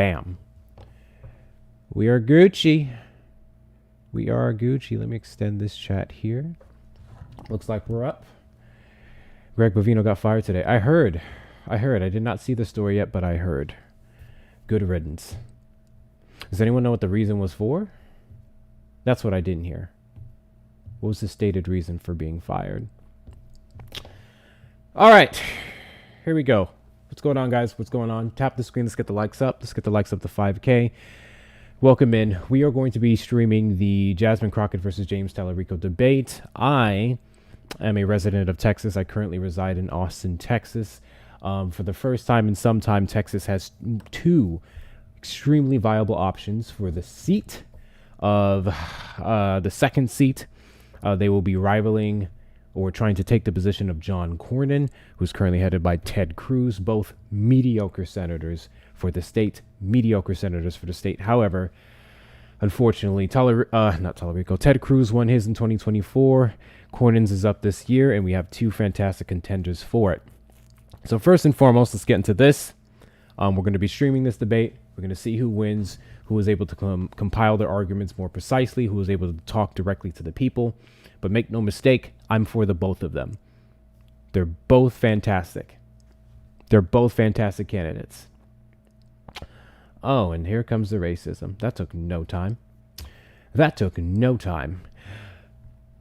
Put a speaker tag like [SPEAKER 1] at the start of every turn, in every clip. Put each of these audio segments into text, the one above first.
[SPEAKER 1] Bam. We are Gucci. We are Gucci. Let me extend this chat here. Looks like we're up. Greg Bovino got fired today. I heard. I did not see the story yet, but I heard. Good riddance. Does anyone know what the reason was for? That's what I didn't hear. What was the stated reason for being fired? All right. Here we go. What's going on, guys? What's going on? Tap the screen. Let's get the likes up. Let's get the likes up to 5K. Welcome in. We are going to be streaming the Jasmine Crockett versus James Talarico debate. I am a resident of Texas. I currently reside in Austin, Texas. For the first time in some time, Texas has two extremely viable options for the seat of the second seat. They will be rivaling or trying to take the position of John Cornyn, who's currently headed by Ted Cruz, both mediocre senators for the state, However, unfortunately, Ted Cruz won his in 2024. Cornyn's is up this year, and we have two fantastic contenders for it. So first and foremost, let's get into this. We're going to be streaming this debate. We're going to see who wins, who is able to compile their arguments more precisely, who is able to talk directly to the people. But make no mistake, I'm for the both of them. They're both fantastic. They're both fantastic candidates. Oh, and here comes the racism. That took no time.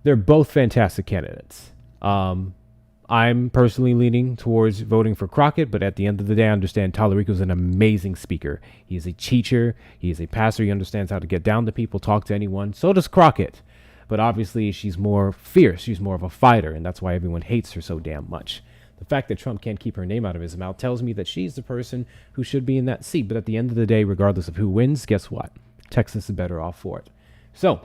[SPEAKER 1] They're both fantastic candidates. I'm personally leaning towards voting for Crockett, but at the end of the day, I understand Talarico is an amazing speaker. He is a teacher. He is a pastor. He understands how to get down to people, talk to anyone. So does Crockett. But obviously, she's more fierce. She's more of a fighter, and that's why everyone hates her so damn much. The fact that Trump can't keep her name out of his mouth tells me that she's the person who should be in that seat. But at the end of the day, regardless of who wins, guess what? Texas is better off for it. So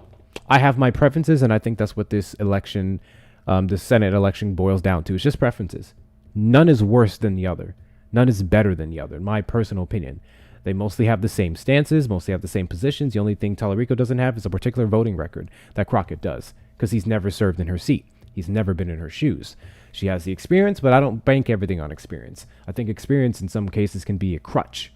[SPEAKER 1] I have my preferences, and I think that's what this election, the Senate election boils down to. It's just preferences. None is worse than the other. None is better than the other, in my personal opinion. They mostly have the same stances, mostly have the same positions. The only thing Talarico doesn't have is a particular voting record that Crockett does, because he's never served in her seat. He's never been in her shoes. She has the experience, but I don't bank everything on experience. I think experience in some cases can be a crutch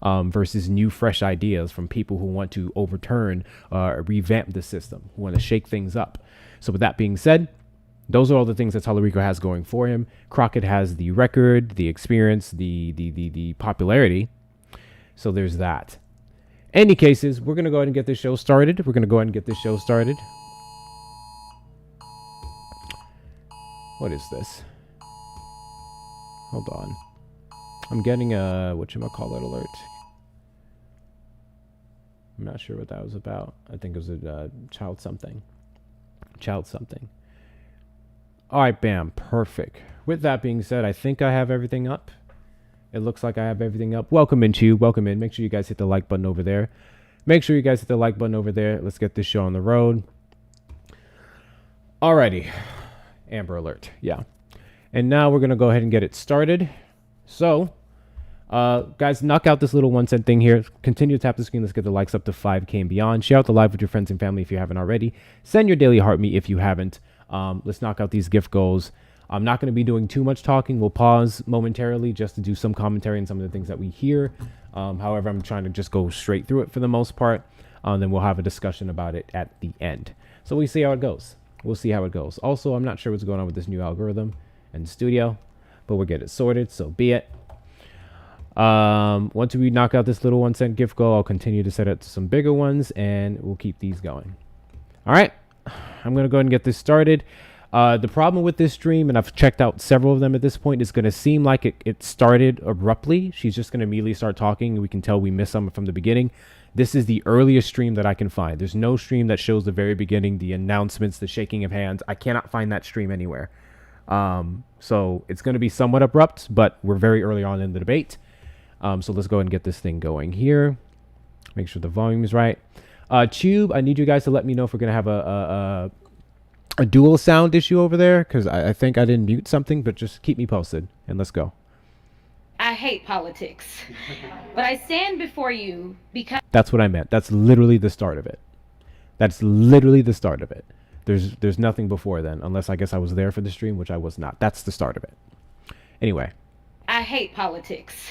[SPEAKER 1] versus new, fresh ideas from people who want to overturn or revamp the system, who want to shake things up. So with that being said, those are all the things that Talarico has going for him. Crockett has the record, the experience, the popularity. So there's that. Any cases, we're going to go ahead and get this show started. What is this? Hold on. I'm getting a whatchamacallit alert. I'm not sure what that was about. I think it was a child something. All right, bam. Perfect. With that being said, I think I have everything up. It looks like I have everything up. Welcome in, Chew. Welcome in. Make sure you guys hit the like button over there. Let's get this show on the road. Alrighty. Amber alert. Yeah. And now we're going to go ahead and get it started. So, guys, knock out this little 1 cent thing here. Continue to tap the screen. Let's get the likes up to 5K and beyond. Share out the live with your friends and family if you haven't already. Send your daily heart me if you haven't. Let's knock out these gift goals. I'm not going to be doing too much talking. We'll pause momentarily just to do some commentary on some of the things that we hear. However, I'm trying to just go straight through it for the most part. Then we'll have a discussion about it at the end. So we see how it goes. Also, I'm not sure what's going on with this new algorithm in the studio, but we'll get it sorted. So be it. Once we knock out this little 1 cent gift goal, I'll continue to set it to some bigger ones, and we'll keep these going. All right. I'm going to go ahead and get this started. The problem with this stream, and I've checked out several of them at this point, is going to seem like it started abruptly. She's just going to immediately start talking, and we can tell we missed something from the beginning. This is the earliest stream that I can find. There's no stream that shows the very beginning, the announcements, the shaking of hands. I cannot find that stream anywhere. So it's going to be somewhat abrupt, but we're very early on in the debate. So let's go ahead and get this thing going here. Make sure the volume is right. Tube, I need you guys to let me know if we're going to have a dual sound issue over there, because I think I didn't mute something, but just keep me posted and let's go.
[SPEAKER 2] I hate politics, but I stand before you because...
[SPEAKER 1] That's what I meant. That's literally the start of it. There's nothing before then, unless I guess I was there for the stream, which I was not. That's the start of it. Anyway.
[SPEAKER 2] I hate politics.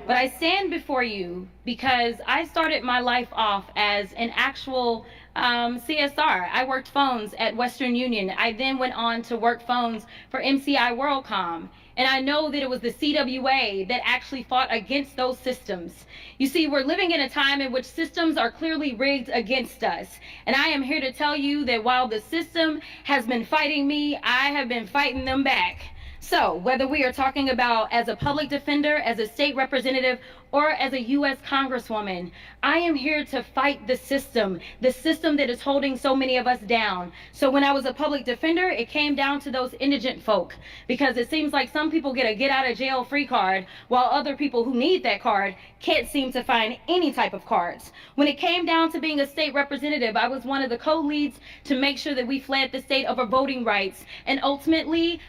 [SPEAKER 2] But I stand before you because I started my life off as an actual CSR. I worked phones at Western Union. I then went on to work phones for MCI WorldCom. And I know that it was the CWA that actually fought against those systems. You see, we're living in a time in which systems are clearly rigged against us. And I am here to tell you that while the system has been fighting me, I have been fighting them back. So, whether we are talking about as a public defender, as a state representative, or as a U.S. Congresswoman, I am here to fight the system that is holding so many of us down. So when I was a public defender, it came down to those indigent folk, because it seems like some people get a get out of jail free card, while other people who need that card can't seem to find any type of cards. When it came down to being a state representative, I was one of the co-leads to make sure that we fled the state over voting rights, and ultimately,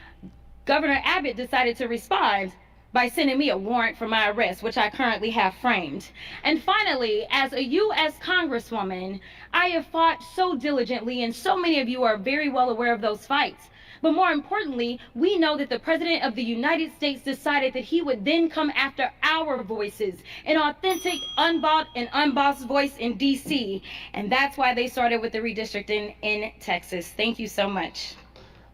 [SPEAKER 2] Governor Abbott decided to respond by sending me a warrant for my arrest, which I currently have framed. And finally, as a U.S. Congresswoman, I have fought so diligently, and so many of you are very well aware of those fights. But more importantly, we know that the President of the United States decided that he would then come after our voices, an authentic, unbought, and unbossed voice in D.C. And that's why they started with the redistricting in Texas. Thank you so much.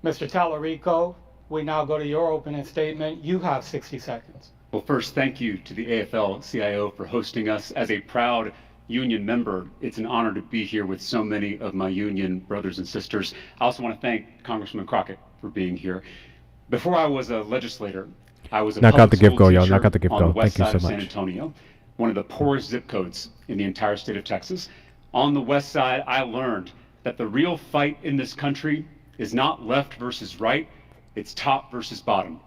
[SPEAKER 3] Mr. Talarico, we now go to your opening statement. You have 60 seconds.
[SPEAKER 4] Well, first, thank you to the AFL-CIO for hosting us. As a proud union member, it's an honor to be here with so many of my union brothers and sisters. I also want to thank Congressman Crockett for being here. Before I was a legislator, I was a public school teacher on the west side of San Antonio, one of the poorest zip codes in the entire state of Texas. On the west side, I learned that the real fight in this country is not left versus right, it's top versus bottom.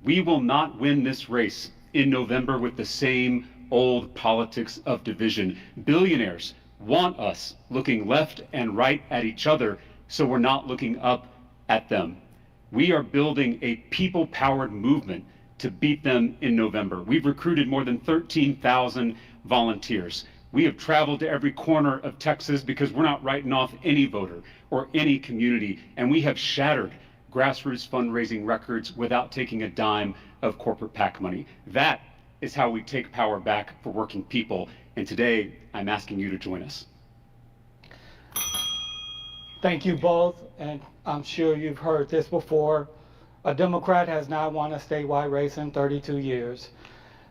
[SPEAKER 4] We will not win this race in November with the same old politics of division. Billionaires want us looking left and right at each other, so we're not looking up at them. We are building a people-powered movement to beat them in November. We've recruited more than 13,000 volunteers. We have traveled to every corner of Texas because we're not writing off any voter or any community, and we have shattered grassroots fundraising records without taking a dime of corporate PAC money. That is how we take power back for working people, and today I'm asking you to join us.
[SPEAKER 3] Thank you both, and I'm sure you've heard this before. A Democrat has not won a statewide race in 32 years,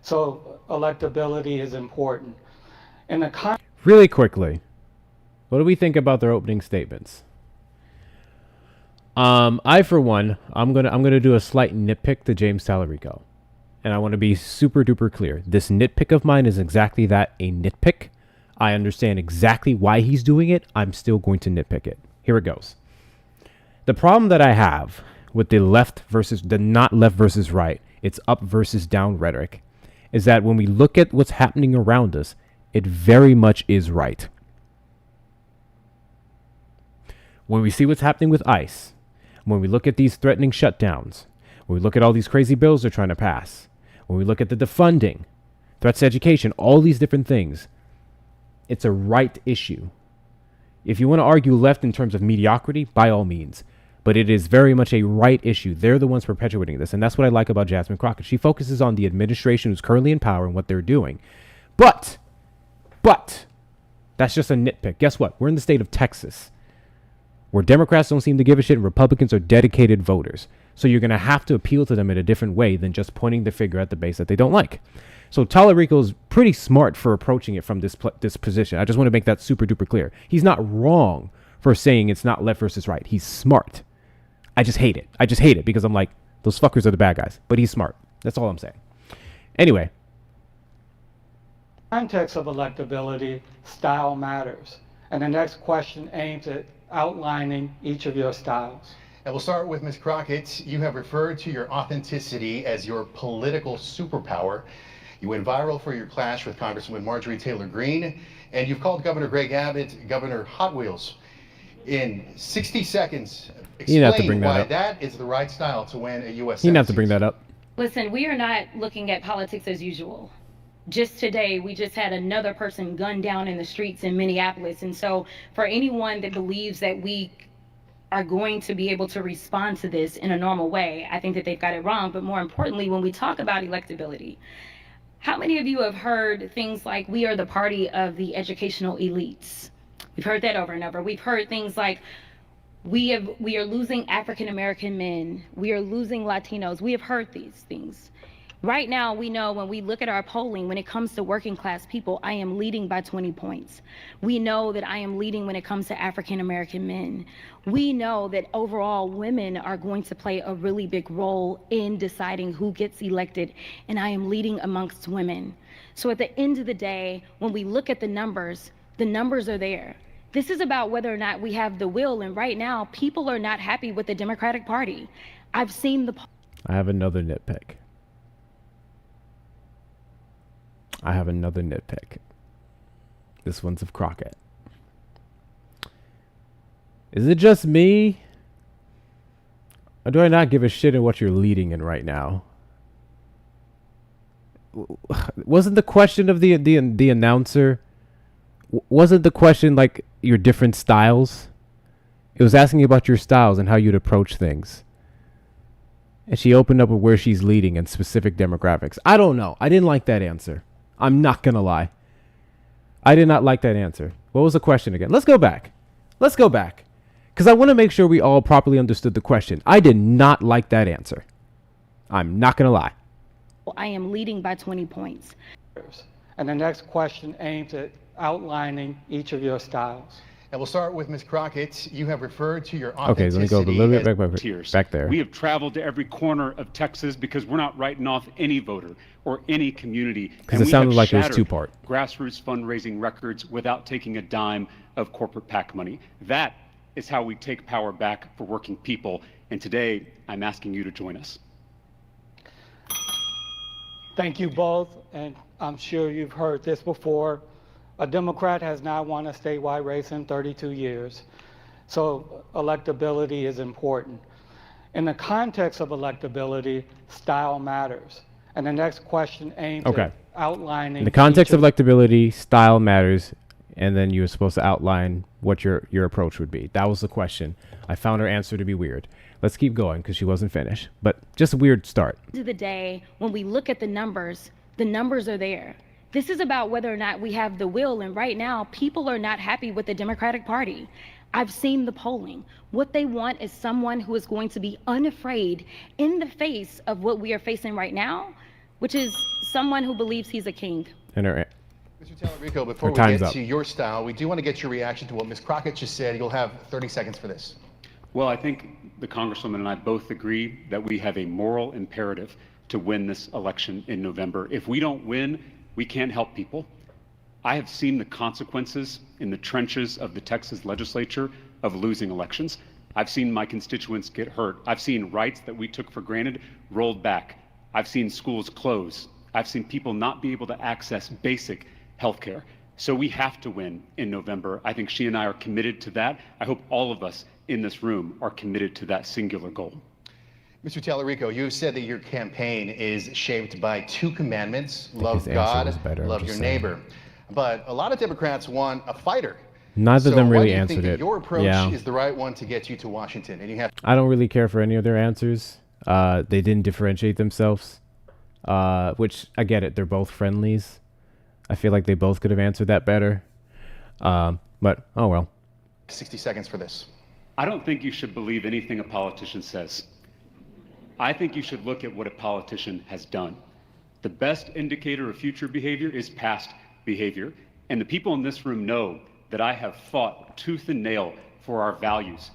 [SPEAKER 3] so electability is important. In the
[SPEAKER 1] Really quickly, what do we think about their opening statements? I, for one, I'm gonna do a slight nitpick to James Talarico, and I want to be super duper clear. This nitpick of mine is exactly that, a nitpick. I understand exactly why he's doing it. I'm still going to nitpick it. Here it goes. The problem that I have with the not left versus right, it's up versus down rhetoric, is that when we look at what's happening around us, it very much is right. When we see what's happening with ICE, when we look at these threatening shutdowns, when we look at all these crazy bills they're trying to pass, when we look at the defunding, threats to education, all these different things, it's a right issue. If you want to argue left in terms of mediocrity, by all means, but it is very much a right issue. They're the ones perpetuating this, and that's what I like about Jasmine Crockett. She focuses on the administration who's currently in power and what they're doing. But, that's just a nitpick. Guess what? We're in the state of Texas, where Democrats don't seem to give a shit and Republicans are dedicated voters. So you're going to have to appeal to them in a different way than just pointing the finger at the base that they don't like. So Talarico is pretty smart for approaching it from this position. I just want to make that super duper clear. He's not wrong for saying it's not left versus right. He's smart. I just hate it. I just hate it because I'm like, those fuckers are the bad guys. But he's smart. That's all I'm saying. Anyway.
[SPEAKER 3] Context of electability, style matters. And the next question aims at outlining each of your styles.
[SPEAKER 5] And we'll start with Ms. Crockett. You have referred to your authenticity as your political superpower. You went viral for your clash with Congresswoman Marjorie Taylor Greene, and you've called Governor Greg Abbott Governor Hot Wheels. In 60 seconds, explain why that is the right style to win a U.S.
[SPEAKER 1] You didn't have to bring that up.
[SPEAKER 2] Listen, we are not looking at politics as usual. Just today, we just had another person gunned down in the streets in Minneapolis. And so for anyone that believes that we are going to be able to respond to this in a normal way. I think that they've got it wrong. But more importantly, when we talk about electability, how many of you have heard things like, we are the party of the educational elites? We've heard that over and over. We've heard things like, we are losing African American men, we are losing Latinos. We have heard these things. Right now, we know when we look at our polling, when it comes to working class people, I am leading by 20 points. We know that I am leading when it comes to African American men. We know that overall women are going to play a really big role in deciding who gets elected, and I am leading amongst women. So at the end of the day, when we look at the numbers are there. This is about whether or not we have the will, and right now, people are not happy with the Democratic Party. I've seen the...
[SPEAKER 1] I have another nitpick. This one's of Crockett. Is it just me? Or do I not give a shit in what you're leading in right now? Wasn't the question of the announcer... Wasn't the question like your different styles? It was asking about your styles and how you'd approach things. And she opened up with where she's leading and specific demographics. I don't know. I didn't like that answer. I'm not going to lie. I did not like that answer. What was the question again? Let's go back. Because I want to make sure we all properly understood the question. I did not like that answer. I'm not going to lie.
[SPEAKER 2] I am leading by 20 points.
[SPEAKER 3] And the next question aims at outlining each of your styles.
[SPEAKER 5] And we'll start with Ms. Crockett. You have referred to your
[SPEAKER 1] Okay, so let me go a little bit back there.
[SPEAKER 4] We have traveled to every corner of Texas because we're not writing off any voter or any community.
[SPEAKER 1] Because it sounded like it was two-part.
[SPEAKER 4] Grassroots fundraising records without taking a dime of corporate PAC money. That is how we take power back for working people. And today, I'm asking you to join us.
[SPEAKER 3] Thank you both, and I'm sure you've heard this before. A Democrat has not won a statewide race in 32 years, so electability is important. In the context of electability, style matters. And the next question aims at outlining...
[SPEAKER 1] In the context of electability, style matters, and then you were supposed to outline what your approach would be. That was the question. I found her answer to be weird. Let's keep going, because she wasn't finished. But just a weird start.
[SPEAKER 2] At the end of the day, when we look at the numbers are there. This is about whether or not we have the will, and right now, people are not happy with the Democratic Party. I've seen the polling. What they want is someone who is going to be unafraid in the face of what we are facing right now, which is someone who believes he's a king.
[SPEAKER 1] And her,
[SPEAKER 5] Mr. Talarico, before we get to your style, we do want to get your reaction to what Ms. Crockett just said. You'll have 30 seconds for this.
[SPEAKER 4] Well, I think the Congresswoman and I both agree that we have a moral imperative to win this election in November. If we don't win, we can't help people. I have seen the consequences in the trenches of the Texas legislature of losing elections. I've seen my constituents get hurt. I've seen rights that we took for granted rolled back. I've seen schools close. I've seen people not be able to access basic health care. So we have to win in November. I think she and I are committed to that. I hope all of us in this room are committed to that singular goal.
[SPEAKER 5] Mr. Talarico, you said that your campaign is shaped by two commandments: love God, love your neighbor. But a lot of Democrats want a fighter.
[SPEAKER 1] Neither of them really answered it.
[SPEAKER 5] Your approach is the right one to get you to Washington, and you have.
[SPEAKER 1] I don't really care for any of their answers. They didn't differentiate themselves, which I get it. They're both friendlies. I feel like they both could have answered that better. But oh well.
[SPEAKER 5] 60 seconds for this.
[SPEAKER 4] I don't think you should believe anything a politician says. I think you should look at what a politician has done. The best indicator of future behavior is past behavior. And the people in this room know that I have fought tooth and nail for our values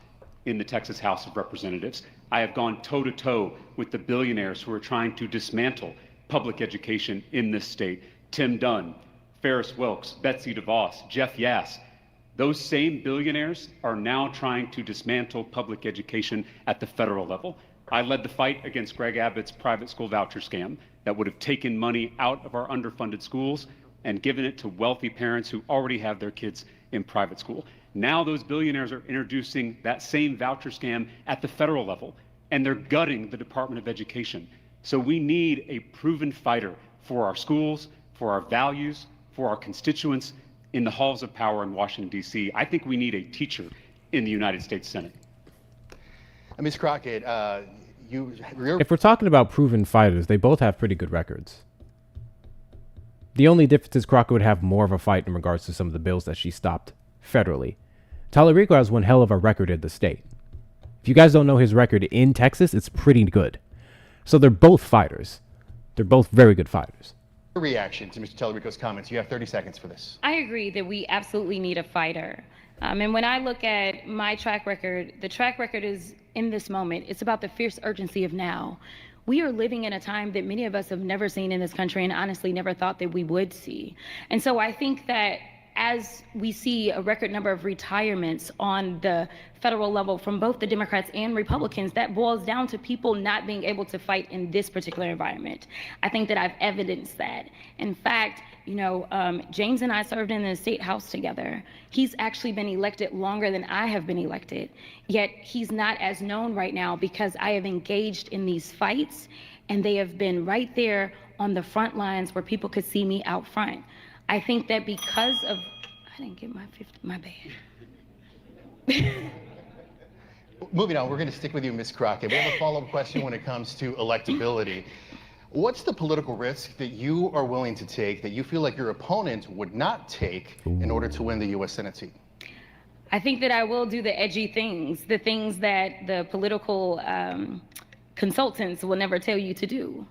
[SPEAKER 4] in the Texas House of Representatives. I have gone toe-to-toe with the billionaires who are trying to dismantle public education in this state. Tim Dunn, Ferris Wilks, Betsy DeVos, Jeff Yass. Those same billionaires are now trying to dismantle public education at the federal level. I led the fight against Greg Abbott's private school voucher scam that would have taken money out of our underfunded schools and given it to wealthy parents who already have their kids in private school. Now those billionaires are introducing that same voucher scam at the federal level, and they're gutting the Department of Education. So we need a proven fighter for our schools, for our values, for our constituents in the halls of power in Washington, D.C. I think we need a teacher in the United States Senate.
[SPEAKER 5] Ms. Crockett,
[SPEAKER 1] If we're talking about proven fighters, they both have pretty good records. The only difference is Crockett would have more of a fight in regards to some of the bills that she stopped federally. Talarico has one hell of a record in the state. If you guys don't know his record in Texas, it's pretty good. So they're both fighters. They're both very good fighters.
[SPEAKER 5] reaction to Mr. Talarico's comments. You have 30 seconds for this.
[SPEAKER 2] I agree that we absolutely need a fighter. And when I look at my track record, the track record is in this moment. It's about the fierce urgency of now. We are living in a time that many of us have never seen in this country and honestly never thought that we would see. And so I think that as we see a record number of retirements on the federal level from both the Democrats and Republicans, that boils down to people not being able to fight in this particular environment. I think that I've evidenced that. In fact, James and I served in the state house together. He's actually been elected longer than I have been elected, yet he's not as known right now because I have engaged in these fights and they have been right there on the front lines where people could see me out front. I think that because of, I didn't get my 50, my bad.
[SPEAKER 5] Moving on, we're going to stick with you, Ms. Crockett. We have a follow-up question when it comes to electability. What's the political risk that you are willing to take that you feel like your opponent would not take in order to win the U.S. Senate seat?
[SPEAKER 2] I think that I will do the edgy things, the things that the political consultants will never tell you to do.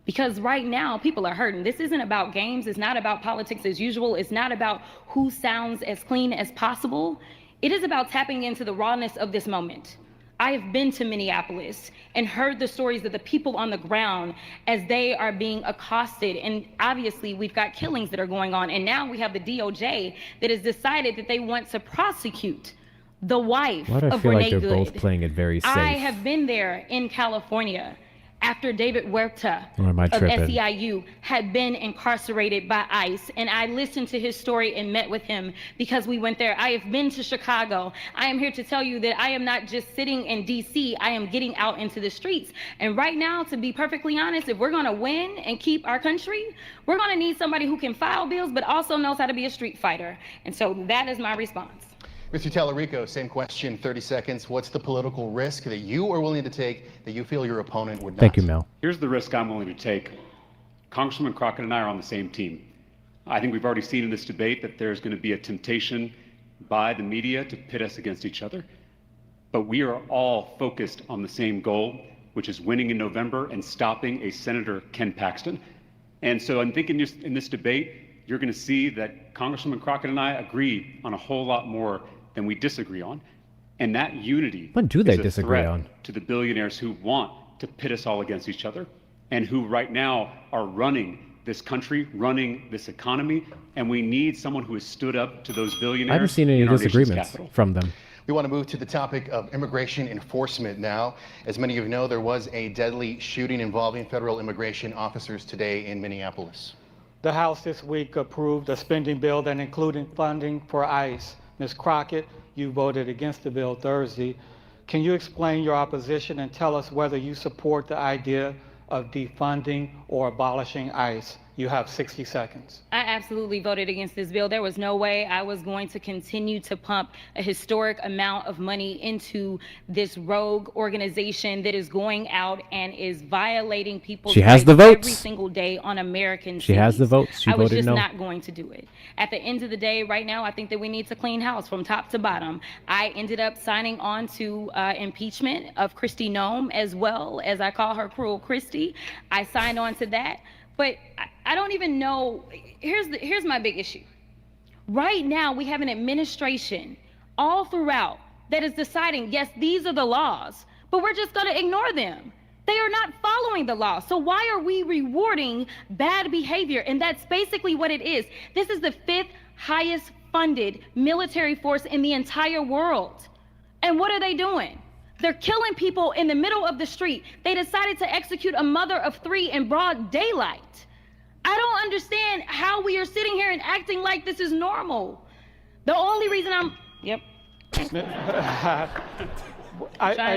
[SPEAKER 2] Because right now, people are hurting. This isn't about games. It's not about politics as usual. It's not about who sounds as clean as possible. It is about tapping into the rawness of this moment. I have been to Minneapolis and heard the stories of the people on the ground as they are being accosted. And obviously, we've got killings that are going on. And now we have the DOJ that has decided that they want to prosecute the wife
[SPEAKER 1] Why do I
[SPEAKER 2] of
[SPEAKER 1] feel
[SPEAKER 2] Renee
[SPEAKER 1] like they're
[SPEAKER 2] Good.
[SPEAKER 1] both playing it very safe?
[SPEAKER 2] I have been there in California after David Huerta
[SPEAKER 1] Or am I
[SPEAKER 2] of
[SPEAKER 1] tripping?
[SPEAKER 2] SEIU had been incarcerated by ICE, and I listened to his story and met with him because we went there. I have been to Chicago. I am here to tell you that I am not just sitting in DC, I am getting out into the streets. And right now, to be perfectly honest, if we're gonna win and keep our country, we're gonna need somebody who can file bills, but also knows how to be a street fighter. And so that is my response.
[SPEAKER 5] Mr. Talarico, same question, 30 seconds. What's the political risk that you are willing to take that you feel your opponent would not?
[SPEAKER 1] Thank you, Mel.
[SPEAKER 4] Here's the risk I'm willing to take. Congresswoman Crockett and I are on the same team. I think we've already seen in this debate that there's going to be a temptation by the media to pit us against each other. But we are all focused on the same goal, which is winning in November and stopping a Senator Ken Paxton. And so I'm thinking just in this debate, you're going to see that Congresswoman Crockett and I agree on a whole lot more than we disagree on. And that unity
[SPEAKER 1] What do they
[SPEAKER 4] is a
[SPEAKER 1] disagree
[SPEAKER 4] threat
[SPEAKER 1] on?
[SPEAKER 4] to the billionaires who want to pit us all against each other and who right now are running this country, running this economy. And we need someone who has stood up to those billionaires.
[SPEAKER 1] I haven't seen any
[SPEAKER 4] in our nation's
[SPEAKER 1] disagreements
[SPEAKER 4] capital.
[SPEAKER 1] from them.
[SPEAKER 5] We want to move to the topic of immigration enforcement now. As many of you know, there was a deadly shooting involving federal immigration officers today in Minneapolis.
[SPEAKER 3] The House this week approved a spending bill that included funding for ICE. Ms. Crockett, you voted against the bill Thursday. Can you explain your opposition and tell us whether you support the idea of defunding or abolishing ICE? You have 60 seconds.
[SPEAKER 2] I absolutely voted against this bill. There was no way I was going to continue to pump a historic amount of money into this rogue organization that is going out and is violating people's
[SPEAKER 1] She has
[SPEAKER 2] rights
[SPEAKER 1] the votes.
[SPEAKER 2] every single day on American
[SPEAKER 1] She has the
[SPEAKER 2] cities.
[SPEAKER 1] votes. She
[SPEAKER 2] I was
[SPEAKER 1] voted
[SPEAKER 2] just
[SPEAKER 1] no.
[SPEAKER 2] not going to do it. At the end of the day, right now, I think that we need to clean house from top to bottom. I ended up signing on to impeachment of Kristi Noem, as well as I call her Cruel Christie. I signed on to that. But I don't even know. Here's my big issue. Right now, we have an administration all throughout that is deciding, yes, these are the laws, but we're just going to ignore them. They are not following the law. So why are we rewarding bad behavior? And that's basically what it is. This is the 5th highest funded military force in the entire world. And what are they doing? They're killing people in the middle of the street. They decided to execute a mother of 3 in broad daylight. I don't understand how we are sitting here and acting like this is normal. The only reason trying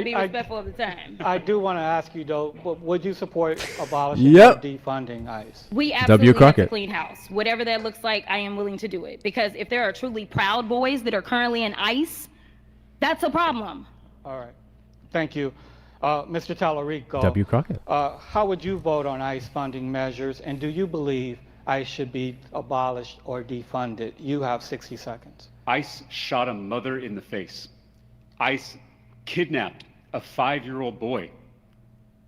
[SPEAKER 2] to be respectful of the time.
[SPEAKER 3] I do want to ask you, though, would you support abolishing or defunding ICE?
[SPEAKER 2] We absolutely have to
[SPEAKER 1] Crockett.
[SPEAKER 2] clean house. Whatever that looks like, I am willing to do it. Because if there are truly proud boys that are currently in ICE, that's a problem.
[SPEAKER 3] All right. Thank you. Mr. Talarico.
[SPEAKER 1] W. Crockett.
[SPEAKER 3] How would you vote on ICE funding measures, and do you believe ICE should be abolished or defunded? You have 60 seconds.
[SPEAKER 4] ICE shot a mother in the face. ICE kidnapped a 5-year-old boy.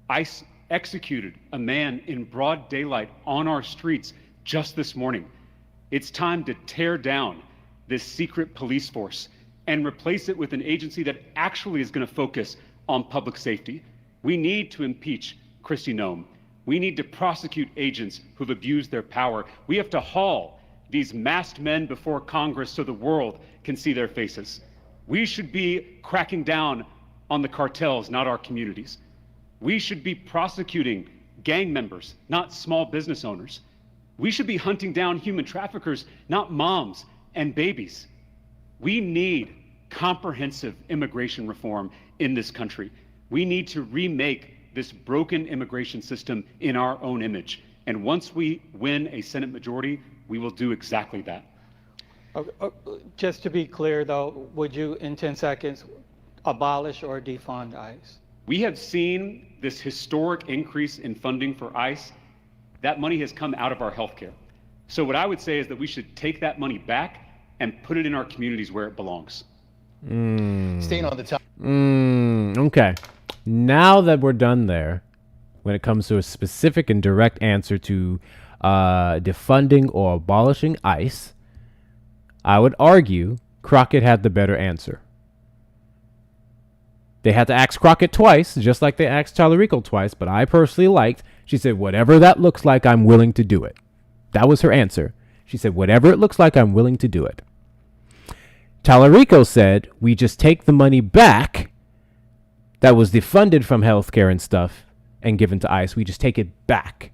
[SPEAKER 4] ICE executed a man in broad daylight on our streets just this morning. It's time to tear down this secret police force and replace it with an agency that actually is going to focus on public safety. We need to impeach Kristi Noem. We need to prosecute agents who've abused their power. We have to haul these masked men before Congress so the world can see their faces. We should be cracking down on the cartels, not our communities. We should be prosecuting gang members, not small business owners. We should be hunting down human traffickers, not moms and babies. We need comprehensive immigration reform in this country. We need to remake this broken immigration system in our own image. And once we win a Senate majority, we will do exactly that.
[SPEAKER 3] Just to be clear, though, would you, in 10 seconds, abolish or defund ICE?
[SPEAKER 4] We have seen this historic increase in funding for ICE. That money has come out of our healthcare. So what I would say is that we should take that money back and put it in our communities where it belongs.
[SPEAKER 5] Staying on the top.
[SPEAKER 1] Okay. Now that we're done there, when it comes to a specific and direct answer to defunding or abolishing ICE, I would argue Crockett had the better answer. They had to ask Crockett twice, just like they asked Talarico twice, but I personally liked, she said, whatever that looks like, I'm willing to do it. That was her answer. She said, whatever it looks like, I'm willing to do it. Talarico said, we just take the money back that was defunded from healthcare and stuff and given to ICE. We just take it back.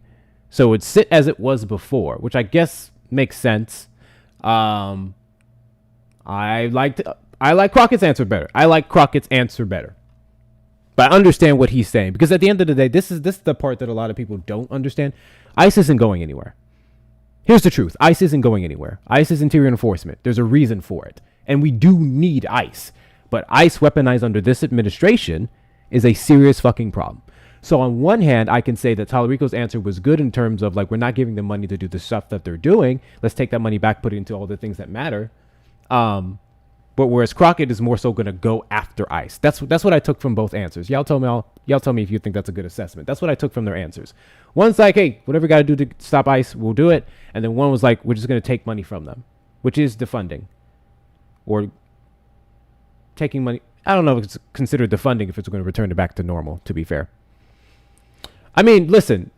[SPEAKER 1] So it would sit as it was before, which I guess makes sense. I like Crockett's answer better. But I understand what he's saying, because at the end of the day, this is the part that a lot of people don't understand. ICE isn't going anywhere. Here's the truth. ICE isn't going anywhere. ICE is interior enforcement. There's a reason for it. And we do need ICE. But ICE weaponized under this administration is a serious fucking problem. So on one hand, I can say that Talarico's answer was good in terms of, like, we're not giving them money to do the stuff that they're doing. Let's take that money back, put it into all the things that matter. But whereas Crockett is more so going to go after ICE. That's what I took from both answers. Y'all tell me if you think that's a good assessment. That's what I took from their answers. One's like, hey, whatever we got to do to stop ICE, we'll do it. And then one was like, we're just going to take money from them, which is defunding. Or taking money. I don't know if it's considered defunding if it's going to return it back to normal, to be fair. I mean, listen,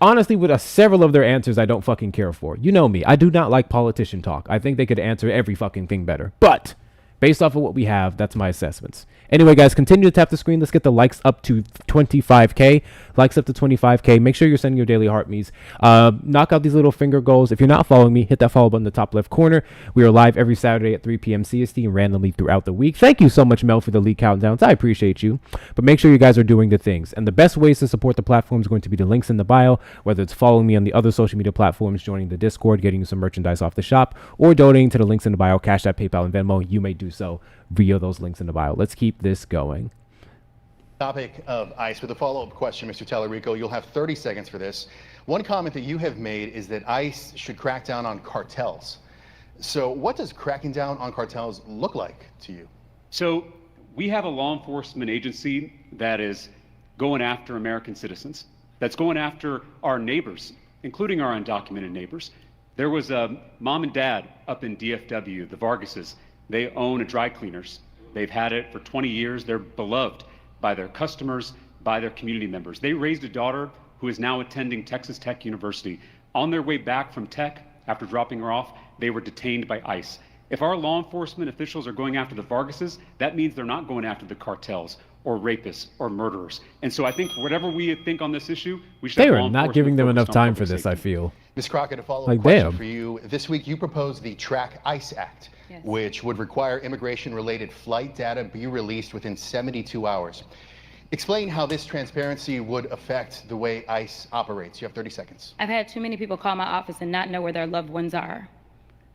[SPEAKER 1] honestly, with several of their answers, I don't fucking care for. You know me. I do not like politician talk. I think they could answer every fucking thing better. But based off of what we have, that's my assessments. Anyway, guys, continue to tap the screen. Let's get the likes up to 25K. Likes up to 25K. Make sure you're sending your daily heart me's. Knock out these little finger goals. If you're not following me, hit that follow button in the top left corner. We are live every Saturday at 3 p.m. CST and randomly throughout the week. Thank you so much, Mel, for the league countdowns. I appreciate you. But make sure you guys are doing the things. And the best ways to support the platform is going to be the links in the bio, whether it's following me on the other social media platforms, joining the Discord, getting you some merchandise off the shop, or donating to the links in the bio, Cash App, PayPal, and Venmo. You may do so via those links in the bio. Let's keep this going.
[SPEAKER 5] Topic of ICE. With a follow-up question, Mr. Talarico, you'll have 30 seconds for this. One comment that you have made is that ICE should crack down on cartels. So what does cracking down on cartels look like to you?
[SPEAKER 4] So we have a law enforcement agency that is going after American citizens, that's going after our neighbors, including our undocumented neighbors. There was a mom and dad up in DFW, the Vargases. They own a dry cleaners. They've had it for 20 years. They're beloved by their customers, by their community members. They raised a daughter who is now attending Texas Tech University. On their way back from Tech, after dropping her off, they were detained by ICE. If our law enforcement officials are going after the Vargases, that means they're not going after the cartels or rapists or murderers. And so I think whatever we think on this issue, we should
[SPEAKER 1] They
[SPEAKER 4] have
[SPEAKER 1] were
[SPEAKER 4] law
[SPEAKER 1] not
[SPEAKER 4] enforcement
[SPEAKER 1] giving them
[SPEAKER 4] focused
[SPEAKER 1] enough
[SPEAKER 4] on
[SPEAKER 1] time for
[SPEAKER 4] public
[SPEAKER 1] this, I
[SPEAKER 4] safety.
[SPEAKER 1] feel.
[SPEAKER 5] Ms. Crockett, a follow-up
[SPEAKER 1] Like,
[SPEAKER 5] question
[SPEAKER 1] damn.
[SPEAKER 5] for you. This week you proposed the Track ICE Act,
[SPEAKER 2] Yes.
[SPEAKER 5] which would require immigration-related flight data be released within 72 hours. Explain how this transparency would affect the way ICE operates. You have 30 seconds.
[SPEAKER 2] I've had too many people call my office and not know where their loved ones are.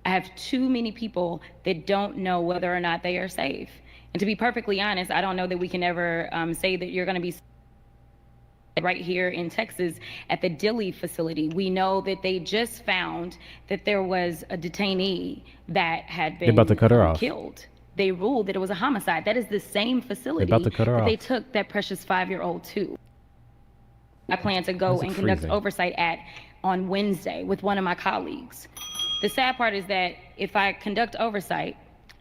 [SPEAKER 2] I have too many people that don't know whether or not they are safe. And to be perfectly honest, I don't know that we can ever say that you're going to be right here in Texas at the Dilley facility. We know that they just found that there was a detainee that had been
[SPEAKER 1] about to cut her off.
[SPEAKER 2] killed. They ruled that it was a homicide. That is the same facility
[SPEAKER 1] about to cut her
[SPEAKER 2] that they
[SPEAKER 1] off.
[SPEAKER 2] took that precious 5-year-old to. I plan to go and conduct
[SPEAKER 1] freezing?
[SPEAKER 2] oversight at on Wednesday with one of my colleagues. The sad part is that if I conduct oversight,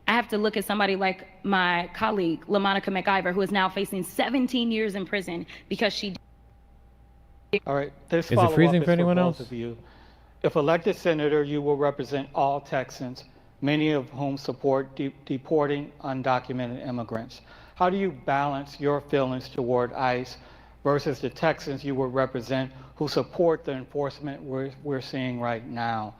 [SPEAKER 2] I have to look at somebody like my colleague, LaMonica McIver, who is now facing 17 years in prison because she.
[SPEAKER 3] All right, this
[SPEAKER 1] Is it
[SPEAKER 3] follow-up
[SPEAKER 1] freezing
[SPEAKER 3] is
[SPEAKER 1] for anyone
[SPEAKER 3] both
[SPEAKER 1] else?
[SPEAKER 3] of you. If elected senator, you will represent all Texans, many of whom support deporting undocumented immigrants. How do you balance your feelings toward ICE versus the Texans you will represent who support the enforcement we're seeing right now?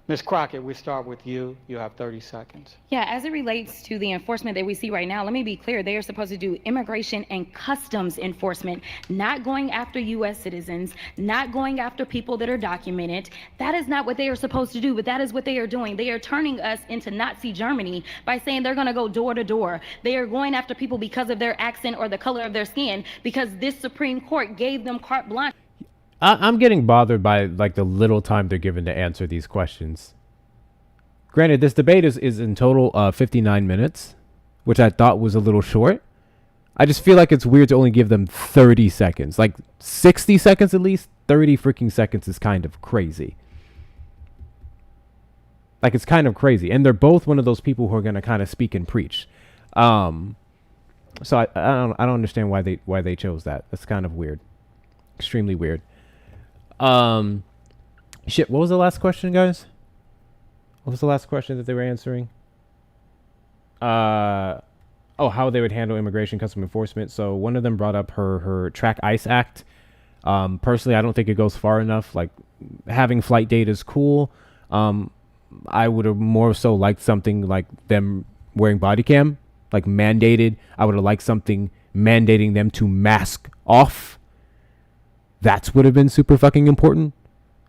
[SPEAKER 3] Ms. Crockett, we start with you. You have 30 seconds.
[SPEAKER 2] Yeah, as it relates to the enforcement that we see right now, let me be clear. They are supposed to do immigration and customs enforcement, not going after U.S. citizens, not going after people that are documented. That is not what they are supposed to do, but that is what they are doing. They are turning us into Nazi Germany by saying they're going to go door to door. They are going after people because of their accent or the color of their skin, because this Supreme Court gave them carte blanche.
[SPEAKER 1] I'm getting bothered by like the little time they're given to answer these questions. Granted, this debate is in total 59 minutes, which I thought was a little short. I just feel like it's weird to only give them 30 seconds. Like 60 seconds at least. 30 freaking seconds is kind of crazy. Like it's kind of crazy. And they're both one of those people who are going to kind of speak and preach. So I don't understand why they chose that. That's kind of weird. Extremely weird. Shit, what was the last question, guys? What was the last question that they were answering? How they would handle immigration custom enforcement. So one of them brought up her Track ICE Act. Personally, I don't think it goes far enough. Like having flight data is cool. I would have more so liked something like them wearing body cam, like mandated. I would have liked something mandating them to mask off. That would have been super fucking important.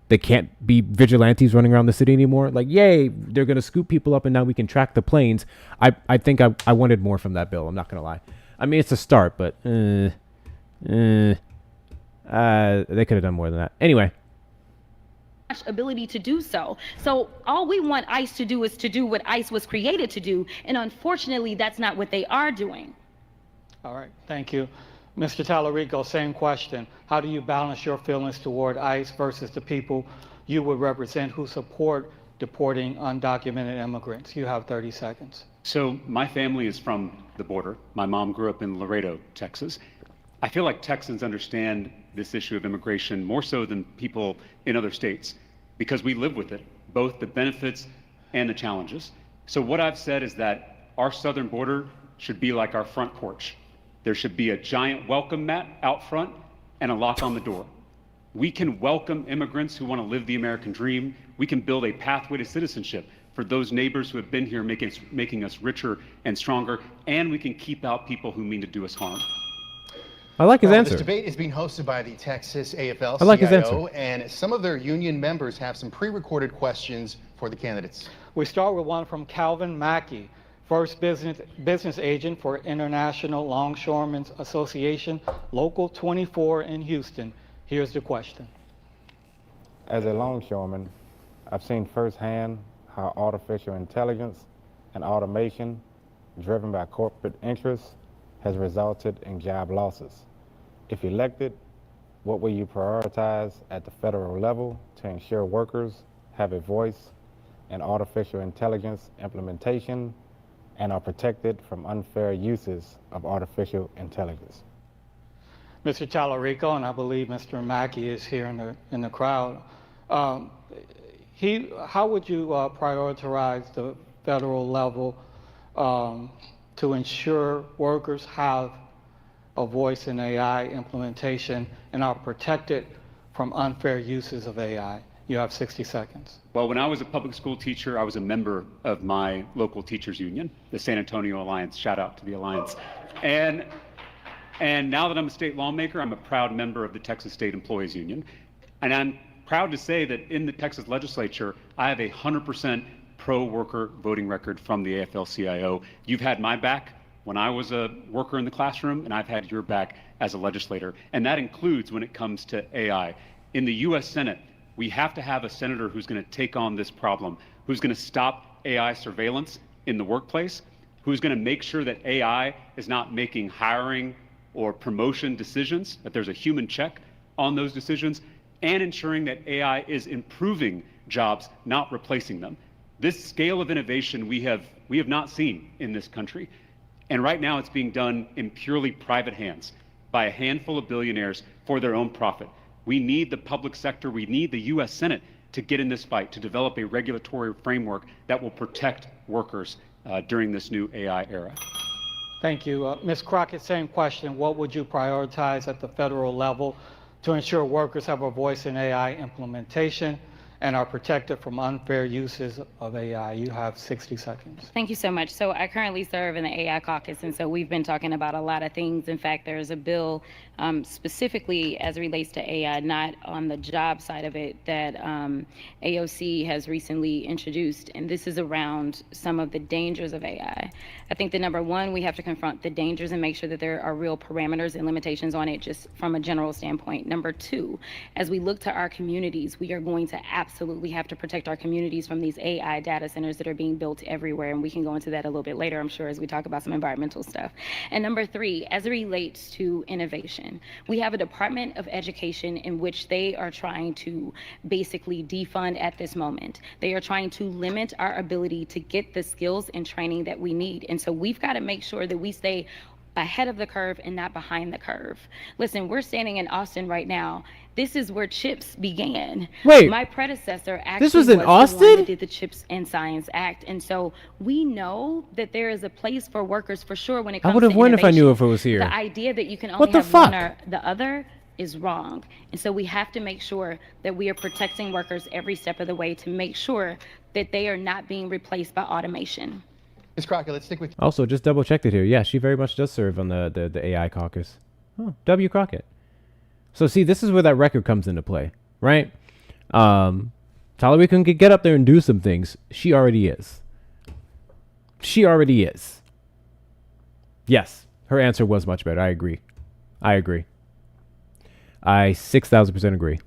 [SPEAKER 1] They can't be vigilantes running around the city anymore. Like, yay, they're going to scoop people up and now we can track the planes. I think I wanted more from that bill. I'm not going to lie. I mean, it's a start, but they could have done more than that. Anyway.
[SPEAKER 2] Ability to do so. So all we want ICE to do is to do what ICE was created to do. And unfortunately, that's not what they are doing.
[SPEAKER 3] All right, thank you. Mr. Talarico, same question. How do you balance your feelings toward ICE versus the people you would represent who support deporting undocumented immigrants? You have 30 seconds.
[SPEAKER 4] So my family is from the border. My mom grew up in Laredo, Texas. I feel like Texans understand this issue of immigration more so than people in other states because we live with it, both the benefits and the challenges. So what I've said is that our southern border should be like our front porch. There should be a giant welcome mat out front and a lock on the door. We can welcome immigrants who want to live the American dream. We can build a pathway to citizenship for those neighbors who have been here, making us richer and stronger, and we can keep out people who mean to do us harm.
[SPEAKER 1] I like his answer.
[SPEAKER 5] This debate is being hosted by the Texas AFL-CIO,
[SPEAKER 1] I like his answer.
[SPEAKER 5] and some of their union members have some pre-recorded questions for the candidates.
[SPEAKER 3] We start with one from Calvin Mackey, first business agent for International Longshoremen's Association, Local 24 in Houston. Here's the question.
[SPEAKER 6] As a longshoreman, I've seen firsthand how artificial intelligence and automation driven by corporate interests has resulted in job losses. If elected, what will you prioritize at the federal level to ensure workers have a voice in artificial intelligence implementation and are protected from unfair uses of artificial intelligence?
[SPEAKER 3] Mr. Talarico, and I believe Mr. Mackey is here in the crowd. How would you prioritize the federal level to ensure workers have a voice in AI implementation and are protected from unfair uses of AI? You have 60 seconds.
[SPEAKER 4] Well, when I was a public school teacher, I was a member of my local teachers union, the San Antonio Alliance. Shout out to the Alliance. And now that I'm a state lawmaker, I'm a proud member of the Texas State Employees Union. And I'm proud to say that in the Texas legislature, I have a 100% pro-worker voting record from the AFL-CIO. You've had my back when I was a worker in the classroom, and I've had your back as a legislator. And that includes when it comes to AI. In the US Senate, we have to have a senator who's going to take on this problem, who's going to stop AI surveillance in the workplace, who's going to make sure that AI is not making hiring or promotion decisions, that there's a human check on those decisions, and ensuring that AI is improving jobs, not replacing them. This scale of innovation we have not seen in this country. And right now it's being done in purely private hands by a handful of billionaires for their own profit. We need the public sector, we need the US Senate to get in this fight, to develop a regulatory framework that will protect workers during this new AI era.
[SPEAKER 3] Thank you. Ms. Crockett, same question. What would you prioritize at the federal level to ensure workers have a voice in AI implementation and are protected from unfair uses of AI? You have 60 seconds.
[SPEAKER 2] Thank you so much. So I currently serve in the AI caucus, and so we've been talking about a lot of things. In fact, there's a bill specifically as it relates to AI, not on the job side of it, that AOC has recently introduced, and this is around some of the dangers of AI. I think that number one, we have to confront the dangers and make sure that there are real parameters and limitations on it just from a general standpoint. Number two, as we look to our communities, we are going to absolutely have to protect our communities from these AI data centers that are being built everywhere, and we can go into that a little bit later, I'm sure, as we talk about some environmental stuff. And number three, as it relates to innovation, we have a Department of Education in which they are trying to basically defund at this moment. They are trying to limit our ability to get the skills and training that we need. And so we've got to make sure that we stay ahead of the curve and not behind the curve. Listen, we're standing in Austin right now. This is where CHIPS began.
[SPEAKER 1] Wait,
[SPEAKER 2] my predecessor actually
[SPEAKER 1] this was in
[SPEAKER 2] the
[SPEAKER 1] Austin?
[SPEAKER 2] one that did the CHIPS and Science Act, and so we know that there is a place for workers for sure when it comes to
[SPEAKER 1] I would have won if I knew if it was here.
[SPEAKER 2] The idea that you can
[SPEAKER 1] What
[SPEAKER 2] only
[SPEAKER 1] the
[SPEAKER 2] have one
[SPEAKER 1] fuck?
[SPEAKER 2] or the other is wrong, and so we have to make sure that we are protecting workers every step of the way to make sure that they are not being replaced by automation.
[SPEAKER 5] Ms. Crockett, let's stick with you.
[SPEAKER 1] Also, just double checked it here. Yeah, she very much does serve on the AI caucus. Oh, W. Crockett. So see, this is where that record comes into play, right? Talarico can get up there and do some things. She already is. She already is. Yes, her answer was much better. I agree. I 6,000% agree.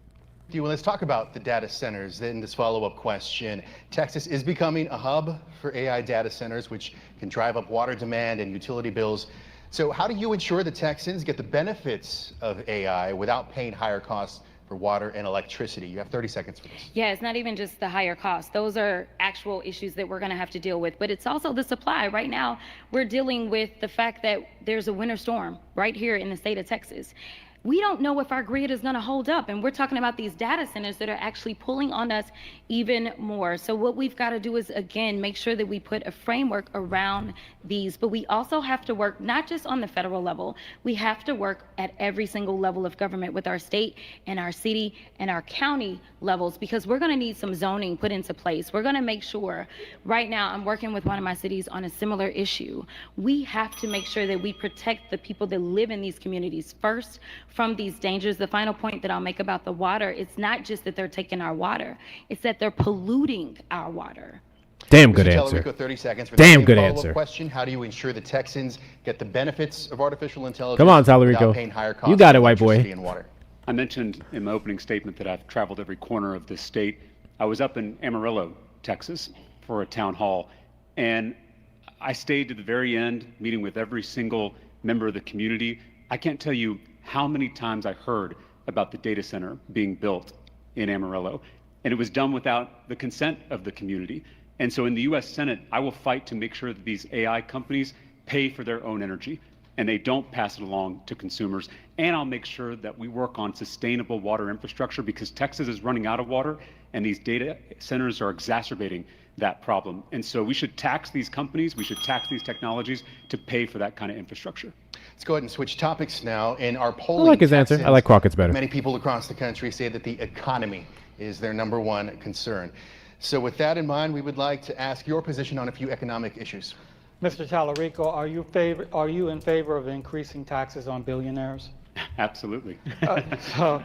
[SPEAKER 5] Well, let's talk about the data centers. Then this follow-up question. Texas is becoming a hub for AI data centers, which can drive up water demand and utility bills. So how do you ensure the Texans get the benefits of AI without paying higher costs for water and electricity? You have 30 seconds for this.
[SPEAKER 2] Yeah, it's not even just the higher costs. Those are actual issues that we're going to have to deal with. But it's also the supply. Right now, we're dealing with the fact that there's a winter storm right here in the state of Texas. We don't know if our grid is going to hold up, and we're talking about these data centers that are actually pulling on us even more. So what we've got to do is, again, make sure that we put a framework around these, but we also have to work not just on the federal level, we have to work at every single level of government with our state and our city and our county levels, because we're going to need some zoning put into place. We're going to make sure, right now, I'm working with one of my cities on a similar issue. We have to make sure that we protect the people that live in these communities first from these dangers. The final point that I'll make about the water, it's not just that they're taking our water, it's that they're polluting our water.
[SPEAKER 1] Damn good
[SPEAKER 5] Mr.
[SPEAKER 1] answer.
[SPEAKER 5] Talarico, 30 seconds for
[SPEAKER 1] Damn
[SPEAKER 5] the
[SPEAKER 1] good
[SPEAKER 5] follow-up
[SPEAKER 1] answer.
[SPEAKER 5] question. How do you ensure the Texans get the benefits of artificial intelligence
[SPEAKER 1] Come on,
[SPEAKER 5] without
[SPEAKER 1] Talarico.
[SPEAKER 5] paying higher costs
[SPEAKER 1] You got it,
[SPEAKER 5] for
[SPEAKER 1] white boy.
[SPEAKER 5] electricity and water?
[SPEAKER 4] I mentioned in my opening statement that I've traveled every corner of this state. I was up in Amarillo, Texas, for a town hall, and I stayed to the very end, meeting with every single member of the community. I can't tell you how many times I heard about the data center being built in Amarillo, and it was done without the consent of the community. And so in the US Senate, I will fight to make sure that these AI companies pay for their own energy and they don't pass it along to consumers. And I'll make sure that we work on sustainable water infrastructure, because Texas is running out of water and these data centers are exacerbating that problem. And so we should tax these companies, we should tax these technologies to pay for that kind of infrastructure.
[SPEAKER 5] Let's go ahead and switch topics now. In our
[SPEAKER 1] I
[SPEAKER 5] polling,
[SPEAKER 1] like his answer. I
[SPEAKER 5] Texans,
[SPEAKER 1] like Crockett's better.
[SPEAKER 5] many people across the country say that the economy is their #1 concern. So with that in mind, we would like to ask your position on a few economic issues.
[SPEAKER 3] Mr. Talarico, are you in favor of increasing taxes on billionaires?
[SPEAKER 4] Absolutely.
[SPEAKER 3] So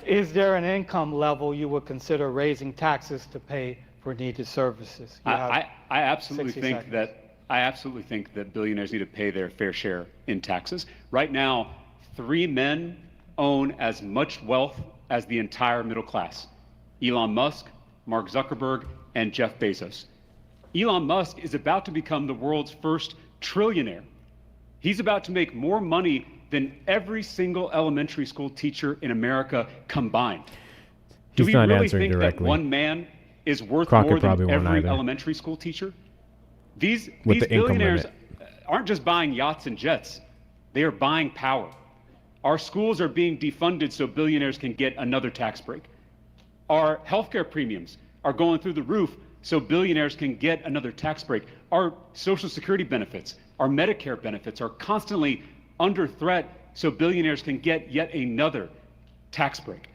[SPEAKER 3] is there an income level you would consider raising taxes to pay for needed services? You have
[SPEAKER 4] I absolutely
[SPEAKER 3] 60
[SPEAKER 4] think
[SPEAKER 3] seconds.
[SPEAKER 4] that I absolutely think that billionaires need to pay their fair share in taxes. Right now, 3 men own as much wealth as the entire middle class: Elon Musk, Mark Zuckerberg, and Jeff Bezos. Elon Musk is about to become the world's first trillionaire. He's about to make more money than every single elementary school teacher in America combined. Do
[SPEAKER 1] He's
[SPEAKER 4] we
[SPEAKER 1] not
[SPEAKER 4] really
[SPEAKER 1] answering
[SPEAKER 4] think
[SPEAKER 1] directly.
[SPEAKER 4] that one man is worth
[SPEAKER 1] Crockett
[SPEAKER 4] more
[SPEAKER 1] probably
[SPEAKER 4] than
[SPEAKER 1] won't
[SPEAKER 4] every
[SPEAKER 1] either.
[SPEAKER 4] elementary school teacher? These
[SPEAKER 1] With the income
[SPEAKER 4] billionaires
[SPEAKER 1] limit.
[SPEAKER 4] aren't just buying yachts and jets. They are buying power. Our schools are being defunded so billionaires can get another tax break. Our healthcare premiums are going through the roof so billionaires can get another tax break. Our Social Security benefits, our Medicare benefits are constantly under threat so billionaires can get yet another tax break.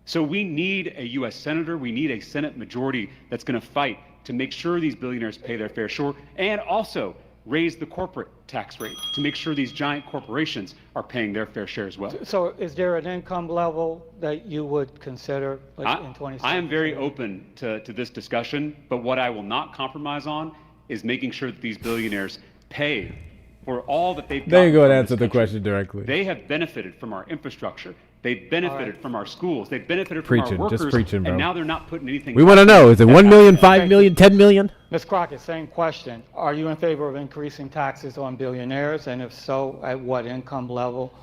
[SPEAKER 4] So we need a U.S. Senator, we need a Senate majority that's going to fight to make sure these billionaires pay their fair share, and also raise the corporate tax rate to make sure these giant corporations are paying their fair share as well.
[SPEAKER 3] So is there an income level that you would consider like, in 2017?
[SPEAKER 4] I am very open to this discussion, but what I will not compromise on is making sure that these billionaires pay for all that they've
[SPEAKER 1] There you go and
[SPEAKER 4] gotten from
[SPEAKER 1] answer
[SPEAKER 4] this
[SPEAKER 1] the
[SPEAKER 4] country.
[SPEAKER 1] question directly.
[SPEAKER 4] They have benefited from our infrastructure. They've benefited
[SPEAKER 3] right.
[SPEAKER 4] from our schools. They've benefited
[SPEAKER 1] Preaching,
[SPEAKER 4] from our
[SPEAKER 1] just
[SPEAKER 4] workers.
[SPEAKER 1] preaching, bro.
[SPEAKER 4] And now they're not putting anything.
[SPEAKER 1] We want to know, is it 1 million, 5 million, 10 million?
[SPEAKER 3] Ms. Crockett, same question. Are you in favor of increasing taxes on billionaires? And if so, at what income level?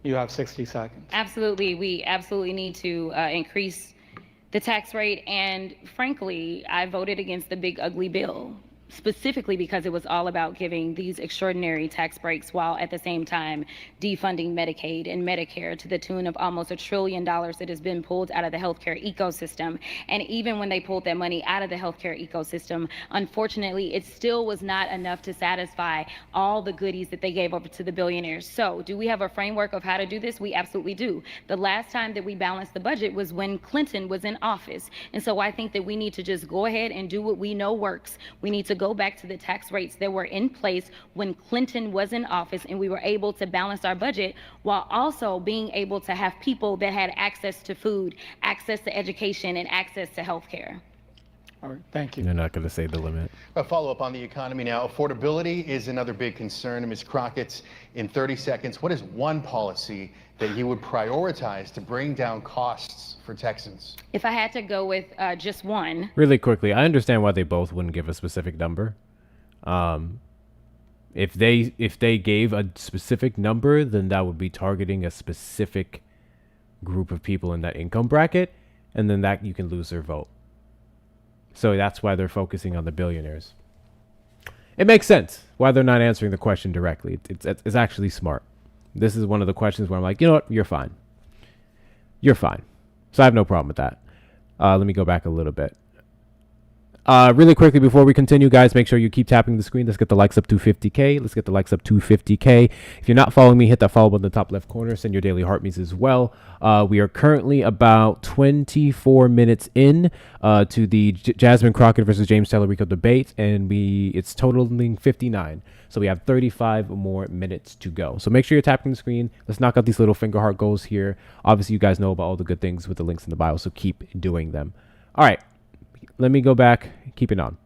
[SPEAKER 3] You have 60 seconds.
[SPEAKER 2] Absolutely. We absolutely need to increase the tax rate. And frankly, I voted against the big ugly bill, specifically because it was all about giving these extraordinary tax breaks while at the same time defunding Medicaid and Medicare to the tune of almost $1 trillion that has been pulled out of the healthcare ecosystem. And even when they pulled that money out of the healthcare ecosystem, unfortunately, it still was not enough to satisfy all the goodies that they gave over to the billionaires. So do we have a framework of how to do this? We absolutely do. The last time that we balanced the budget was when Clinton was in office. And so I think that we need to just go ahead and do what we know works. We need to go back to the tax rates that were in place when Clinton was in office, and we were able to balance our budget while also being able to have people that had access to food, access to education, and access to health care.
[SPEAKER 3] All right, thank you.
[SPEAKER 1] They're not going to say the limit.
[SPEAKER 5] A follow-up on the economy now. Affordability is another big concern. Ms. Crockett, in 30 seconds, what is one policy that you would prioritize to bring down costs for Texans?
[SPEAKER 2] If I had to go with just one,
[SPEAKER 1] Really quickly, I understand why they both wouldn't give a specific number. If they gave a specific number, then that would be targeting a specific group of people in that income bracket, and then that you can lose their vote. So that's why they're focusing on the billionaires. It makes sense why they're not answering the question directly. It's actually smart. This is one of the questions where I'm like, you know what, you're fine. You're fine. So I have no problem with that. Let me go back a little bit. Really quickly before we continue, guys, make sure you keep tapping the screen. Let's get the likes up to 50K. Let's get the likes up to 50K. If you're not following me, hit that follow button in the top left corner. Send your daily heartbeats as well. We are currently about 24 minutes in to the Jasmine Crockett versus James Talarico debate, and it's totaling 59. So we have 35 more minutes to go. So make sure you're tapping the screen. Let's knock out these little finger heart goals here. Obviously, you guys know about all the good things with the links in the bio, so keep doing them. All right. Let me go back. Keep it on.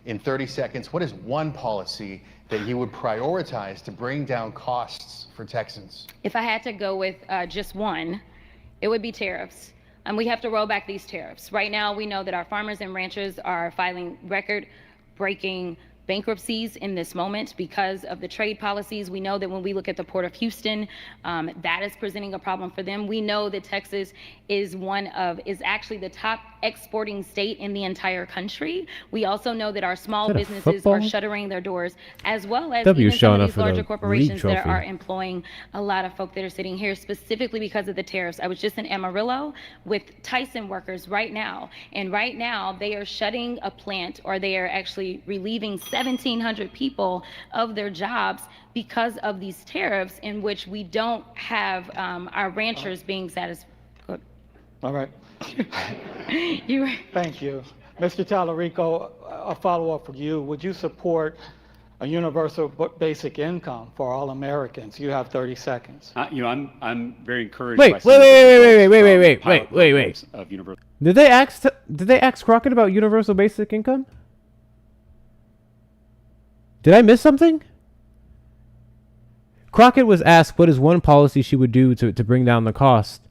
[SPEAKER 5] In 30 seconds, what is one policy that you would prioritize to bring down costs for Texans?
[SPEAKER 2] if I had to go with just one, it would be tariffs. And we have to roll back these tariffs. Right now, we know that our farmers and ranchers are filing record-breaking bankruptcies in this moment because of the trade policies. We know that when we look at the Port of Houston, that is presenting a problem for them. We know that Texas is actually the top exporting state in the entire country. We also know that our small businesses are shuttering their doors, as well as even some of these larger corporations that are employing a lot of folk that are sitting here specifically because of the tariffs. I was just in Amarillo with Tyson workers right now, and right now they are shutting a plant, or they are actually relieving 1,700 people of their jobs because of these tariffs, in which we don't have our ranchers being satisfied.
[SPEAKER 3] All right.
[SPEAKER 2] You
[SPEAKER 3] Thank you. Mr. Talarico, a follow-up for you. Would you support a universal basic income for all Americans? You have 30 seconds.
[SPEAKER 4] I'm very encouraged.
[SPEAKER 1] Wait.
[SPEAKER 4] Of universal.
[SPEAKER 1] Did they ask Crockett about universal basic income? Did I miss something? Crockett was asked what is one policy she would do to bring down the cost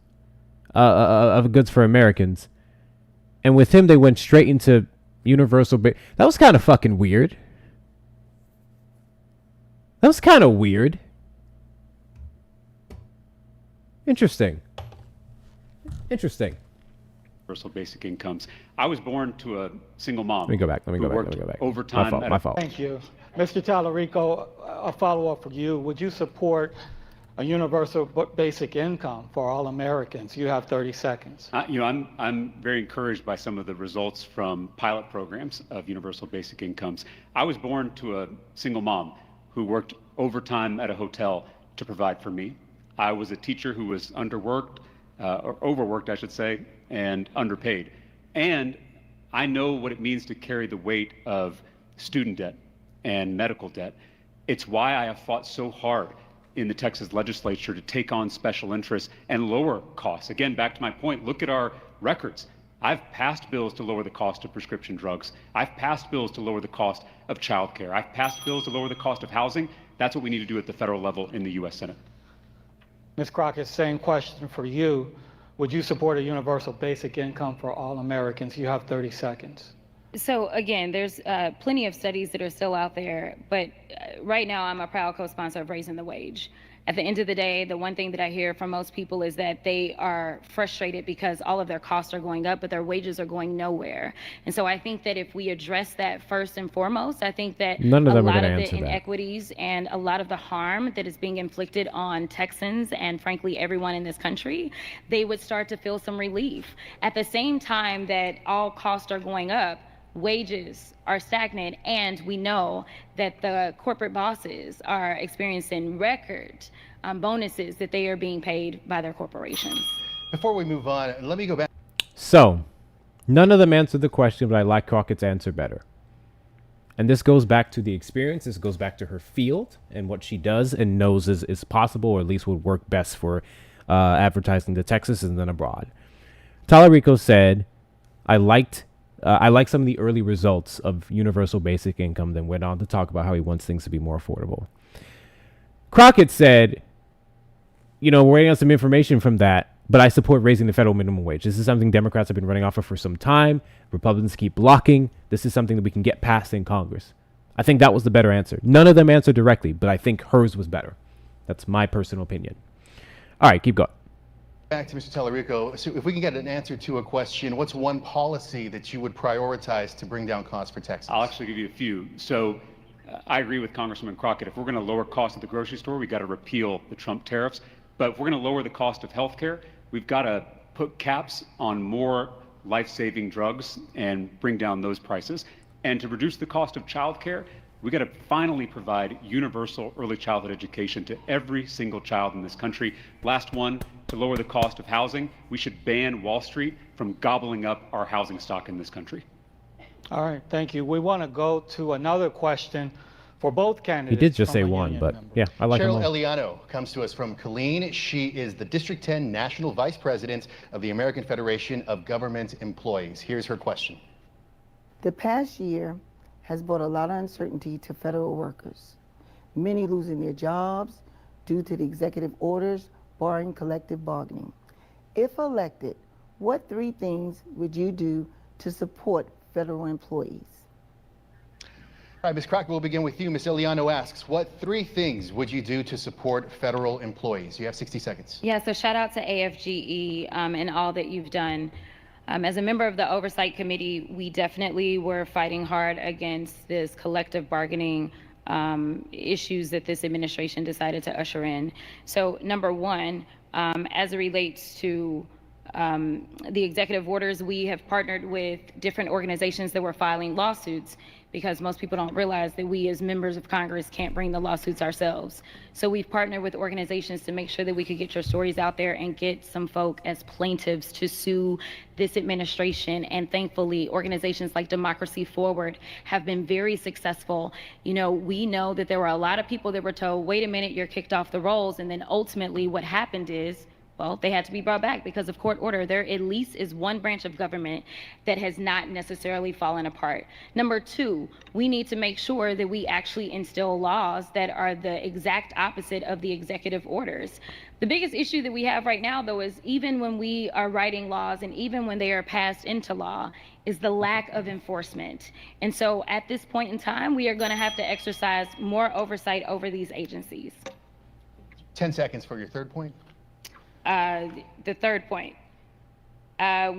[SPEAKER 1] of goods for Americans. And with him, they went straight into universal. That was kind of fucking weird. That was kind of weird. Interesting. Interesting.
[SPEAKER 4] Universal basic incomes. I was born to a single mom.
[SPEAKER 1] Let me go back.
[SPEAKER 4] who worked Overtime.
[SPEAKER 1] My fault.
[SPEAKER 3] Thank you. Mr. Talarico, a follow-up for you. Would you support a universal basic income for all Americans? You have 30 seconds.
[SPEAKER 4] I'm very encouraged by some of the results from pilot programs of universal basic incomes. I was born to a single mom who worked overtime at a hotel to provide for me. I was a teacher who was underworked, or overworked, I should say, and underpaid. And I know what it means to carry the weight of student debt and medical debt. It's why I have fought so hard in the Texas legislature to take on special interests and lower costs. Again, back to my point, look at our records. I've passed bills to lower the cost of prescription drugs. I've passed bills to lower the cost of childcare. I've passed bills to lower the cost of housing. That's what we need to do at the federal level in the U.S. Senate.
[SPEAKER 3] Ms. Crockett, same question for you. Would you support a universal basic income for all Americans? You have 30 seconds.
[SPEAKER 2] So again, there's plenty of studies that are still out there, but right now I'm a proud co-sponsor of raising the wage. At the end of the day, the one thing that I hear from most people is that they are frustrated because all of their costs are going up, but their wages are going nowhere. And so I think that if we address that first and foremost, I think that a lot of the inequities and a lot of the harm that is being inflicted on Texans and frankly everyone in this country, they would start to feel some relief. At the same time that all costs are going up, wages are stagnant, and we know that the corporate bosses are experiencing record bonuses that they are being paid by their corporations.
[SPEAKER 5] Before we move on, let me go back.
[SPEAKER 1] So, none of them answered the question, but I like Crockett's answer better. And this goes back to the experience. This goes back to her field and what she does and knows is possible, or at least would work best for advertising to Texas and then abroad. Talarico said, I like some of the early results of universal basic income, then went on to talk about how he wants things to be more affordable. Crockett said, we're waiting on some information from that, but I support raising the federal minimum wage. This is something Democrats have been running off of for some time. Republicans keep blocking. This is something that we can get passed in Congress. I think that was the better answer. None of them answered directly, but I think hers was better. That's my personal opinion. All right, keep going.
[SPEAKER 5] Back to Mr. Talarico. So if we can get an answer to a question, what's one policy that you would prioritize to bring down costs for Texans?
[SPEAKER 4] I'll actually give you a few. So I agree with Congressman Crockett. If we're going to lower costs at the grocery store, we've got to repeal the Trump tariffs. But if we're going to lower the cost of health care, we've got to put caps on more life-saving drugs and bring down those prices. And to reduce the cost of child care, we got to finally provide universal early childhood education to every single child in this country. Last one, to lower the cost of housing, we should ban Wall Street from gobbling up our housing stock in this country.
[SPEAKER 3] All right, thank you. We want to go to another question for both candidates.
[SPEAKER 1] He did just say one, but yeah, I like
[SPEAKER 5] Cheryl
[SPEAKER 1] him.
[SPEAKER 5] Eliano comes to us from Killeen. She is the District 10 National Vice President of the American Federation of Government Employees. Here's her question.
[SPEAKER 7] The past year has brought a lot of uncertainty to federal workers, many losing their jobs due to the executive orders barring collective bargaining. If elected, what 3 things would you do to support federal employees?
[SPEAKER 5] All right, Ms. Crockett, we'll begin with you. Ms. Eliano asks, what 3 things would you do to support federal employees? You have 60 seconds.
[SPEAKER 2] Yeah, so shout out to AFGE and all that you've done. As a member of the Oversight Committee, we definitely were fighting hard against this collective bargaining issues that this administration decided to usher in. So number one, as it relates to the executive orders, we have partnered with different organizations that were filing lawsuits, because most people don't realize that we as members of Congress can't bring the lawsuits ourselves. So we've partnered with organizations to make sure that we could get your stories out there and get some folk as plaintiffs to sue this administration. And thankfully, organizations like Democracy Forward have been very successful. We know that there were a lot of people that were told, wait a minute, you're kicked off the rolls. And then ultimately what happened is Well, they had to be brought back because of court order. There at least is one branch of government that has not necessarily fallen apart. Number two, we need to make sure that we actually instill laws that are the exact opposite of the executive orders. The biggest issue that we have right now, though, is even when we are writing laws and even when they are passed into law, is the lack of enforcement. And so at this point in time, we are going to have to exercise more oversight over these agencies.
[SPEAKER 5] 10 seconds for your third point.
[SPEAKER 2] The third point,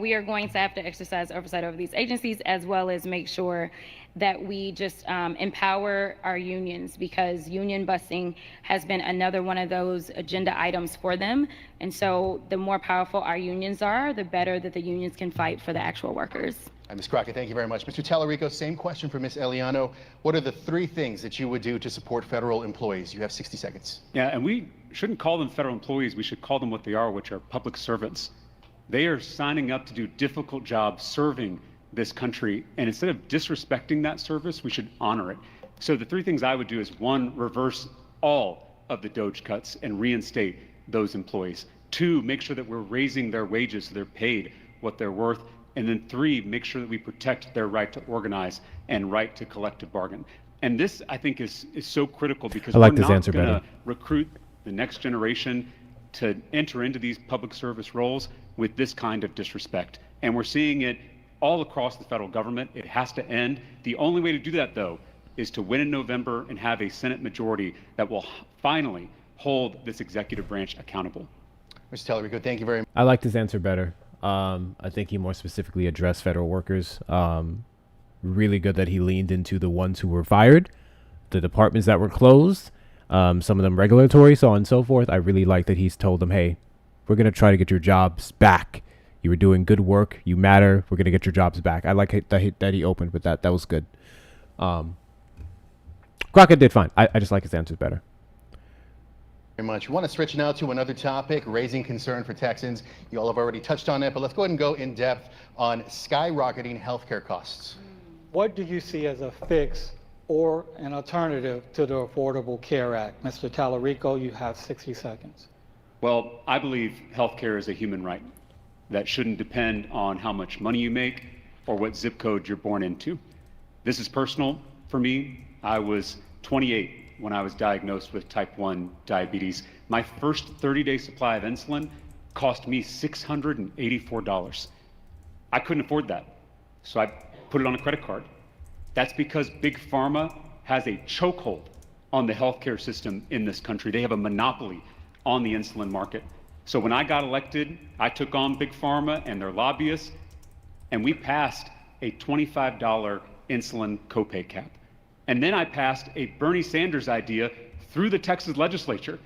[SPEAKER 2] we are going to have to exercise oversight over these agencies, as well as make sure that we just empower our unions, because union busing has been another one of those agenda items for them. And so the more powerful our unions are, the better that the unions can fight for the actual workers.
[SPEAKER 5] Ms. Crockett, thank you very much. Mr. Talarico, same question for Ms. Eliano. What are the 3 things that you would do to support federal employees? You have 60 seconds.
[SPEAKER 4] Yeah, and we shouldn't call them federal employees. We should call them what they are, which are public servants. They are signing up to do difficult jobs serving this country. And instead of disrespecting that service, we should honor it. So the 3 things I would do is 1, reverse all of the DOGE cuts and reinstate those employees. 2, make sure that we're raising their wages so they're paid what they're worth. And then 3, make sure that we protect their right to organize and right to collective bargain. And this, I think, is so critical, because
[SPEAKER 1] I like
[SPEAKER 4] we're
[SPEAKER 1] this
[SPEAKER 4] not
[SPEAKER 1] answer
[SPEAKER 4] going to
[SPEAKER 1] better.
[SPEAKER 4] recruit the next generation to enter into these public service roles with this kind of disrespect. And we're seeing it all across the federal government. It has to end. The only way to do that, though, is to win in November and have a Senate majority that will finally hold this executive branch accountable.
[SPEAKER 5] Mr. Talarico, thank you very much.
[SPEAKER 1] I like this answer better. I think he more specifically addressed federal workers. Really good that he leaned into the ones who were fired, the departments that were closed, some of them regulatory, so on and so forth. I really like that he's told them, hey, we're going to try to get your jobs back. You were doing good work. You matter. We're going to get your jobs back. I like it that he opened with that. That was good. Crockett did fine. I just like his answers better.
[SPEAKER 5] Very much. We want to switch now to another topic, raising concern for Texans. You all have already touched on it, but let's go ahead and go in depth on skyrocketing healthcare costs.
[SPEAKER 3] What do you see as a fix or an alternative to the Affordable Care Act? Mr. Talarico, you have 60 seconds.
[SPEAKER 4] Well, I believe healthcare is a human right that shouldn't depend on how much money you make or what zip code you're born into. This is personal for me. I was 28 when I was diagnosed with type 1 diabetes. My first 30-day supply of insulin cost me $684. I couldn't afford that, so I put it on a credit card. That's because Big Pharma has a chokehold on the healthcare system in this country. They have a monopoly on the insulin market. So when I got elected, I took on Big Pharma and their lobbyists, and we passed a $25 insulin copay cap. And then I passed a Bernie Sanders idea through the Texas legislature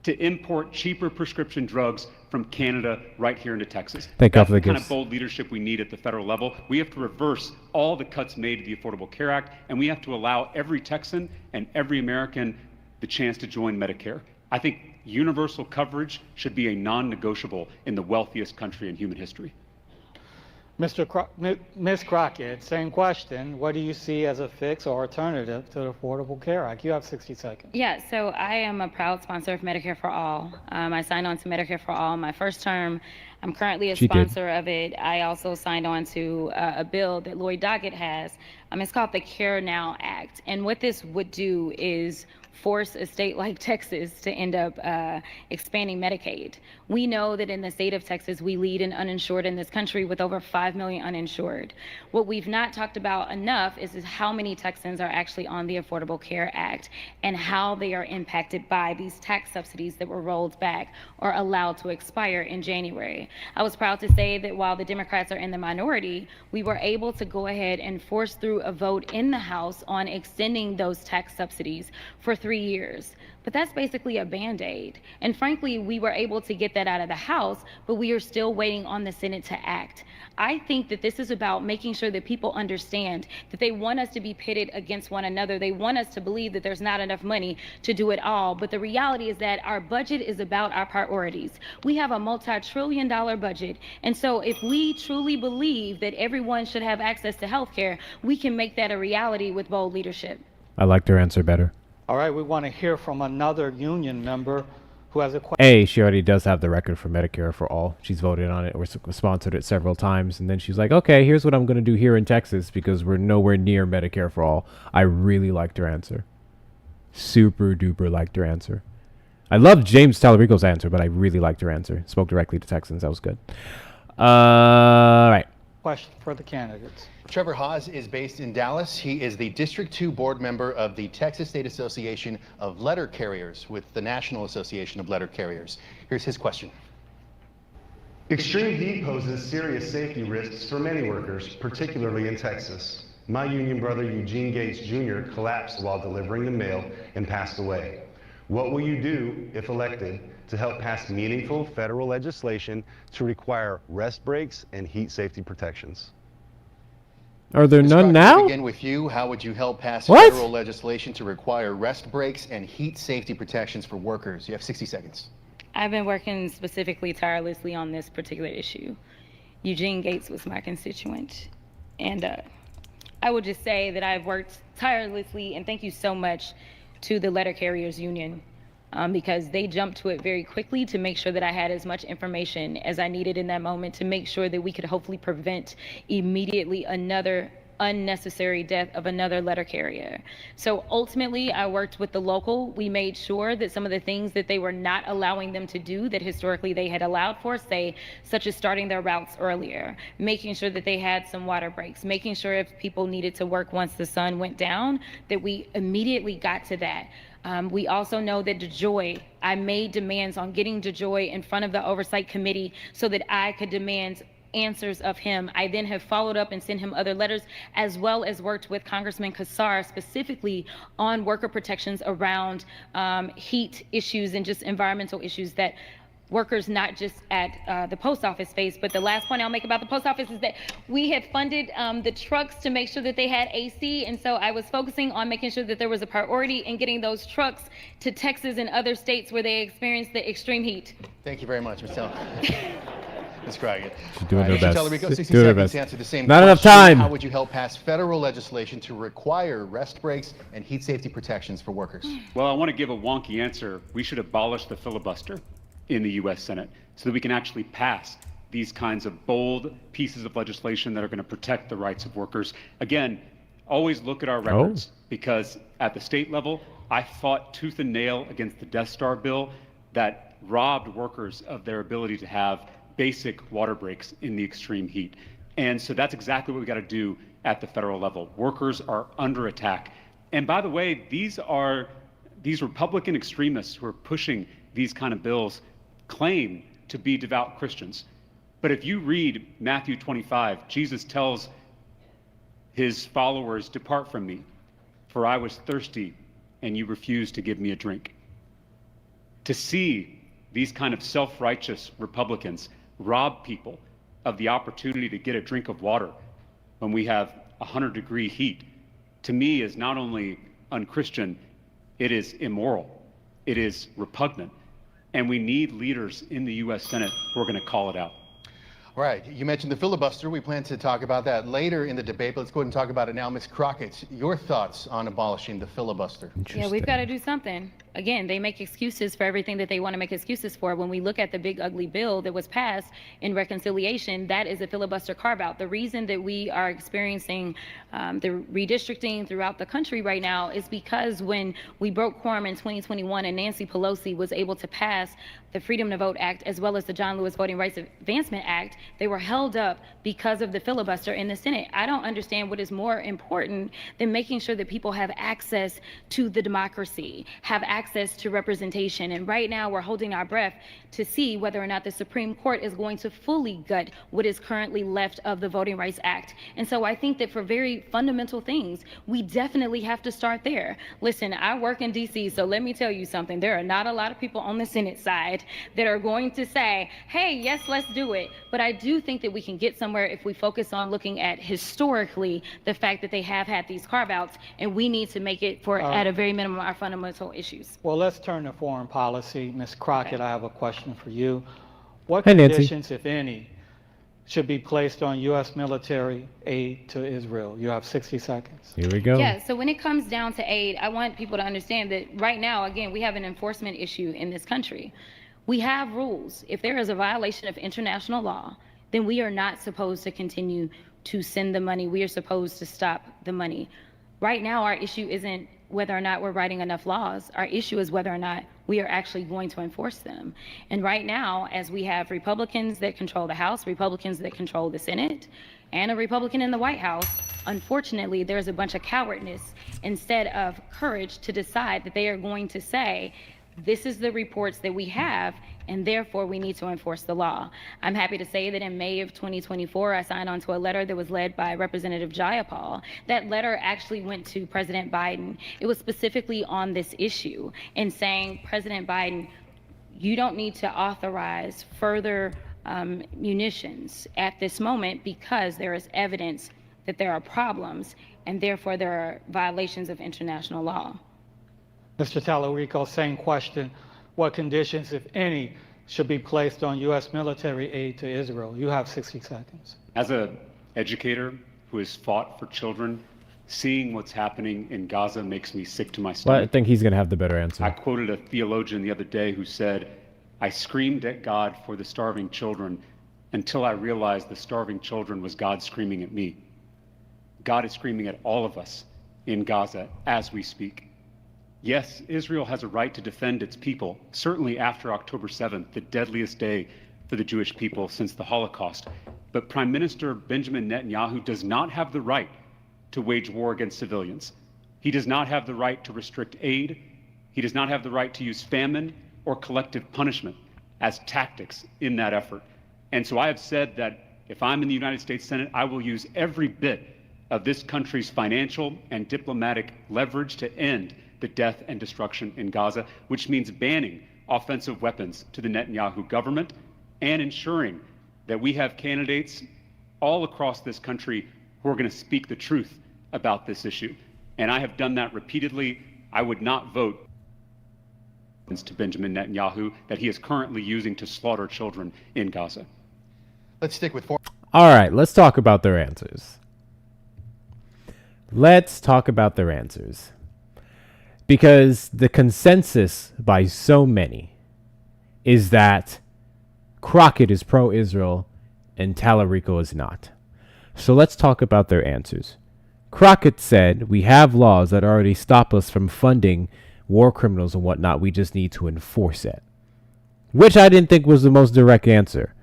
[SPEAKER 4] to import cheaper prescription drugs from Canada right here into Texas.
[SPEAKER 1] Thank God
[SPEAKER 4] That's
[SPEAKER 1] for the
[SPEAKER 4] the kind
[SPEAKER 1] gifts.
[SPEAKER 4] of bold leadership we need at the federal level. We have to reverse all the cuts made to the Affordable Care Act, and we have to allow every Texan and every American the chance to join Medicare. I think universal coverage should be a non-negotiable in the wealthiest country in human history.
[SPEAKER 3] Ms. Crockett, same question. What do you see as a fix or alternative to the Affordable Care Act? You have 60 seconds.
[SPEAKER 2] Yeah, so I am a proud sponsor of Medicare for All. I signed on to Medicare for All my first term. I'm currently a
[SPEAKER 1] She did.
[SPEAKER 2] sponsor of it. I also signed on to a bill that Lloyd Doggett has. It's called the Care Now Act. And what this would do is force a state like Texas to end up expanding Medicaid. We know that in the state of Texas, we lead in uninsured in this country with over 5 million uninsured. What we've not talked about enough is how many Texans are actually on the Affordable Care Act and how they are impacted by these tax subsidies that were rolled back or allowed to expire in January. I was proud to say that while the Democrats are in the minority, we were able to go ahead and force through a vote in the House on extending those tax subsidies for 3 years. But that's basically a Band-Aid. And frankly, we were able to get that out of the House, but we are still waiting on the Senate to act. I think that this is about making sure that people understand that they want us to be pitted against one another. They want us to believe that there's not enough money to do it all. But the reality is that our budget is about our priorities. We have a multi-trillion-dollar budget. And so if we truly believe that everyone should have access to health care, we can make that a reality with bold leadership.
[SPEAKER 1] I liked her answer better.
[SPEAKER 3] All right, we want to hear from another union member who has a question.
[SPEAKER 1] A, she already does have the record for Medicare for All. She's voted on it or sponsored it several times. And then she's like, okay, here's what I'm going to do here in Texas because we're nowhere near Medicare for All. I really liked her answer. Super duper liked her answer. I loved James Talarico's answer, but I really liked her answer. Spoke directly to Texans. That was good. Right.
[SPEAKER 3] Question for the candidates.
[SPEAKER 5] Trevor Haas is based in Dallas. He is the District 2 board member of the Texas State Association of Letter Carriers with the National Association of Letter Carriers. Here's his question.
[SPEAKER 8] Extreme heat poses serious safety risks for many workers, particularly in Texas. My union brother Eugene Gates Jr. collapsed while delivering the mail and passed away. What will you do, if elected, to help pass meaningful federal legislation to require rest breaks and heat safety protections?
[SPEAKER 1] Are there
[SPEAKER 5] Ms.
[SPEAKER 1] none
[SPEAKER 5] Crockett,
[SPEAKER 1] now?
[SPEAKER 5] to begin with you, how would you help pass
[SPEAKER 1] What?
[SPEAKER 5] federal legislation to require rest breaks and heat safety protections for workers? You have 60 seconds.
[SPEAKER 2] I've been working specifically tirelessly on this particular issue. Eugene Gates was my constituent. And I would just say that I've worked tirelessly, and thank you so much to the Letter Carriers Union, because they jumped to it very quickly to make sure that I had as much information as I needed in that moment to make sure that we could hopefully prevent immediately another unnecessary death of another letter carrier. So ultimately, I worked with the local. We made sure that some of the things that they were not allowing them to do that historically they had allowed for, say, such as starting their routes earlier, making sure that they had some water breaks, making sure if people needed to work once the sun went down, that we immediately got to that. We also know that DeJoy, I made demands on getting DeJoy in front of the Oversight Committee so that I could demand answers of him. I then have followed up and sent him other letters, as well as worked with Congressman Kassar specifically on worker protections around heat issues and just environmental issues that workers not just at the post office face. But the last point I'll make about the post office is that we had funded the trucks to make sure that they had AC, and so I was focusing on making sure that there was a priority in getting those trucks to Texas and other states where they experience the extreme heat.
[SPEAKER 5] Thank you very much, Ms. Ms. Crockett.
[SPEAKER 1] She's doing her best.
[SPEAKER 5] Talarico, 60
[SPEAKER 1] Doing her
[SPEAKER 5] seconds
[SPEAKER 1] best.
[SPEAKER 5] to answer the same
[SPEAKER 1] Not enough
[SPEAKER 5] question.
[SPEAKER 1] time.
[SPEAKER 5] How would you help pass federal legislation to require rest breaks and heat safety protections for workers?
[SPEAKER 4] Well, I want to give a wonky answer. We should abolish the filibuster in the U.S. Senate so that we can actually pass these kinds of bold pieces of legislation that are going to protect the rights of workers. Again, always look at our records, because at the state level, I fought tooth and nail against the Death Star bill that robbed workers of their ability to have basic water breaks in the extreme heat. And so that's exactly what we got to do at the federal level. Workers are under attack. And by the way, these Republican extremists who are pushing these kind of bills claim to be devout Christians. But if you read Matthew 25, Jesus tells his followers, "Depart from me, for I was thirsty, and you refused to give me a drink." To see these kind of self-righteous Republicans rob people of the opportunity to get a drink of water when we have 100-degree heat, to me is not only unchristian, it is immoral, it is repugnant, and we need leaders in the U.S. Senate who are going to call it out.
[SPEAKER 5] All right, you mentioned the filibuster. We plan to talk about that later in the debate, but let's go ahead and talk about it now. Ms. Crockett, your thoughts on abolishing the filibuster?
[SPEAKER 2] Yeah, we've got to do something. Again, they make excuses for everything that they want to make excuses for. When we look at the big ugly bill that was passed in reconciliation, that is a filibuster carve out. The reason that we are experiencing the redistricting throughout the country right now is because when we broke quorum in 2021 and Nancy Pelosi was able to pass the Freedom to Vote Act as well as the John Lewis Voting Rights Advancement Act, they were held up because of the filibuster in the Senate. I don't understand what is more important than making sure that people have access to the democracy, have access to representation. And right now we're holding our breath to see whether or not the Supreme Court is going to fully gut what is currently left of the Voting Rights Act. And so I think that for very fundamental things, we definitely have to start there. Listen, I work in DC, so let me tell you something. There are not a lot of people on the Senate side that are going to say, hey, yes, let's do it. But I do think that we can get somewhere if we focus on looking at historically the fact that they have had these carve-outs, and we need to make it for, at a very minimum, our fundamental issues.
[SPEAKER 3] Well, let's turn to foreign policy. Ms. Crockett, I have a question for you. What
[SPEAKER 1] Hi, Nancy.
[SPEAKER 3] conditions, if any, should be placed on U.S. military aid to Israel? You have 60 seconds.
[SPEAKER 1] Here we go.
[SPEAKER 2] Yeah, so when it comes down to aid, I want people to understand that right now, again, we have an enforcement issue in this country. We have rules. If there is a violation of international law, then we are not supposed to continue to send the money. We are supposed to stop the money. Right now, our issue isn't whether or not we're writing enough laws. Our issue is whether or not we are actually going to enforce them. And right now, as we have Republicans that control the House, Republicans that control the Senate, and a Republican in the White House, unfortunately, there's a bunch of cowardness instead of courage to decide that they are going to say, this is the reports that we have, and therefore we need to enforce the law. I'm happy to say that in May of 2024, I signed on to a letter that was led by Representative Jayapal. That letter actually went to President Biden. It was specifically on this issue and saying, President Biden, you don't need to authorize further munitions at this moment because there is evidence that there are problems and therefore there are violations of international law.
[SPEAKER 3] Mr. Talarico, same question. What conditions, if any, should be placed on U.S. military aid to Israel? You have 60 seconds.
[SPEAKER 4] As an educator who has fought for children, seeing what's happening in Gaza makes me sick to my
[SPEAKER 1] Well, I
[SPEAKER 4] stomach.
[SPEAKER 1] think he's going to have the better answer.
[SPEAKER 4] I quoted a theologian the other day who said, I screamed at God for the starving children until I realized the starving children was God screaming at me. God is screaming at all of us in Gaza as we speak. Yes, Israel has a right to defend its people, certainly after October 7th, the deadliest day for the Jewish people since the Holocaust. But Prime Minister Benjamin Netanyahu does not have the right to wage war against civilians. He does not have the right to restrict aid. He does not have the right to use famine or collective punishment as tactics in that effort. And so I have said that if I'm in the United States Senate, I will use every bit of this country's financial and diplomatic leverage to end the death and destruction in Gaza, which means banning offensive weapons to the Netanyahu government and ensuring that we have candidates all across this country who are going to speak the truth about this issue. And I have done that repeatedly. I would not vote to Benjamin Netanyahu that he is currently using to slaughter children in Gaza.
[SPEAKER 5] Let's stick with
[SPEAKER 1] All right, let's talk about their answers. Let's talk about their answers. Because the consensus by so many is that Crockett is pro-Israel and Talarico is not. So let's talk about their answers. Crockett said, we have laws that already stop us from funding war criminals and whatnot. We just need to enforce it. Which I didn't think was the most direct answer.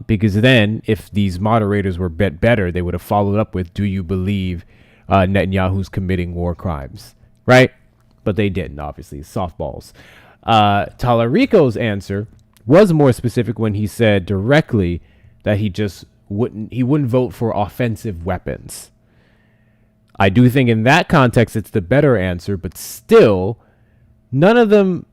[SPEAKER 1] Because then, if these moderators were better, they would have followed up with, do you believe Netanyahu's committing war crimes? Right? But they didn't, obviously. Softballs. Talarico's answer was more specific when he said directly that he wouldn't vote for offensive weapons. I do think in that context it's the better answer, but still, none of them,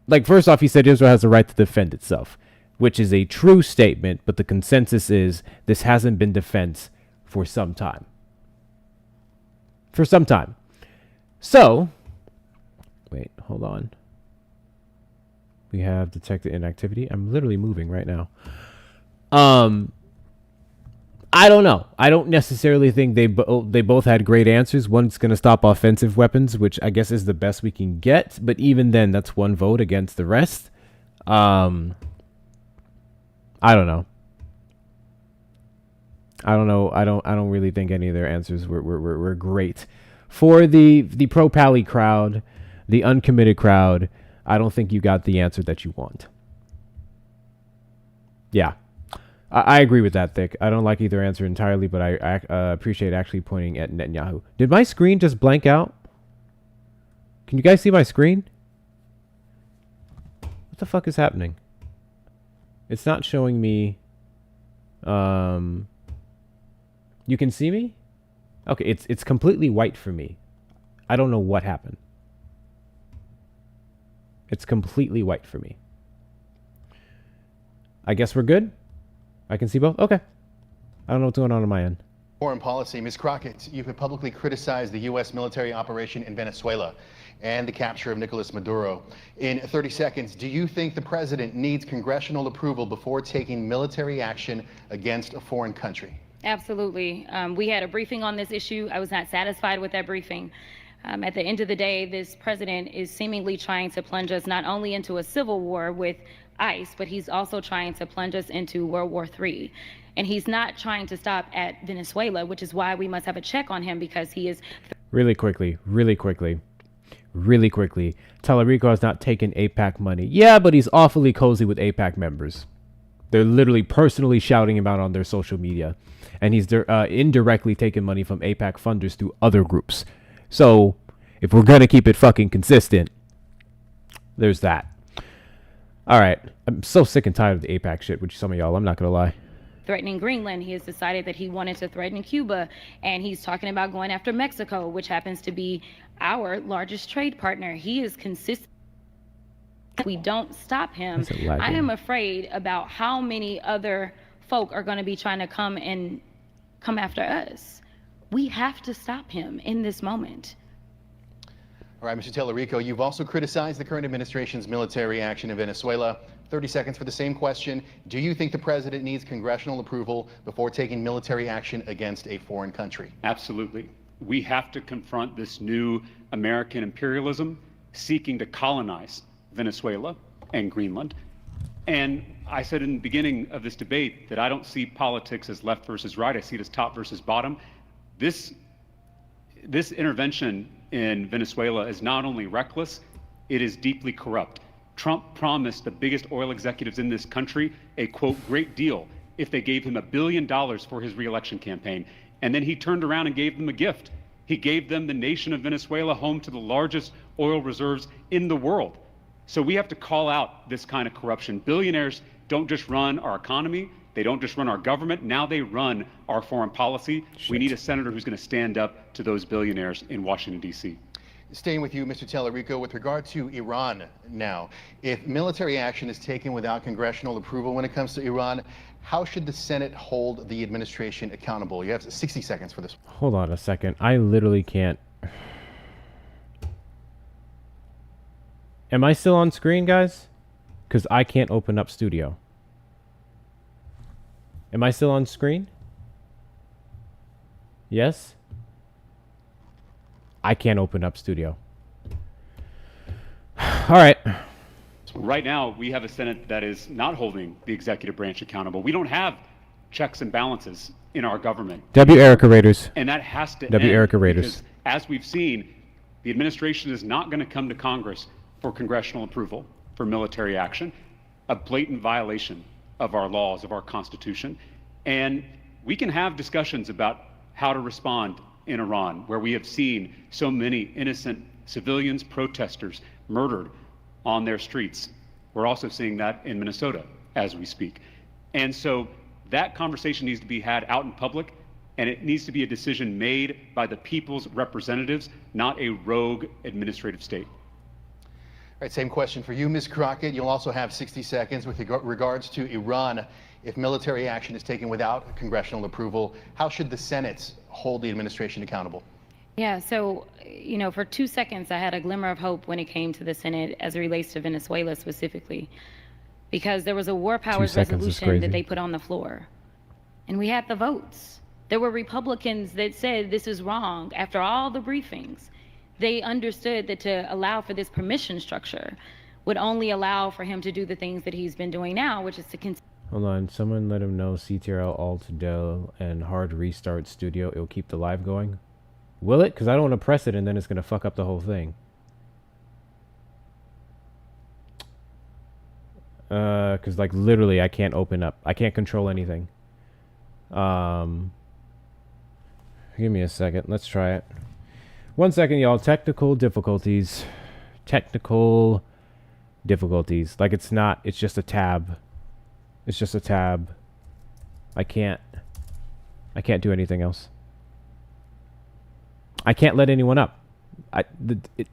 [SPEAKER 1] like, first off, he said Israel has the right to defend itself, which is a true statement, but the consensus is this hasn't been defense for some time. For some time. So, wait, hold on. We have detected inactivity. I'm literally moving right now. I don't know. I don't necessarily think they both had great answers. One's going to stop offensive weapons, which I guess is the best we can get. But even then, that's one vote against the rest. I don't know. I don't really think any of their answers were great. For the pro-Pally crowd, the uncommitted crowd, I don't think you got the answer that you want. Yeah. I agree with that, Thick. I don't like either answer entirely, but I appreciate actually pointing at Netanyahu. Did my screen just blank out? Can you guys see my screen? What the fuck is happening? It's not showing me. You can see me? Okay, it's completely white for me. I don't know what happened. It's completely white for me. I guess we're good? I can see both? Okay. I don't know what's going on my end.
[SPEAKER 5] foreign policy. Ms. Crockett, you have publicly criticized the U.S. military operation in Venezuela. and the capture of Nicolas Maduro. In 30 seconds, do you think the president needs congressional approval before taking military action against a foreign country?
[SPEAKER 2] Absolutely. We had a briefing on this issue. I was not satisfied with that briefing. At the end of the day, this president is seemingly trying to plunge us not only into a civil war with ICE, but he's also trying to plunge us into World War III. And he's not trying to stop at Venezuela, which is why we must have a check on him, because he is...
[SPEAKER 1] Really quickly. Talarico has not taken AIPAC money. Yeah, but he's awfully cozy with AIPAC members. They're literally personally shouting him out on their social media. And he's indirectly taking money from AIPAC funders through other groups. So, if we're going to keep it fucking consistent, there's that. Alright, I'm so sick and tired of the AIPAC shit, which some of y'all, I'm not going to lie.
[SPEAKER 2] Threatening Greenland. He has decided that he wanted to threaten Cuba, and he's talking about going after Mexico, which happens to be our largest trade partner. He is consistent. We don't stop him. I am afraid about how many other folk are going to be trying to come after us. We have to stop him in this moment.
[SPEAKER 5] All right, Mr. Talarico, you've also criticized the current administration's military action in Venezuela. 30 seconds for the same question. Do you think the president needs congressional approval before taking military action against a foreign country?
[SPEAKER 4] Absolutely. We have to confront this new American imperialism seeking to colonize Venezuela and Greenland. And I said in the beginning of this debate that I don't see politics as left versus right. I see it as top versus bottom. This intervention in Venezuela is not only reckless, it is deeply corrupt. Trump promised the biggest oil executives in this country a, quote, great deal if they gave him $1 billion for his reelection campaign. And then he turned around and gave them a gift. He gave them the nation of Venezuela, home to the largest oil reserves in the world. So we have to call out this kind of corruption. Billionaires don't just run our economy. They don't just run our government. Now they run our foreign policy. Shit. We need a senator who's going to stand up to those billionaires in Washington, D.C.
[SPEAKER 5] Staying with you, Mr. Talarico, with regard to Iran now, if military action is taken without congressional approval when it comes to Iran, how should the Senate hold the administration accountable? You have 60 seconds for this.
[SPEAKER 1] Hold on a second. I literally can't. Am I still on screen, guys? Because I can't open up Studio. Am I still on screen? Yes? I can't open up Studio. All right.
[SPEAKER 4] Right now, we have a Senate that is not holding the executive branch accountable. We don't have checks and balances in our government.
[SPEAKER 1] W. Erica Raiders.
[SPEAKER 4] And that has to
[SPEAKER 1] W.
[SPEAKER 4] end,
[SPEAKER 1] Erica Raiders.
[SPEAKER 4] because, as we've seen, the administration is not going to come to Congress for congressional approval for military action, a blatant violation of our laws, of our Constitution. And we can have discussions about how to respond in Iran, where we have seen so many innocent civilians, protesters murdered on their streets. We're also seeing that in Minnesota as we speak. And so that conversation needs to be had out in public, and it needs to be a decision made by the people's representatives, not a rogue administrative state.
[SPEAKER 5] All right, same question for you, Ms. Crockett. You'll also have 60 seconds with regards to Iran. If military action is taken without congressional approval, how should the Senate hold the administration accountable?
[SPEAKER 2] Yeah, so, you know, for 2 seconds, I had a glimmer of hope when it came to the Senate as it relates to Venezuela specifically, because there was a war powers resolution that they put on the floor, and we had the votes. There were Republicans that said this is wrong after all the briefings. They understood that to allow for this permission structure would only allow for him to do the things that he's been doing now, which is to continue.
[SPEAKER 1] Hold on, someone let him know CTRL Alt Del and hard restart Studio. It'll keep the live going. Will it? Because I don't want to press it and then it's going to fuck up the whole thing. Because like literally I can't open up. I can't control anything. Give me a second. Let's try it. 1 second, y'all. Technical difficulties. Technical difficulties. Like it's not. It's just a tab. It's just a tab. I can't do anything else. I can't let anyone up.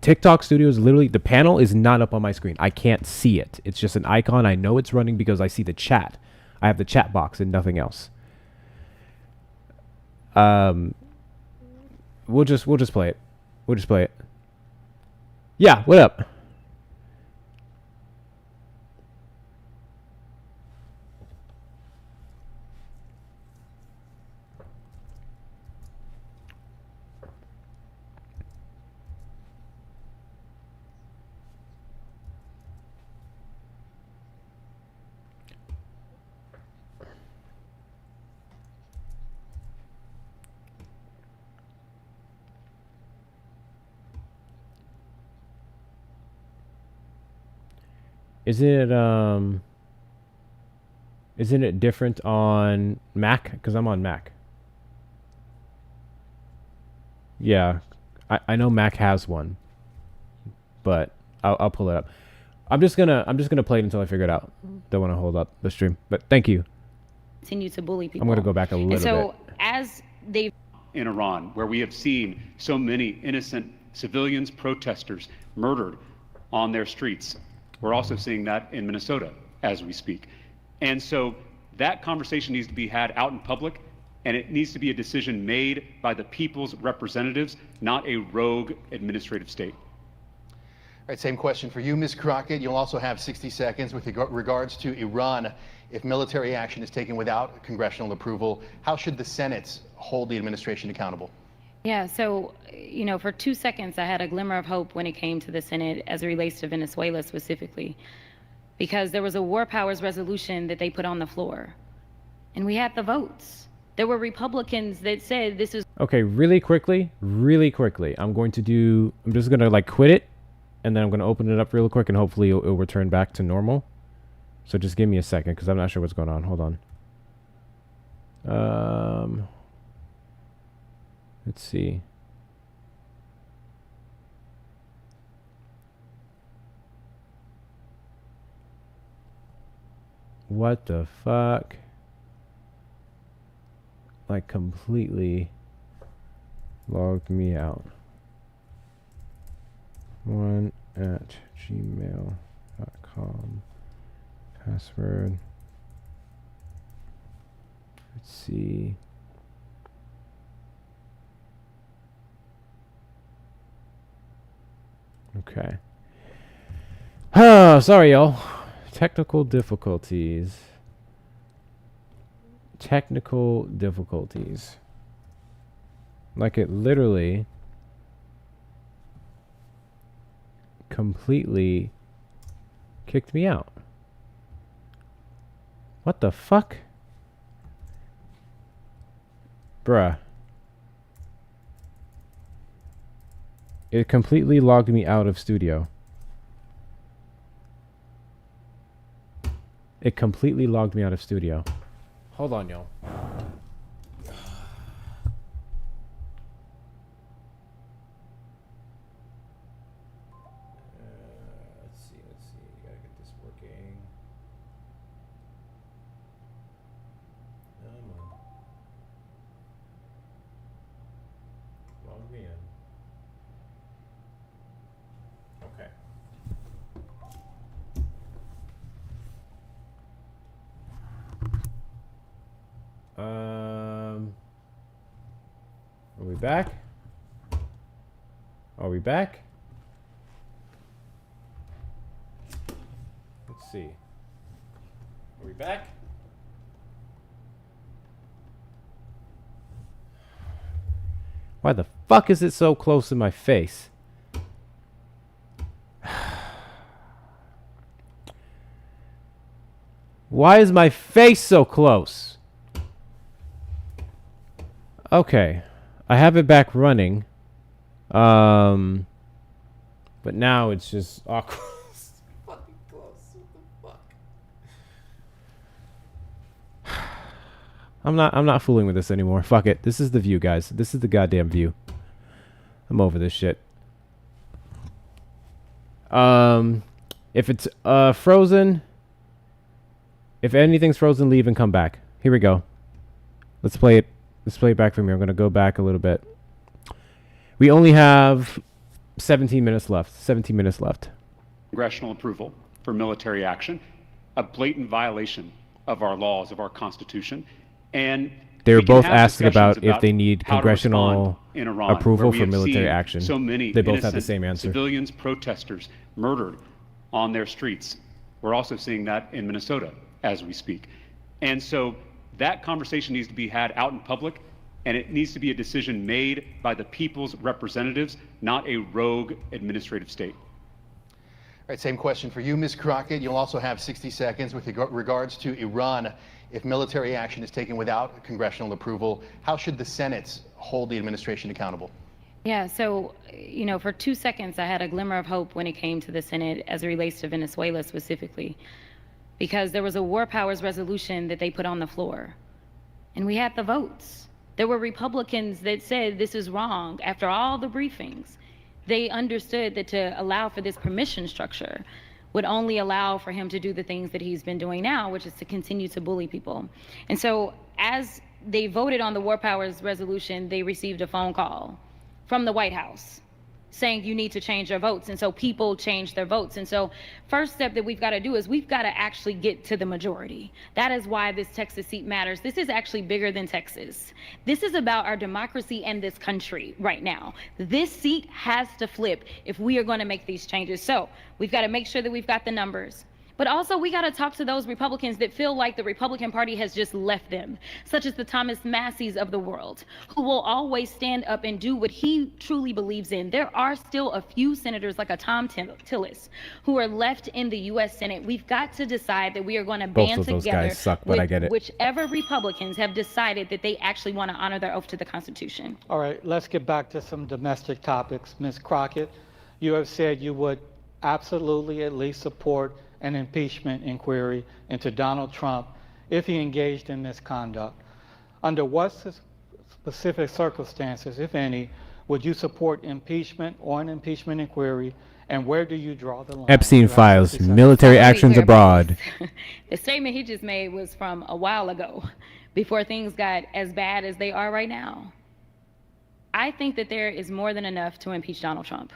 [SPEAKER 1] TikTok Studio is literally, the panel is not up on my screen. I can't see it. It's just an icon. I know it's running because I see the chat. I have the chat box and nothing else. We'll just play it. We'll just play it. Yeah, what up? Isn't it different on Mac? Because I'm on Mac. Yeah, I know Mac has one, but I'll pull it up. I'm just gonna play it until I figure it out. Don't want to hold up the stream, but thank you.
[SPEAKER 2] Continue to bully people.
[SPEAKER 1] I'm gonna go back a little
[SPEAKER 2] and so,
[SPEAKER 1] bit.
[SPEAKER 2] as they
[SPEAKER 4] in Iran, where we have seen so many innocent civilians, protesters murdered on their streets. We're also seeing that in Minnesota as we speak. And so that conversation needs to be had out in public, and it needs to be a decision made by the people's representatives, not a rogue administrative state.
[SPEAKER 5] All right, same question for you, Ms. Crockett. You'll also have 60 seconds with regards to Iran. If military action is taken without congressional approval, how should the Senate hold the administration accountable?
[SPEAKER 2] Yeah, so, you know, for 2 seconds, I had a glimmer of hope when it came to the Senate as it relates to Venezuela specifically, because there was a war powers resolution that they put on the floor, and we had the votes. There were Republicans that said this is...
[SPEAKER 1] Okay, really quickly, I'm just gonna like quit it, and then I'm gonna open it up real quick, and hopefully it'll return back to normal. So just give me a second, because I'm not sure what's going on. Hold on. Let's see. What the fuck? Like completely logged me out. 1@gmail.com. Password. Let's see. Okay. Oh, sorry, y'all. Technical difficulties. Like it literally completely kicked me out. What the fuck? Bruh. It completely logged me out of studio. Hold on, y'all. Let's see. Gotta get this working. Come on. Log me in. Okay. Are we back? Let's see. Are we back? Why the fuck is it so close to my face? Why is my face so close? Okay. I have it back running. But now it's just awkward. Fucking close. What the fuck? I'm not fooling with this anymore. Fuck it. This is the view, guys. This is the goddamn view. I'm over this shit. If it's frozen, if anything's frozen, leave and come back. Here we go. Let's play it. Let's play it back from here. I'm going to go back a little bit. We only have 17 minutes left.
[SPEAKER 4] Congressional approval for military action, a blatant violation of our laws, of our Constitution. And
[SPEAKER 1] They were
[SPEAKER 4] We can
[SPEAKER 1] both
[SPEAKER 4] have
[SPEAKER 1] asked
[SPEAKER 4] discussions
[SPEAKER 1] about if they need
[SPEAKER 4] how to
[SPEAKER 1] congressional
[SPEAKER 4] respond in Iran,
[SPEAKER 1] approval
[SPEAKER 4] where we
[SPEAKER 1] for
[SPEAKER 4] have
[SPEAKER 1] military
[SPEAKER 4] seen
[SPEAKER 1] action.
[SPEAKER 4] So many
[SPEAKER 1] They both had the
[SPEAKER 4] innocent
[SPEAKER 1] same answer.
[SPEAKER 4] civilians, protesters murdered on their streets. We're also seeing that in Minnesota as we speak. And so that conversation needs to be had out in public, and it needs to be a decision made by the people's representatives, not a rogue administrative state.
[SPEAKER 5] All right, same question for you, Ms. Crockett. You'll also have 60 seconds with regards to Iran. If military action is taken without congressional approval, how should the Senate hold the administration accountable?
[SPEAKER 2] Yeah, so, for 2 seconds, I had a glimmer of hope when it came to the Senate as it relates to Venezuela specifically, because there was a war powers resolution that they put on the floor, and we had the votes. There were Republicans that said this is wrong after all the briefings. They understood that to allow for this permission structure would only allow for him to do the things that he's been doing now, which is to continue to bully people. And so as they voted on the war powers resolution, they received a phone call from the White House saying you need to change your votes. And so people changed their votes. And so first step that we've got to do is we've got to actually get to the majority. That is why this Texas seat matters. This is actually bigger than Texas. This is about our democracy and this country right now. This seat has to flip if we are going to make these changes. So we've got to make sure that we've got the numbers. But also, we got to talk to those Republicans that feel like the Republican Party has just left them, such as the Thomas Masseys of the world, who will always stand up and do what he truly believes in. There are still a few senators like a Tom Tillis who are left in the U.S. Senate. We've got to decide that we are going to band
[SPEAKER 1] Both of those
[SPEAKER 2] together
[SPEAKER 1] guys suck, but I get it.
[SPEAKER 2] whichever Republicans have decided that they actually want to honor their oath to the Constitution.
[SPEAKER 3] All right, let's get back to some domestic topics. Ms. Crockett, you have said you would absolutely at least support an impeachment inquiry into Donald Trump if he engaged in misconduct. Under what specific circumstances, if any, would you support impeachment or an impeachment inquiry, and where do you draw the line?
[SPEAKER 1] Epstein files, military actions abroad.
[SPEAKER 2] The statement he just made was from a while ago, before things got as bad as they are right now. I think that there is more than enough to impeach Donald Trump,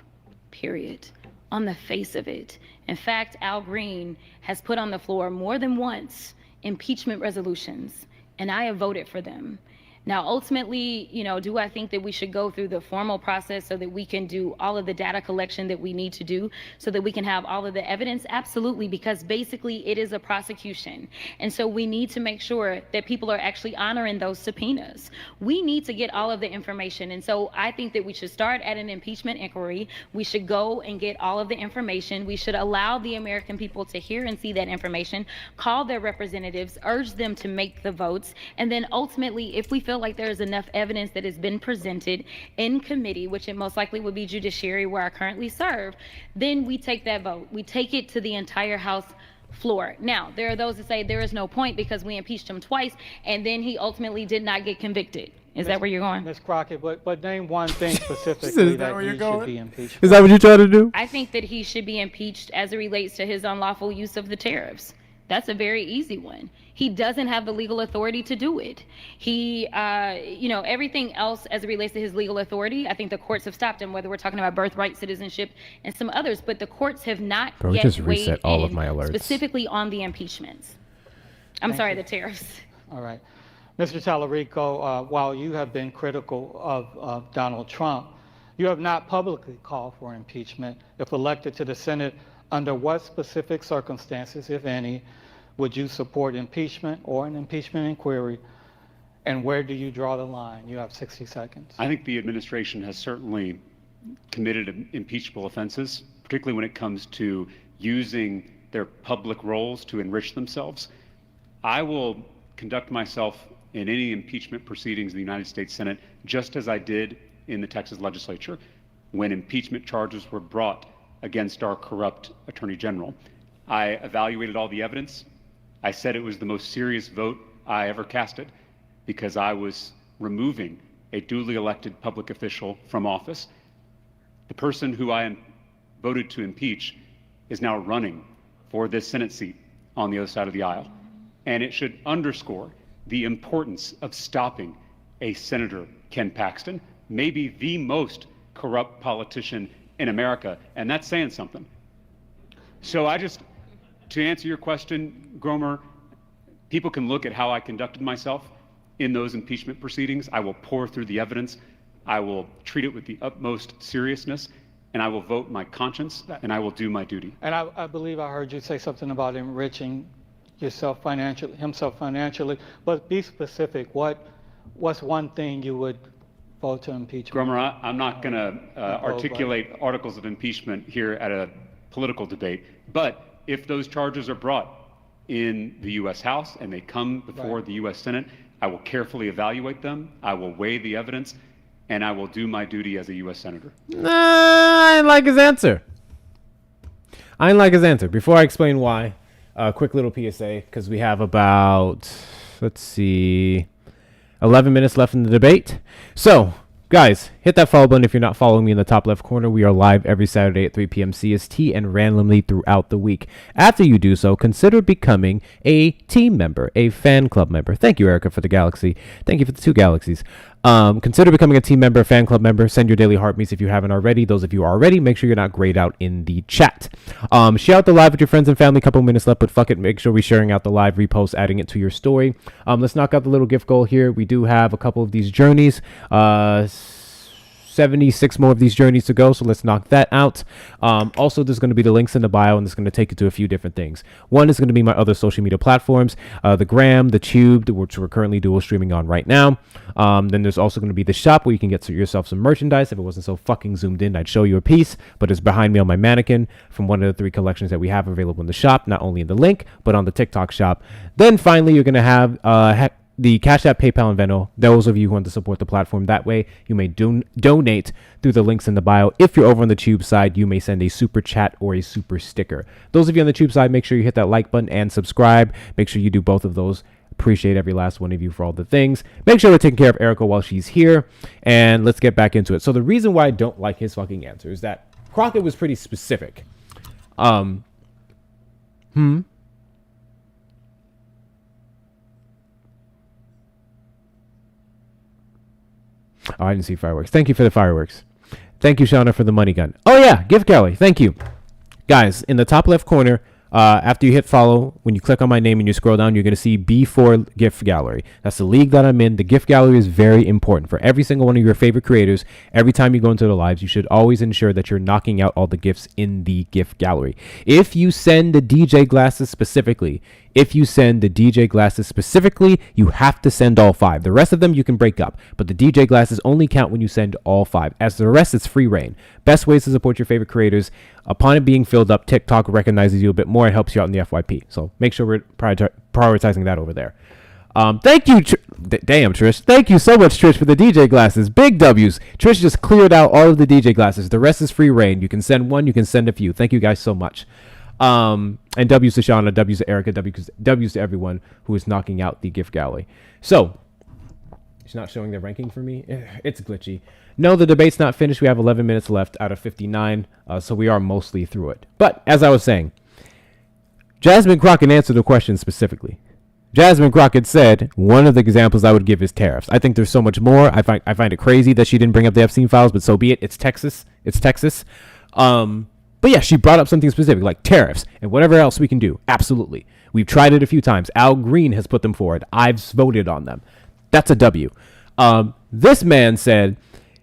[SPEAKER 2] period, on the face of it. In fact, Al Green has put on the floor more than once impeachment resolutions, and I have voted for them. Now, ultimately, do I think that we should go through the formal process so that we can do all of the data collection that we need to do so that we can have all of the evidence? Absolutely, because basically it is a prosecution. And so we need to make sure that people are actually honoring those subpoenas. We need to get all of the information. And so I think that we should start at an impeachment inquiry. We should go and get all of the information. We should allow the American people to hear and see that information, call their representatives, urge them to make the votes, and then ultimately, if we feel like there is enough evidence that has been presented in committee, which it most likely would be judiciary where I currently serve, then we take that vote. We take it to the entire House floor. Now, there are those that say there is no point because we impeached him twice and then he ultimately did not get convicted. Is that where you're going?
[SPEAKER 3] Ms. Crockett, but name one thing specifically that he should be impeached for.
[SPEAKER 1] Is that what you're trying to do?
[SPEAKER 2] I think that he should be impeached as it relates to his unlawful use of the tariffs. That's a very easy one. He doesn't have the legal authority to do it. He, everything else as it relates to his legal authority, I think the courts have stopped him, whether we're talking about birthright citizenship and some others, but the courts have not yet
[SPEAKER 1] just
[SPEAKER 2] weighed
[SPEAKER 1] reset all of
[SPEAKER 2] in
[SPEAKER 1] my alerts.
[SPEAKER 2] specifically on the impeachments. The tariffs.
[SPEAKER 3] All right. Mr. Talarico, while you have been critical of Donald Trump, you have not publicly called for impeachment. If elected to the Senate, under what specific circumstances, if any, would you support impeachment or an impeachment inquiry? And where do you draw the line? You have 60 seconds.
[SPEAKER 4] I think the administration has certainly committed impeachable offenses, particularly when it comes to using their public roles to enrich themselves. I will conduct myself in any impeachment proceedings in the United States Senate, just as I did in the Texas legislature when impeachment charges were brought against our corrupt Attorney General. I evaluated all the evidence. I said it was the most serious vote I ever casted because I was removing a duly elected public official from office. The person who I voted to impeach is now running for this Senate seat on the other side of the aisle. And it should underscore the importance of stopping a Senator Ken Paxton, maybe the most corrupt politician in America, and that's saying something. So to answer your question, Gromer, people can look at how I conducted myself in those impeachment proceedings. I will pore through the evidence. I will treat it with the utmost seriousness, and I will vote my conscience, and I will do my duty.
[SPEAKER 3] And I believe I heard you say something about enriching himself financially, but be specific. What's one thing you would vote to impeach?
[SPEAKER 4] Gromer, I'm not going to articulate articles of impeachment here at a political debate, but if those charges are brought in the U.S. House and they come before the U.S. Senate, I will carefully evaluate them, I will weigh the evidence, and I will do my duty as a U.S. Senator.
[SPEAKER 1] I didn't like his answer. Before I explain why, a quick little PSA, because we have about, 11 minutes left in the debate. So, guys, hit that follow button if you're not following me in the top left corner. We are live every Saturday at 3 p.m. CST and randomly throughout the week. After you do so, consider becoming a team member, a fan club member. Thank you, Erica, for the galaxy. Thank you for the 2 galaxies. Consider becoming a team member, fan club member. Send your daily heartbeats if you haven't already. Those of you are already, make sure you're not grayed out in the chat. Share out the live with your friends and family. Couple minutes left, but fuck it. Make sure we're sharing out the live, repost, adding it to your story. Let's knock out the little gift goal here. We do have a couple of these journeys. 76 more of these journeys to go, so let's knock that out. Also, there's going to be the links in the bio, and it's going to take you to a few different things. One is going to be my other social media platforms, the Gram, the Tube, which we're currently dual streaming on right now. Then there's also going to be the shop where you can get yourself some merchandise. If it wasn't so fucking zoomed in, I'd show you a piece, but it's behind me on my mannequin from one of the 3 collections that we have available in the shop, not only in the link, but on the TikTok shop. Then finally, you're going to have the Cash App, PayPal, and Venmo. Those of you who want to support the platform that way, you may donate through the links in the bio. If you're over on the Tube side, you may send a super chat or a super sticker. Those of you on the Tube side, make sure you hit that like button and subscribe. Make sure you do both of those. Appreciate every last one of you for all the things. Make sure we're taking care of Erica while she's here, and let's get back into it. So the reason why I don't like his fucking answer is that Crockett was pretty specific. Oh, I didn't see fireworks. Thank you for the fireworks. Thank you, Shauna, for the money gun. Oh, yeah. Gift gallery. Thank you. Guys, in the top left corner, after you hit follow, when you click on my name and you scroll down, you're going to see B4 Gift Gallery. That's the league that I'm in. The gift gallery is very important for every single one of your favorite creators. Every time you go into the lives, you should always ensure that you're knocking out all the gifts in the gift gallery. If you send the DJ glasses specifically, you have to send all 5. The rest of them you can break up, but the DJ glasses only count when you send all 5. As the rest, it's free reign. Best ways to support your favorite creators. Upon it being filled up, TikTok recognizes you a bit more and helps you out in the FYP. So make sure we're prioritizing that over there. Thank you. Damn, Trish. Thank you so much, Trish, for the DJ glasses. Big W's. Trish just cleared out all of the DJ glasses. The rest is free reign. You can send one. You can send a few. Thank you guys so much. And W's to Shauna, W's to Erica, W's to everyone who is knocking out the gift gallery. So, it's not showing the ranking for me. It's glitchy. No, the debate's not finished. We have 11 minutes left out of 59, so we are mostly through it. But, as I was saying, Jasmine Crockett answered the question specifically. Jasmine Crockett said, one of the examples I would give is tariffs. I think there's so much more. I find it crazy that she didn't bring up the Epstein files, but so be it. It's Texas. But yeah, she brought up something specific like tariffs and whatever else we can do. Absolutely. We've tried it a few times. Al Green has put them forward. I've voted on them. That's a W. This man said,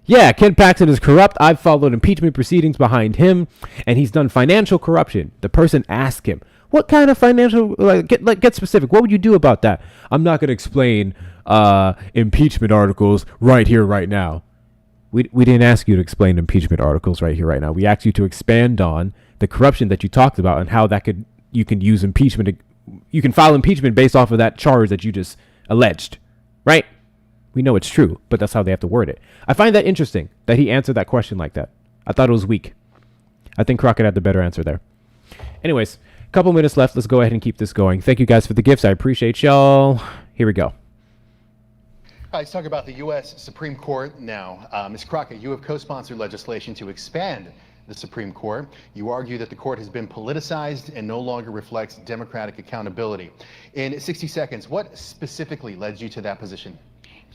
[SPEAKER 1] yeah, Ken Paxton is corrupt. I've followed impeachment proceedings behind him, and he's done financial corruption. The person asked him, what kind of financial, get specific. What would you do about that? I'm not going to explain impeachment articles right here, right now. We didn't ask you to explain impeachment articles right here, right now. We asked you to expand on the corruption that you talked about and how you can use impeachment. You can file impeachment based off of that charge that you just alleged, right? We know it's true, but that's how they have to word it. I find that interesting that he answered that question like that. I thought it was weak. I think Crockett had the better answer there. Anyways, a couple minutes left. Let's go ahead and keep this going. Thank you guys for the gifts. I appreciate y'all. Here we go.
[SPEAKER 5] All right, let's talk about the U.S. Supreme Court now. Ms. Crockett, you have co-sponsored legislation to expand the Supreme Court. You argue that the court has been politicized and no longer reflects democratic accountability. In 60 seconds, what specifically led you to that position?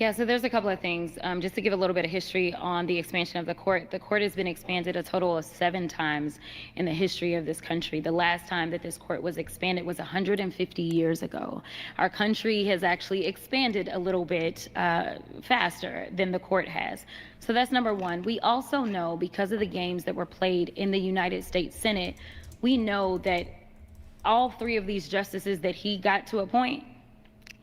[SPEAKER 2] Yeah, so there's a couple of things. Just to give a little bit of history on the expansion of the court has been expanded a total of 7 times in the history of this country. The last time that this court was expanded was 150 years ago. Our country has actually expanded a little bit faster than the court has. So that's number one. We also know, because of the games that were played in the United States Senate, we know that all 3 of these justices that he got to appoint,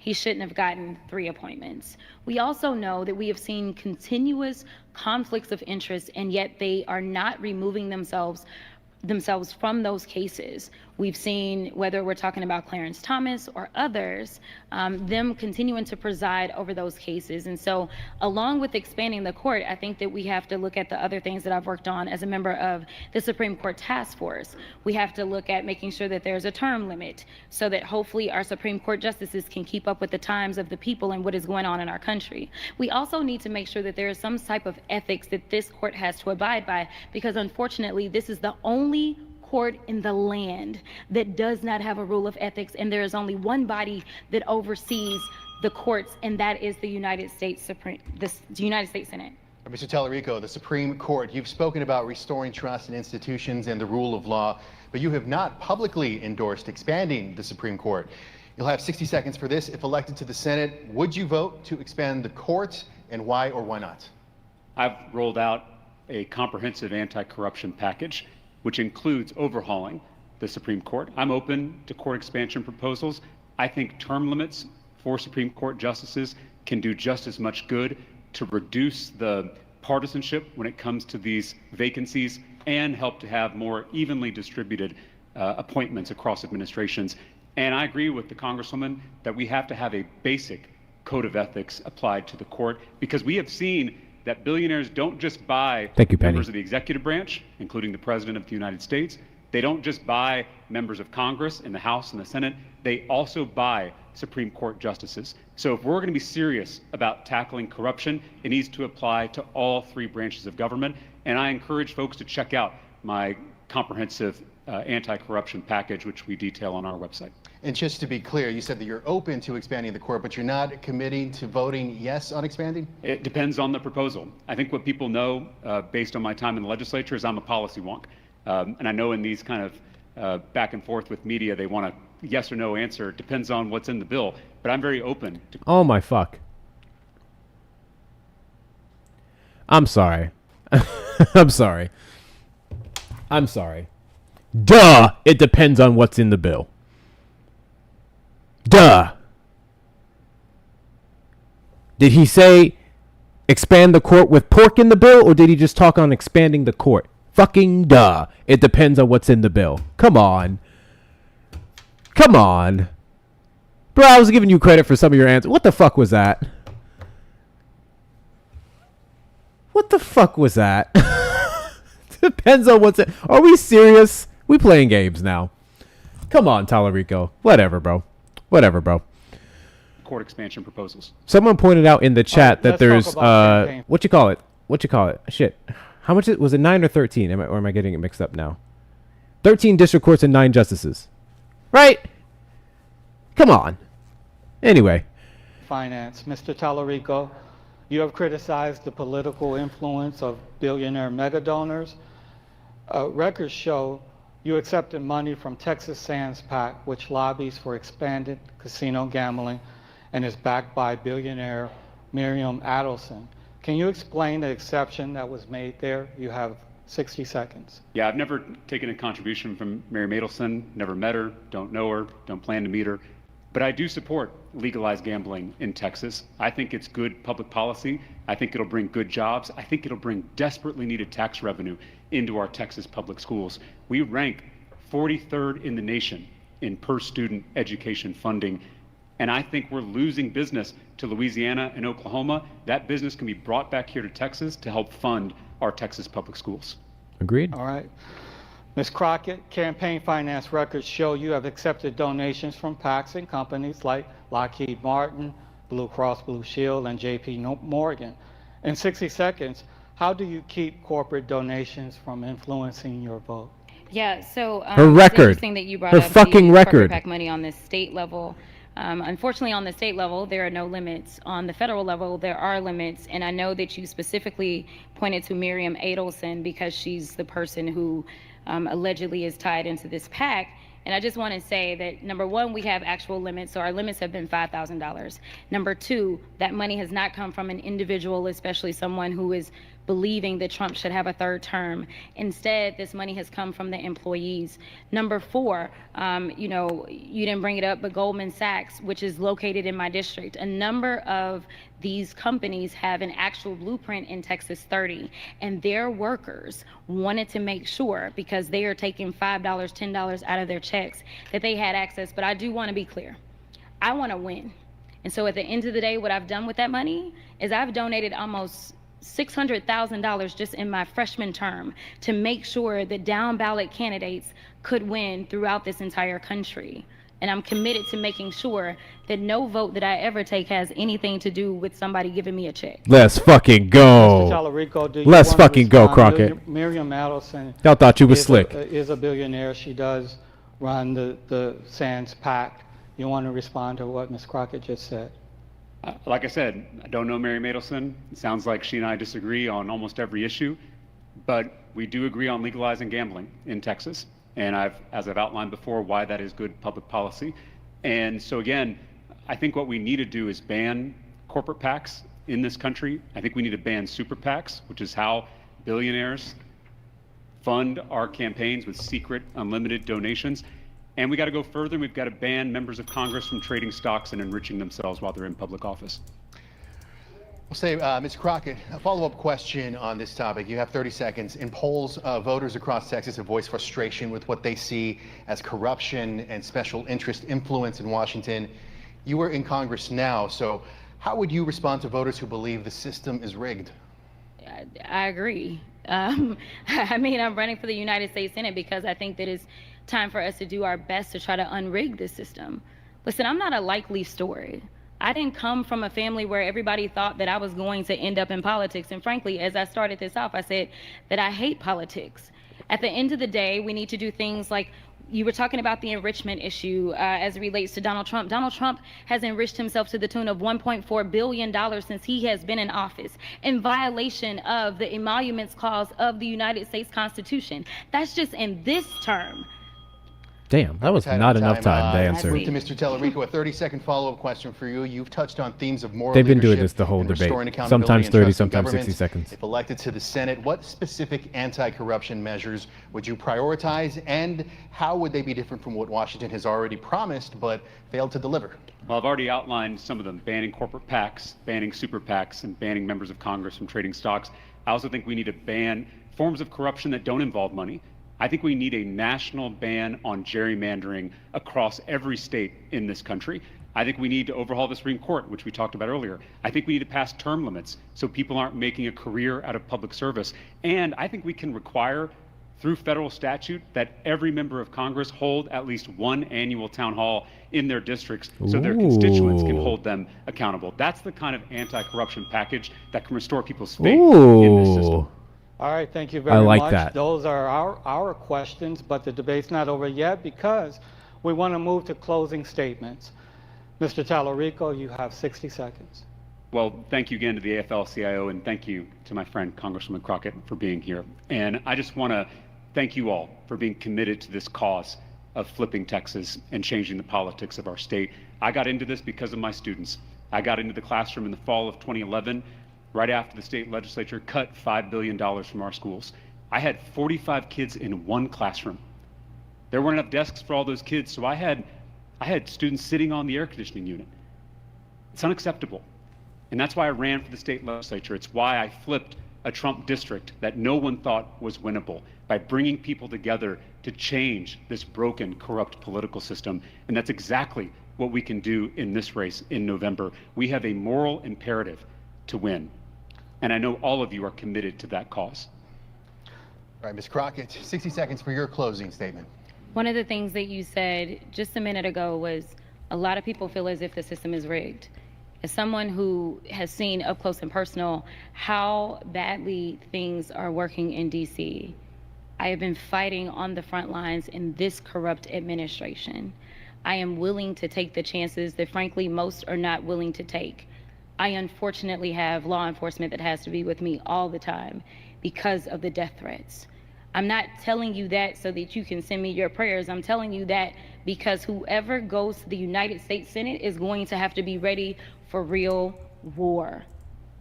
[SPEAKER 2] he shouldn't have gotten 3 appointments. We also know that we have seen continuous conflicts of interest, and yet they are not removing themselves from those cases. We've seen, whether we're talking about Clarence Thomas or others, them continuing to preside over those cases. And so, along with expanding the court, I think that we have to look at the other things that I've worked on as a member of the Supreme Court Task Force. We have to look at making sure that there's a term limit so that hopefully our Supreme Court justices can keep up with the times of the people and what is going on in our country. We also need to make sure that there is some type of ethics that this court has to abide by, because unfortunately, this is the only court in the land that does not have a rule of ethics, and there is only one body that oversees the courts, and that is the United States Senate.
[SPEAKER 5] Mr. Talarico, the Supreme Court, you've spoken about restoring trust in institutions and the rule of law, but you have not publicly endorsed expanding the Supreme Court. You'll have 60 seconds for this. If elected to the Senate, would you vote to expand the court, and why or why not?
[SPEAKER 4] I've rolled out a comprehensive anti-corruption package, which includes overhauling the Supreme Court. I'm open to court expansion proposals. I think term limits for Supreme Court justices can do just as much good to reduce the partisanship when it comes to these vacancies and help to have more evenly distributed appointments across administrations. And I agree with the Congresswoman that we have to have a basic code of ethics applied to the court, because we have seen that billionaires don't just buy members of the executive branch, including the President of the United States. They don't just buy members of Congress in the House and the Senate. They also buy Supreme Court justices. So if we're going to be serious about tackling corruption, it needs to apply to all 3 branches of government. And I encourage folks to check out my comprehensive anti-corruption package, which we detail on our website.
[SPEAKER 5] And just to be clear, you said that you're open to expanding the court, but you're not committing to voting yes on expanding?
[SPEAKER 4] It depends on the proposal. I think what people know, based on my time in the legislature, is I'm a policy wonk. And I know in these kind of back and forth with media, they want a yes or no answer. It depends on what's in the bill. But I'm very open to...
[SPEAKER 1] Oh my fuck. I'm sorry. I'm sorry. I'm sorry. Duh! It depends on what's in the bill. Duh! Did he say expand the court with pork in the bill, or did he just talk on expanding the court? Fucking duh. It depends on what's in the bill. Come on. Come on. Bro, I was giving you credit for some of your answers. What the fuck was that? What the fuck was that? Depends on what's in. Are we serious? We playing games now. Come on, Talarico. Whatever, bro. Whatever, bro.
[SPEAKER 4] Court expansion proposals.
[SPEAKER 1] Someone pointed out in the chat that there's what you call it? Shit. How much was it? 9 or 13? Or am I getting it mixed up now? 13 district courts and 9 justices. Right? Come on. Anyway.
[SPEAKER 3] Finance. Mr. Talarico, you have criticized the political influence of billionaire mega donors. Records show you accepted money from Texas Sands PAC, which lobbies for expanded casino gambling and is backed by billionaire Miriam Adelson. Can you explain the exception that was made there? You have 60 seconds.
[SPEAKER 4] Yeah, I've never taken a contribution from Miriam Adelson, never met her, don't know her, don't plan to meet her. But I do support legalized gambling in Texas. I think it's good public policy. I think it'll bring good jobs. I think it'll bring desperately needed tax revenue into our Texas public schools. We rank 43rd in the nation in per student education funding. And I think we're losing business to Louisiana and Oklahoma. That business can be brought back here to Texas to help fund our Texas public schools.
[SPEAKER 1] Agreed.
[SPEAKER 3] All right. Ms. Crockett, campaign finance records show you have accepted donations from PACs and companies like Lockheed Martin, Blue Cross Blue Shield, and JP Morgan. In 60 seconds, how do you keep corporate donations from influencing your vote?
[SPEAKER 2] Yeah, so
[SPEAKER 1] her record.
[SPEAKER 2] It's interesting that you brought
[SPEAKER 1] her
[SPEAKER 2] up
[SPEAKER 1] fucking
[SPEAKER 2] the
[SPEAKER 1] record.
[SPEAKER 2] PAC money on this state level. Unfortunately, on the state level, there are no limits. On the federal level, there are limits. And I know that you specifically pointed to Miriam Adelson because she's the person who allegedly is tied into this PAC. And I just want to say that, number one, we have actual limits. So our limits have been $5,000. Number two, that money has not come from an individual, especially someone who is believing that Trump should have a third term. Instead, this money has come from the employees. Number four, you know, you didn't bring it up, but Goldman Sachs, which is located in my district, a number of these companies have an actual blueprint in Texas 30, and their workers wanted to make sure, because they are taking $5, $10 out of their checks, that they had access. But I do want to be clear. I want to win. And so at the end of the day, what I've done with that money is I've donated almost $600,000 just in my freshman term to make sure that down ballot candidates could win throughout this entire country. And I'm committed to making sure that no vote that I ever take has anything to do with somebody giving me a check.
[SPEAKER 1] Let's fucking
[SPEAKER 3] Mr.
[SPEAKER 1] go.
[SPEAKER 3] Talarico, do you
[SPEAKER 1] Let's
[SPEAKER 3] wanna
[SPEAKER 1] fucking go,
[SPEAKER 3] respond?
[SPEAKER 1] Crockett.
[SPEAKER 3] Miriam Adelson
[SPEAKER 1] Y'all thought you was slick.
[SPEAKER 3] is a billionaire. She does run the Sands PAC. You want to respond to what Ms. Crockett just said?
[SPEAKER 4] Like I said, I don't know Mary Madelson. It sounds like she and I disagree on almost every issue, but we do agree on legalizing gambling in Texas. And as I've outlined before, why that is good public policy. And so again, I think what we need to do is ban corporate PACs in this country. I think we need to ban super PACs, which is how billionaires fund our campaigns with secret, unlimited donations. And we got to go further, and we've got to ban members of Congress from trading stocks and enriching themselves while they're in public office.
[SPEAKER 5] We'll say, Ms. Crockett, a follow-up question on this topic. You have 30 seconds. In polls, voters across Texas have voiced frustration with what they see as corruption and special interest influence in Washington. You are in Congress now, so how would you respond to voters who believe the system is rigged?
[SPEAKER 2] I agree. I mean, I'm running for the United States Senate because I think that it's time for us to do our best to try to unrig this system. Listen, I'm not a likely story. I didn't come from a family where everybody thought that I was going to end up in politics. And frankly, as I started this off, I said that I hate politics. At the end of the day, we need to do things like you were talking about the enrichment issue as it relates to Donald Trump. Donald Trump has enriched himself to the tune of $1.4 billion since he has been in office in violation of the emoluments clause of the United States Constitution. That's just in this term.
[SPEAKER 1] Damn, that was not enough time to answer.
[SPEAKER 5] To Mr. Talarico, a 30-second follow-up question for you. You've touched on themes of moral
[SPEAKER 1] They've been doing
[SPEAKER 5] leadership
[SPEAKER 1] this the whole
[SPEAKER 5] and
[SPEAKER 1] debate.
[SPEAKER 5] restoring accountability
[SPEAKER 1] Sometimes
[SPEAKER 5] and
[SPEAKER 1] 30,
[SPEAKER 5] trust in
[SPEAKER 1] sometimes
[SPEAKER 5] government.
[SPEAKER 1] 60 seconds.
[SPEAKER 5] If elected to the Senate, what specific anti-corruption measures would you prioritize, and how would they be different from what Washington has already promised but failed to deliver?
[SPEAKER 4] Well, I've already outlined some of them: banning corporate PACs, banning super PACs, and banning members of Congress from trading stocks. I also think we need to ban forms of corruption that don't involve money. I think we need a national ban on gerrymandering across every state in this country. I think we need to overhaul the Supreme Court, which we talked about earlier. I think we need to pass term limits so people aren't making a career out of public service. And I think we can require, through federal statute, that every member of Congress hold at least one annual town hall in their districts so their constituents can hold them accountable. That's the kind of anti-corruption package that can restore people's faith in this system.
[SPEAKER 3] All right, thank you very
[SPEAKER 1] I like
[SPEAKER 3] much.
[SPEAKER 1] that.
[SPEAKER 3] Those are our questions, but the debate's not over yet because we want to move to closing statements. Mr. Talarico, you have 60 seconds.
[SPEAKER 4] Well, thank you again to the AFL-CIO, and thank you to my friend Congresswoman Crockett for being here. And I just want to thank you all for being committed to this cause of flipping Texas and changing the politics of our state. I got into this because of my students. I got into the classroom in the fall of 2011, right after the state legislature cut $5 billion from our schools. I had 45 kids in one classroom. There weren't enough desks for all those kids, so I had students sitting on the air conditioning unit. It's unacceptable. And that's why I ran for the state legislature. It's why I flipped a Trump district that no one thought was winnable, by bringing people together to change this broken, corrupt political system. And that's exactly what we can do in this race in November. We have a moral imperative to win. And I know all of you are committed to that cause.
[SPEAKER 5] All right, Ms. Crockett, 60 seconds for your closing statement.
[SPEAKER 2] One of the things that you said just a minute ago was a lot of people feel as if the system is rigged. As someone who has seen up close and personal how badly things are working in DC, I have been fighting on the front lines in this corrupt administration. I am willing to take the chances that frankly most are not willing to take. I unfortunately have law enforcement that has to be with me all the time because of the death threats. I'm not telling you that so that you can send me your prayers. I'm telling you that because whoever goes to the United States Senate is going to have to be ready for real war.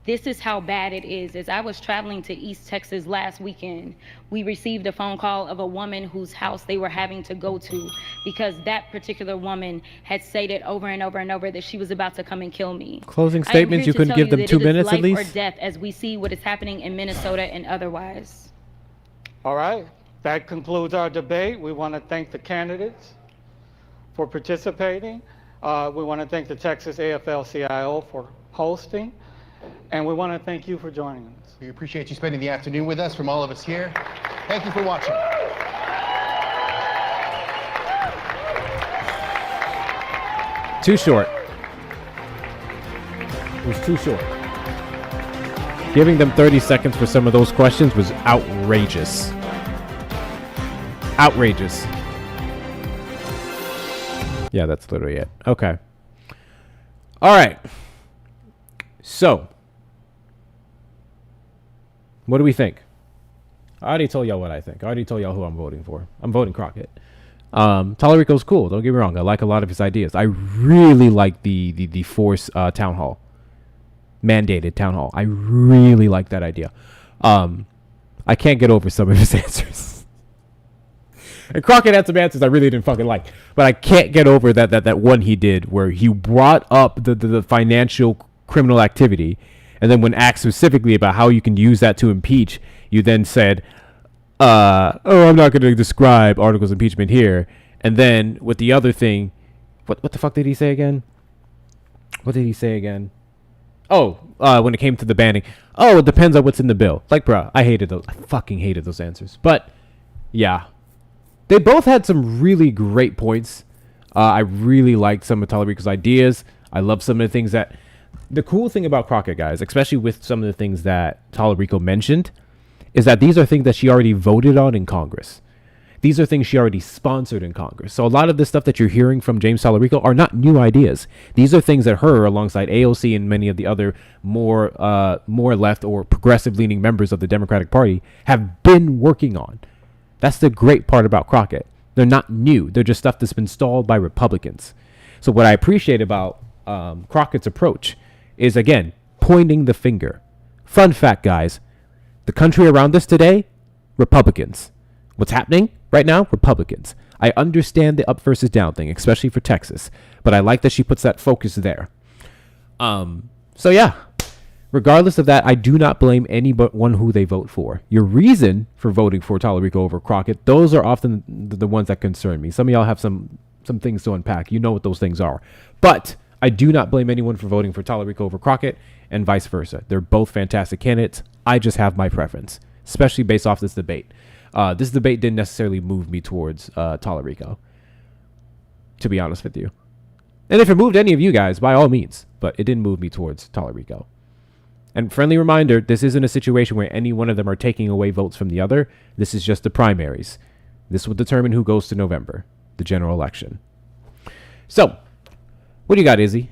[SPEAKER 2] This is how bad it is. As I was traveling to East Texas last weekend, we received a phone call of a woman whose house they were having to go to because that particular woman had stated over and over and over that she was about to come and kill me.
[SPEAKER 1] Closing statements, you couldn't give them 2 minutes at least?
[SPEAKER 2] Life or death as we see what is happening in Minnesota and otherwise.
[SPEAKER 3] All right, that concludes our debate. We want to thank the candidates for participating. We want to thank the Texas AFL-CIO for hosting. And we want to thank you for joining us.
[SPEAKER 5] We appreciate you spending the afternoon with us. From all of us here, thank you for watching.
[SPEAKER 1] Too short. It was too short. Giving them 30 seconds for some of those questions was outrageous. Outrageous. Yeah, that's literally it. Okay. All right. So, what do we think? I already told y'all what I think. I already told y'all who I'm voting for. I'm voting Crockett. Talarico's cool. Don't get me wrong. I like a lot of his ideas. I really like the force town hall, mandated town hall. I really like that idea. I can't get over some of his answers. And Crockett had some answers I really didn't fucking like, but I can't get over that one he did where he brought up the financial criminal activity, and then when asked specifically about how you can use that to impeach, you then said, I'm not going to describe articles of impeachment here. And then with the other thing, what the fuck did he say again? What did he say again? When it came to the banning, it depends on what's in the bill. Like, bruh, I fucking hated those answers. But yeah, they both had some really great points. I really liked some of Talarico's ideas. I love some of the things that. The cool thing about Crockett, guys, especially with some of the things that Talarico mentioned, is that these are things that she already voted on in Congress. These are things she already sponsored in Congress. So a lot of the stuff that you're hearing from James Talarico are not new ideas. These are things that her, alongside AOC and many of the other more left or progressive-leaning members of the Democratic Party, have been working on. That's the great part about Crockett. They're not new. They're just stuff that's been stalled by Republicans. So what I appreciate about Crockett's approach is, again, pointing the finger. Fun fact, guys. The country around us today, Republicans. What's happening right now? Republicans. I understand the up versus down thing, especially for Texas, but I like that she puts that focus there. So yeah, regardless of that, I do not blame anyone who they vote for. Your reason for voting for Talarico over Crockett, those are often the ones that concern me. Some of y'all have some things to unpack. You know what those things are. But I do not blame anyone for voting for Talarico over Crockett and vice versa. They're both fantastic candidates. I just have my preference, especially based off this debate. This debate didn't necessarily move me towards Talarico, to be honest with you. And if it moved any of you guys, by all means, but it didn't move me towards Talarico. And friendly reminder, this isn't a situation where any one of them are taking away votes from the other. This is just the primaries. This will determine who goes to November, the general election. So, what do you got, Izzy?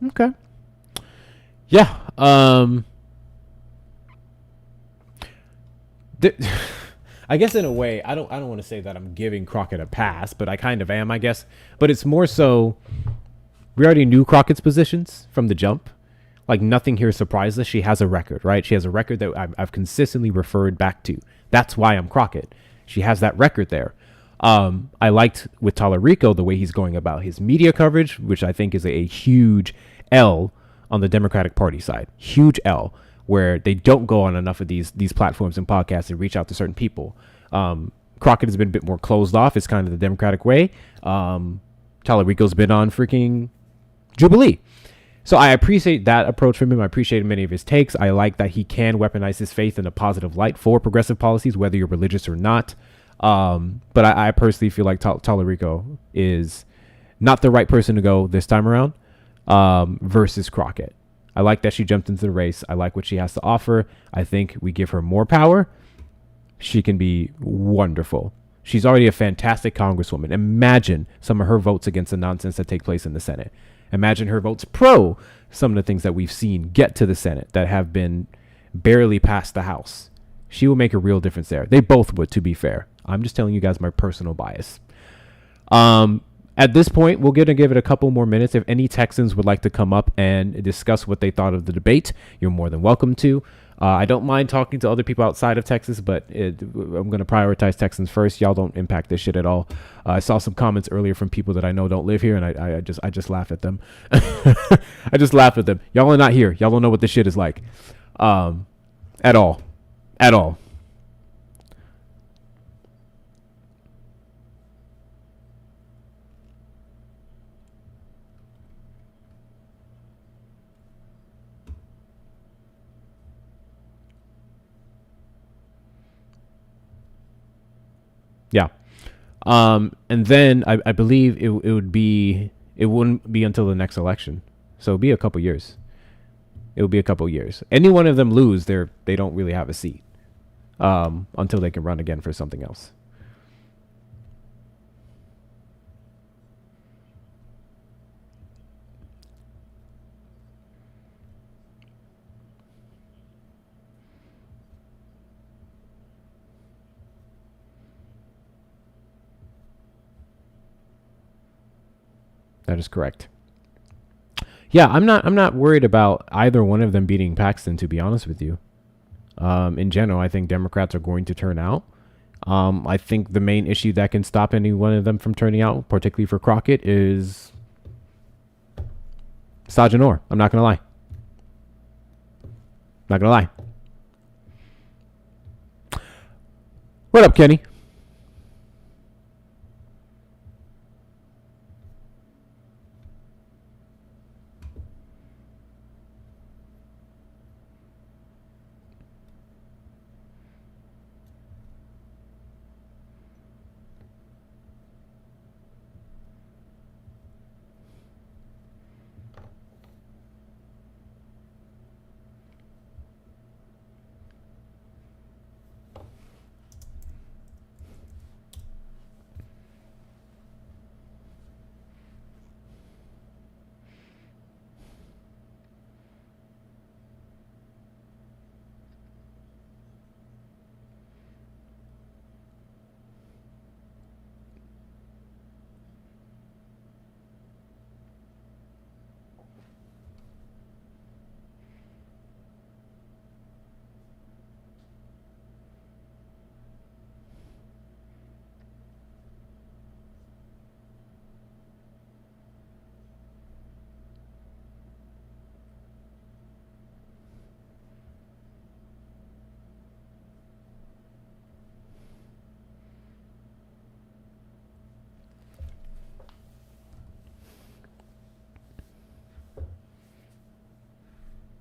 [SPEAKER 1] Okay. Yeah. I guess in a way, I don't want to say that I'm giving Crockett a pass, but I kind of am, I guess. But it's more so, we already knew Crockett's positions from the jump. Like, nothing here surprised us. She has a record, right? She has a record that I've consistently referred back to. That's why I'm Crockett. She has that record there. I liked with Talarico the way he's going about his media coverage, which I think is a huge L on the Democratic Party side. Huge L, where they don't go on enough of these platforms and podcasts and reach out to certain people. Crockett has been a bit more closed off. It's kind of the Democratic way. Talarico's been on freaking Jubilee. So I appreciate that approach from him. I appreciate many of his takes. I like that he can weaponize his faith in a positive light for progressive policies, whether you're religious or not. But I personally feel like Talarico is not the right person to go this time around versus Crockett. I like that she jumped into the race. I like what she has to offer. I think we give her more power. She can be wonderful. She's already a fantastic congresswoman. Imagine some of her votes against the nonsense that take place in the Senate. Imagine her votes pro some of the things that we've seen get to the Senate that have been barely past the House. She will make a real difference there. They both would, to be fair. I'm just telling you guys my personal bias. At this point, we're going to give it a couple more minutes. If any Texans would like to come up and discuss what they thought of the debate, you're more than welcome to. I don't mind talking to other people outside of Texas, but I'm going to prioritize Texans first. Y'all don't impact this shit at all. I saw some comments earlier from people that I know don't live here, and I just laugh at them. I just laugh at them. Y'all are not here. Y'all don't know what this shit is like. At all. At all. Yeah. And then I believe it wouldn't be until the next election. So it'll be a couple years. It'll be a couple years. Any one of them lose, they don't really have a seat until they can run again for something else. That is correct. Yeah, I'm not worried about either one of them beating Paxton, to be honest with you. In general, I think Democrats are going to turn out. I think the main issue that can stop any one of them from turning out, particularly for Crockett, is Sajin Orr. I'm not going to lie. Not going to lie. What up, Kenny?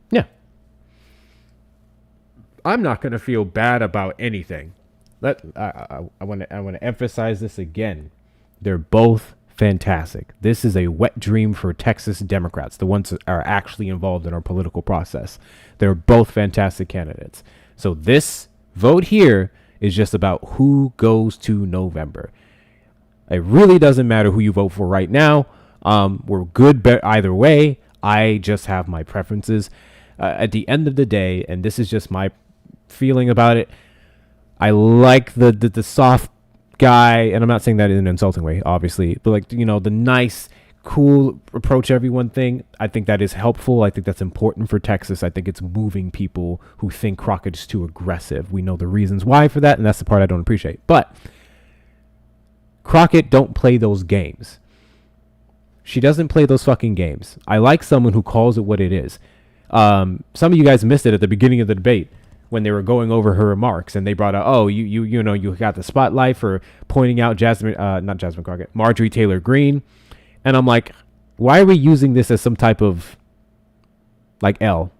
[SPEAKER 1] Yeah. I'm not going to feel bad about anything. I want to emphasize this again. They're both fantastic. This is a wet dream for Texas Democrats, the ones that are actually involved in our political process. They're both fantastic candidates. So this vote here is just about who goes to November. It really doesn't matter who you vote for right now. We're good either way. I just have my preferences. At the end of the day, and this is just my feeling about it, I like the soft guy, and I'm not saying that in an insulting way, obviously, but like, you know, the nice, cool approach everyone thing. I think that is helpful. I think that's important for Texas. I think it's moving people who think Crockett is too aggressive. We know the reasons why for that, and that's the part I don't appreciate. But Crockett don't play those games. She doesn't play those fucking games. I like someone who calls it what it is. Some of you guys missed it at the beginning of the debate. when they were going over her remarks, and they brought up, oh, you got the spotlight for pointing out not Jasmine Crockett, Marjorie Taylor Greene. And I'm like, why are we using this as some type of like L?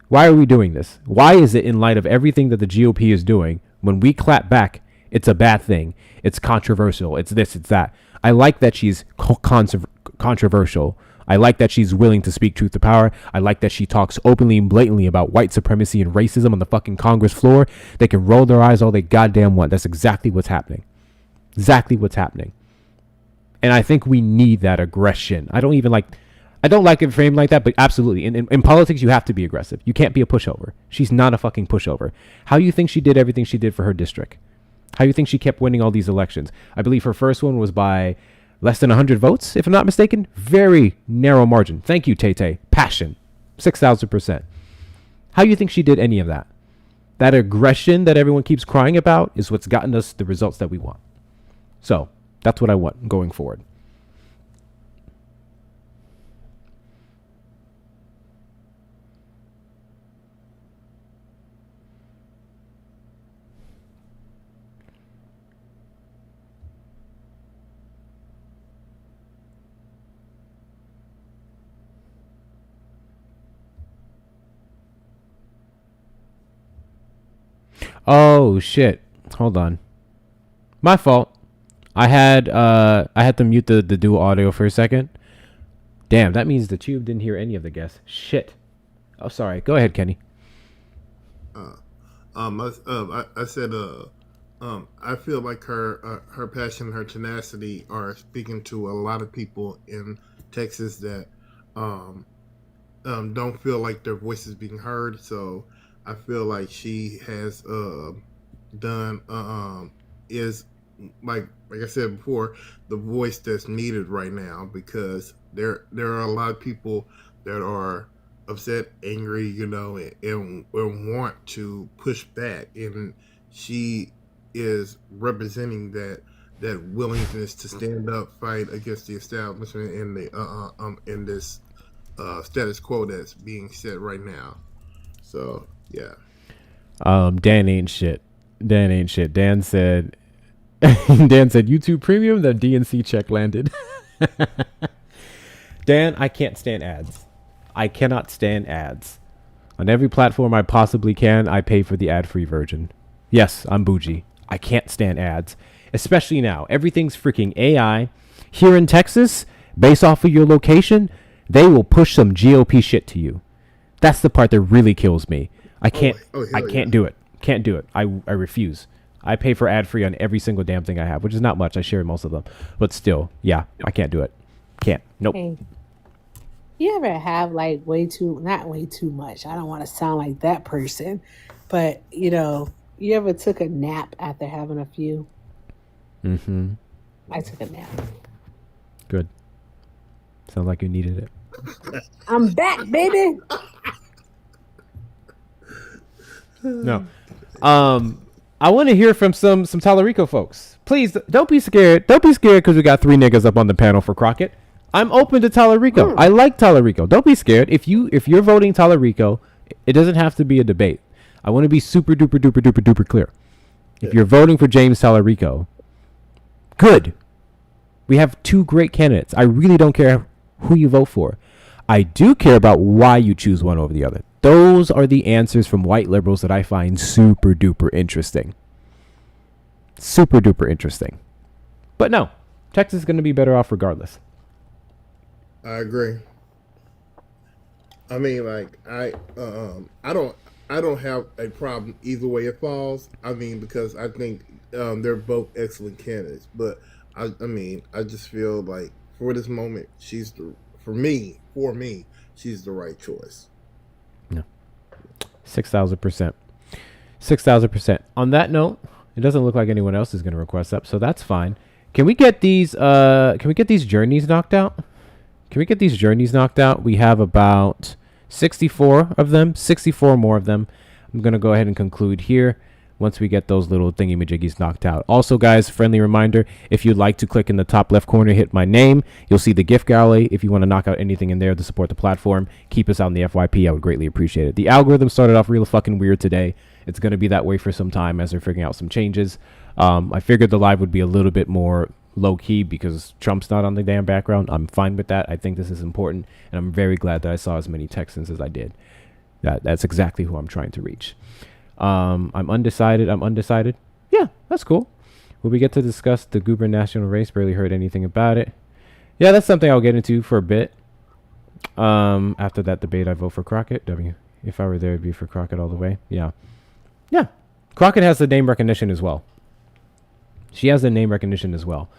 [SPEAKER 1] Why are we doing this? Why is it, in light of everything that the GOP is doing, when we clap back, it's a bad thing? It's controversial. It's this, it's that. I like that she's controversial. I like that she's willing to speak truth to power. I like that she talks openly and blatantly about white supremacy and racism on the fucking Congress floor. They can roll their eyes all they goddamn want. That's exactly what's happening. Exactly what's happening. And I think we need that aggression. I don't like it framed like that, but absolutely. In politics, you have to be aggressive. You can't be a pushover. She's not a fucking pushover. How you think she did everything she did for her district? How you think she kept winning all these elections? I believe her first one was by less than 100 votes, if I'm not mistaken. Very narrow margin. Thank you, Tay-Tay. Passion. 6,000%. How you think she did any of that? That aggression that everyone keeps crying about is what's gotten us the results that we want. So that's what I want going forward. Oh shit. Hold on. My fault. I had to mute the dual audio for a second. Damn, that means the tube didn't hear any of the guests. Shit. Oh, sorry. Go ahead, Kenny.
[SPEAKER 9] I said I feel like her passion, her tenacity are speaking to a lot of people in Texas that don't feel like their voice is being heard. So I feel like she has is like I said before, the voice that's needed right now, because there are a lot of people that are upset, angry, and want to push back, and she is representing that willingness to stand up, fight against the establishment and the in this status quo that's being set right now. So yeah.
[SPEAKER 1] Dan ain't shit. Dan said YouTube Premium, the DNC check landed. Dan, I can't stand ads. I cannot stand ads. On every platform I possibly can, I pay for the ad-free version. Yes, I'm bougie. I can't stand ads. Especially now. Everything's freaking AI. Here in Texas, based off of your location, they will push some GOP shit to you. That's the part that really kills me. I can't do it. Can't do it. I refuse. I pay for ad free on every single damn thing I have, which is not much. I share most of them, but still, yeah, I can't do it. Can't. Nope.
[SPEAKER 10] Hey, you ever have like not way too much? I don't want to sound like that person, but you ever took a nap after having a few?
[SPEAKER 1] Mm-hmm.
[SPEAKER 10] I took a nap.
[SPEAKER 1] Good. Sounds like you needed it.
[SPEAKER 10] I'm back, baby.
[SPEAKER 1] No. I want to hear from some Talarico folks. Please don't be scared. Don't be scared because we got 3 niggas up on the panel for Crockett. I'm open to Talarico. I like Talarico. Don't be scared. If you're voting Talarico, it doesn't have to be a debate. I want to be super duper duper duper duper clear. If you're voting for James Talarico, good. We have 2 great candidates. I really don't care who you vote for. I do care about why you choose one over the other. Those are the answers from white liberals that I find super duper interesting. Super duper interesting. But no, Texas is going to be better off regardless.
[SPEAKER 9] I agree. I mean, like I don't have a problem either way it falls. I mean, because I think they're both excellent candidates. But I just feel like for this moment, for me, she's the right choice.
[SPEAKER 1] No. 6,000%. 6,000%. On that note, it doesn't look like anyone else is going to request up, so that's fine. Can we get these journeys knocked out? We have about 64 of them, 64 more of them. I'm going to go ahead and conclude here. once we get those little thingy-majiggies knocked out. Also, guys, friendly reminder, if you'd like to click in the top left corner, hit my name. You'll see the gift gallery. If you want to knock out anything in there to support the platform, keep us out in the FYP. I would greatly appreciate it. The algorithm started off real fucking weird today. It's going to be that way for some time as they're figuring out some changes. I figured the live would be a little bit more low-key because Trump's not on the damn background. I'm fine with that. I think this is important, and I'm very glad that I saw as many Texans as I did. That's exactly who I'm trying to reach. I'm undecided. Yeah, that's cool. Will we get to discuss the gubernatorial race? Barely heard anything about it. Yeah, that's something I'll get into for a bit. After that debate, I vote for Crockett. If I were there, it'd be for Crockett all the way. Yeah. Crockett has the name recognition as well. She has the name recognition as well.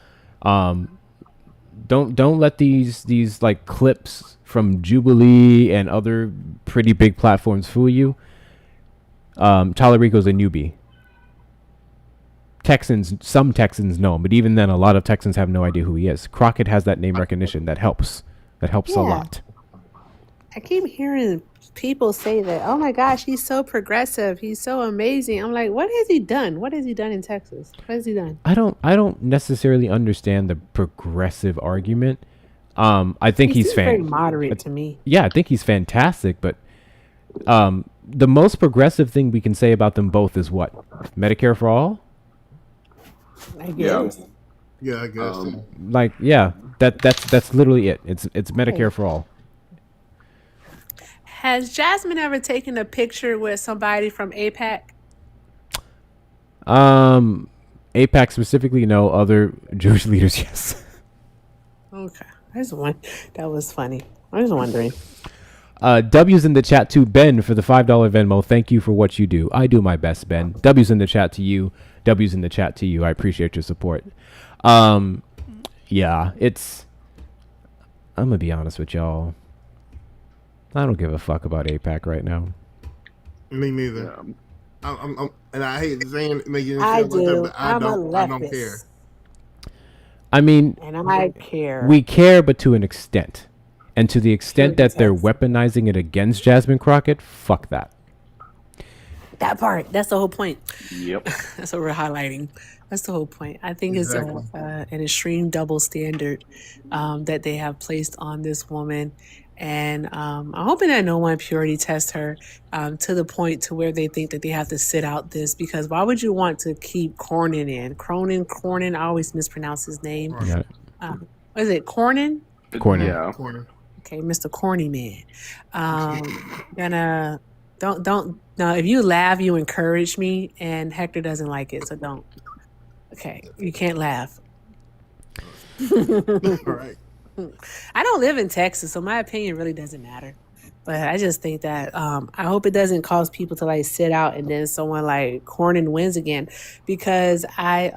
[SPEAKER 1] Don't let these like clips from Jubilee and other pretty big platforms fool you. Talarico's a newbie. Some Texans know him, but even then, a lot of Texans have no idea who he is. Crockett has that name recognition. That helps. A lot.
[SPEAKER 10] I keep hearing people say that, oh my gosh, he's so progressive. He's so amazing. I'm like, what has he done? What has he done in Texas? What has he done?
[SPEAKER 1] I don't necessarily understand the progressive argument. I think he's
[SPEAKER 10] very moderate to me.
[SPEAKER 1] Yeah, I think he's fantastic, but the most progressive thing we can say about them both is what? Medicare for all?
[SPEAKER 10] I guess.
[SPEAKER 9] Yeah, I guess.
[SPEAKER 1] That's literally it. It's Medicare for all.
[SPEAKER 10] Has Jasmine ever taken a picture with somebody from AIPAC?
[SPEAKER 1] AIPAC specifically, no. Other Jewish leaders, yes.
[SPEAKER 10] Okay. That was funny. I was wondering.
[SPEAKER 1] W's in the chat to Ben for the $5 Venmo. Thank you for what you do. I do my best, Ben. W's in the chat to you. W's in the chat to you. I appreciate your support. Yeah, I'm gonna be honest with y'all. I don't give a fuck about AIPAC right now.
[SPEAKER 9] Me neither. I'm and I hate saying making it
[SPEAKER 10] I
[SPEAKER 9] sound like
[SPEAKER 10] do.
[SPEAKER 9] that, but
[SPEAKER 10] I'm a
[SPEAKER 9] I don't
[SPEAKER 10] leftist.
[SPEAKER 9] care.
[SPEAKER 1] I mean,
[SPEAKER 10] And I care.
[SPEAKER 1] we care, but to an extent. And to the extent that they're weaponizing it against Jasmine Crockett, fuck that.
[SPEAKER 10] That part. That's the whole point.
[SPEAKER 4] Yep.
[SPEAKER 10] That's what we're highlighting. That's the whole point. I think
[SPEAKER 9] Exactly.
[SPEAKER 10] it's an extreme double standard that they have placed on this woman. And I'm hoping that no one purity tests her to the point to where they think that they have to sit out this, because why would you want to keep Cornyn in? Cornyn, I always mispronounce his name.
[SPEAKER 1] Got it.
[SPEAKER 10] What is it, Cornyn?
[SPEAKER 1] Corner.
[SPEAKER 4] Yeah.
[SPEAKER 9] Corner.
[SPEAKER 10] Okay, Mr. Corny Man. Don't no, if you laugh, you encourage me, and Hector doesn't like it, so don't. Okay, you can't laugh.
[SPEAKER 9] All right.
[SPEAKER 10] I don't live in Texas, so my opinion really doesn't matter. But I just think that I hope it doesn't cause people to like sit out and then someone like Cornyn wins again, because I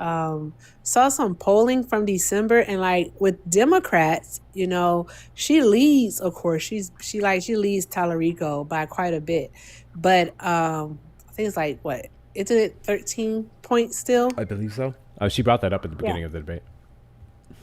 [SPEAKER 10] saw some polling from December, and like with Democrats, you know, she leads. Of course, she leads Talarico by quite a bit, but I think it's like what, isn't it 13 points still?
[SPEAKER 1] I believe so. She brought that up at the beginning of the debate.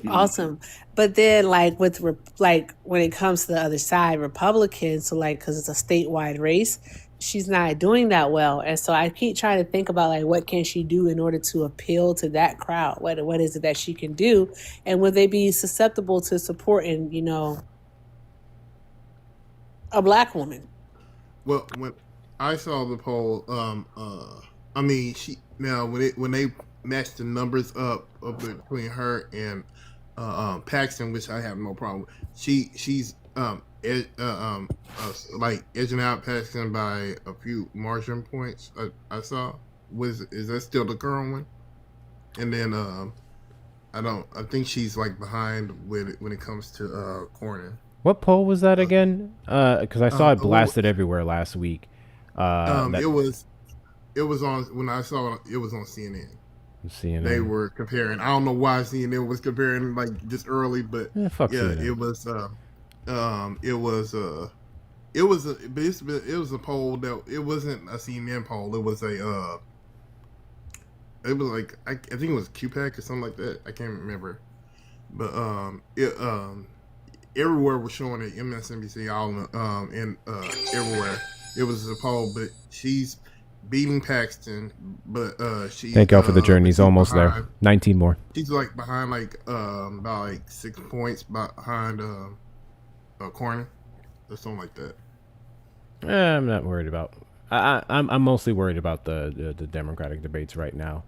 [SPEAKER 10] Awesome. But then like with like when it comes to the other side, Republicans, so like because it's a statewide race, she's not doing that well. And so I keep trying to think about like what can she do in order to appeal to that crowd? What is it that she can do? And would they be susceptible to supporting, you know, a black woman?
[SPEAKER 9] Well, when I saw the poll, I mean, when they matched the numbers up between her and Paxton, which I have no problem with, she's like edging out Paxton by a few margin points. I saw. Is that still the current one? And then I think she's like behind when it comes to Cornyn.
[SPEAKER 1] What poll was that again? Because I saw it blasted everywhere last week.
[SPEAKER 9] It was on when I saw it was on CNN.
[SPEAKER 1] CNN.
[SPEAKER 9] They were comparing. I don't know why CNN was comparing like this early, but
[SPEAKER 1] CNN.
[SPEAKER 9] it was a poll that it wasn't a CNN poll. It was like I think it was QPAC or something like that. I can't remember, but everywhere was showing it. MSNBC, all and everywhere it was a poll, but she's beating Paxton, but she.
[SPEAKER 1] Thank y'all for the journey. He's
[SPEAKER 9] she's
[SPEAKER 1] almost
[SPEAKER 9] behind.
[SPEAKER 1] there. 19 more.
[SPEAKER 9] She's like behind, like about like 6 points behind Corner or something like that.
[SPEAKER 1] I'm not worried about. I'm mostly worried about the Democratic debates right now.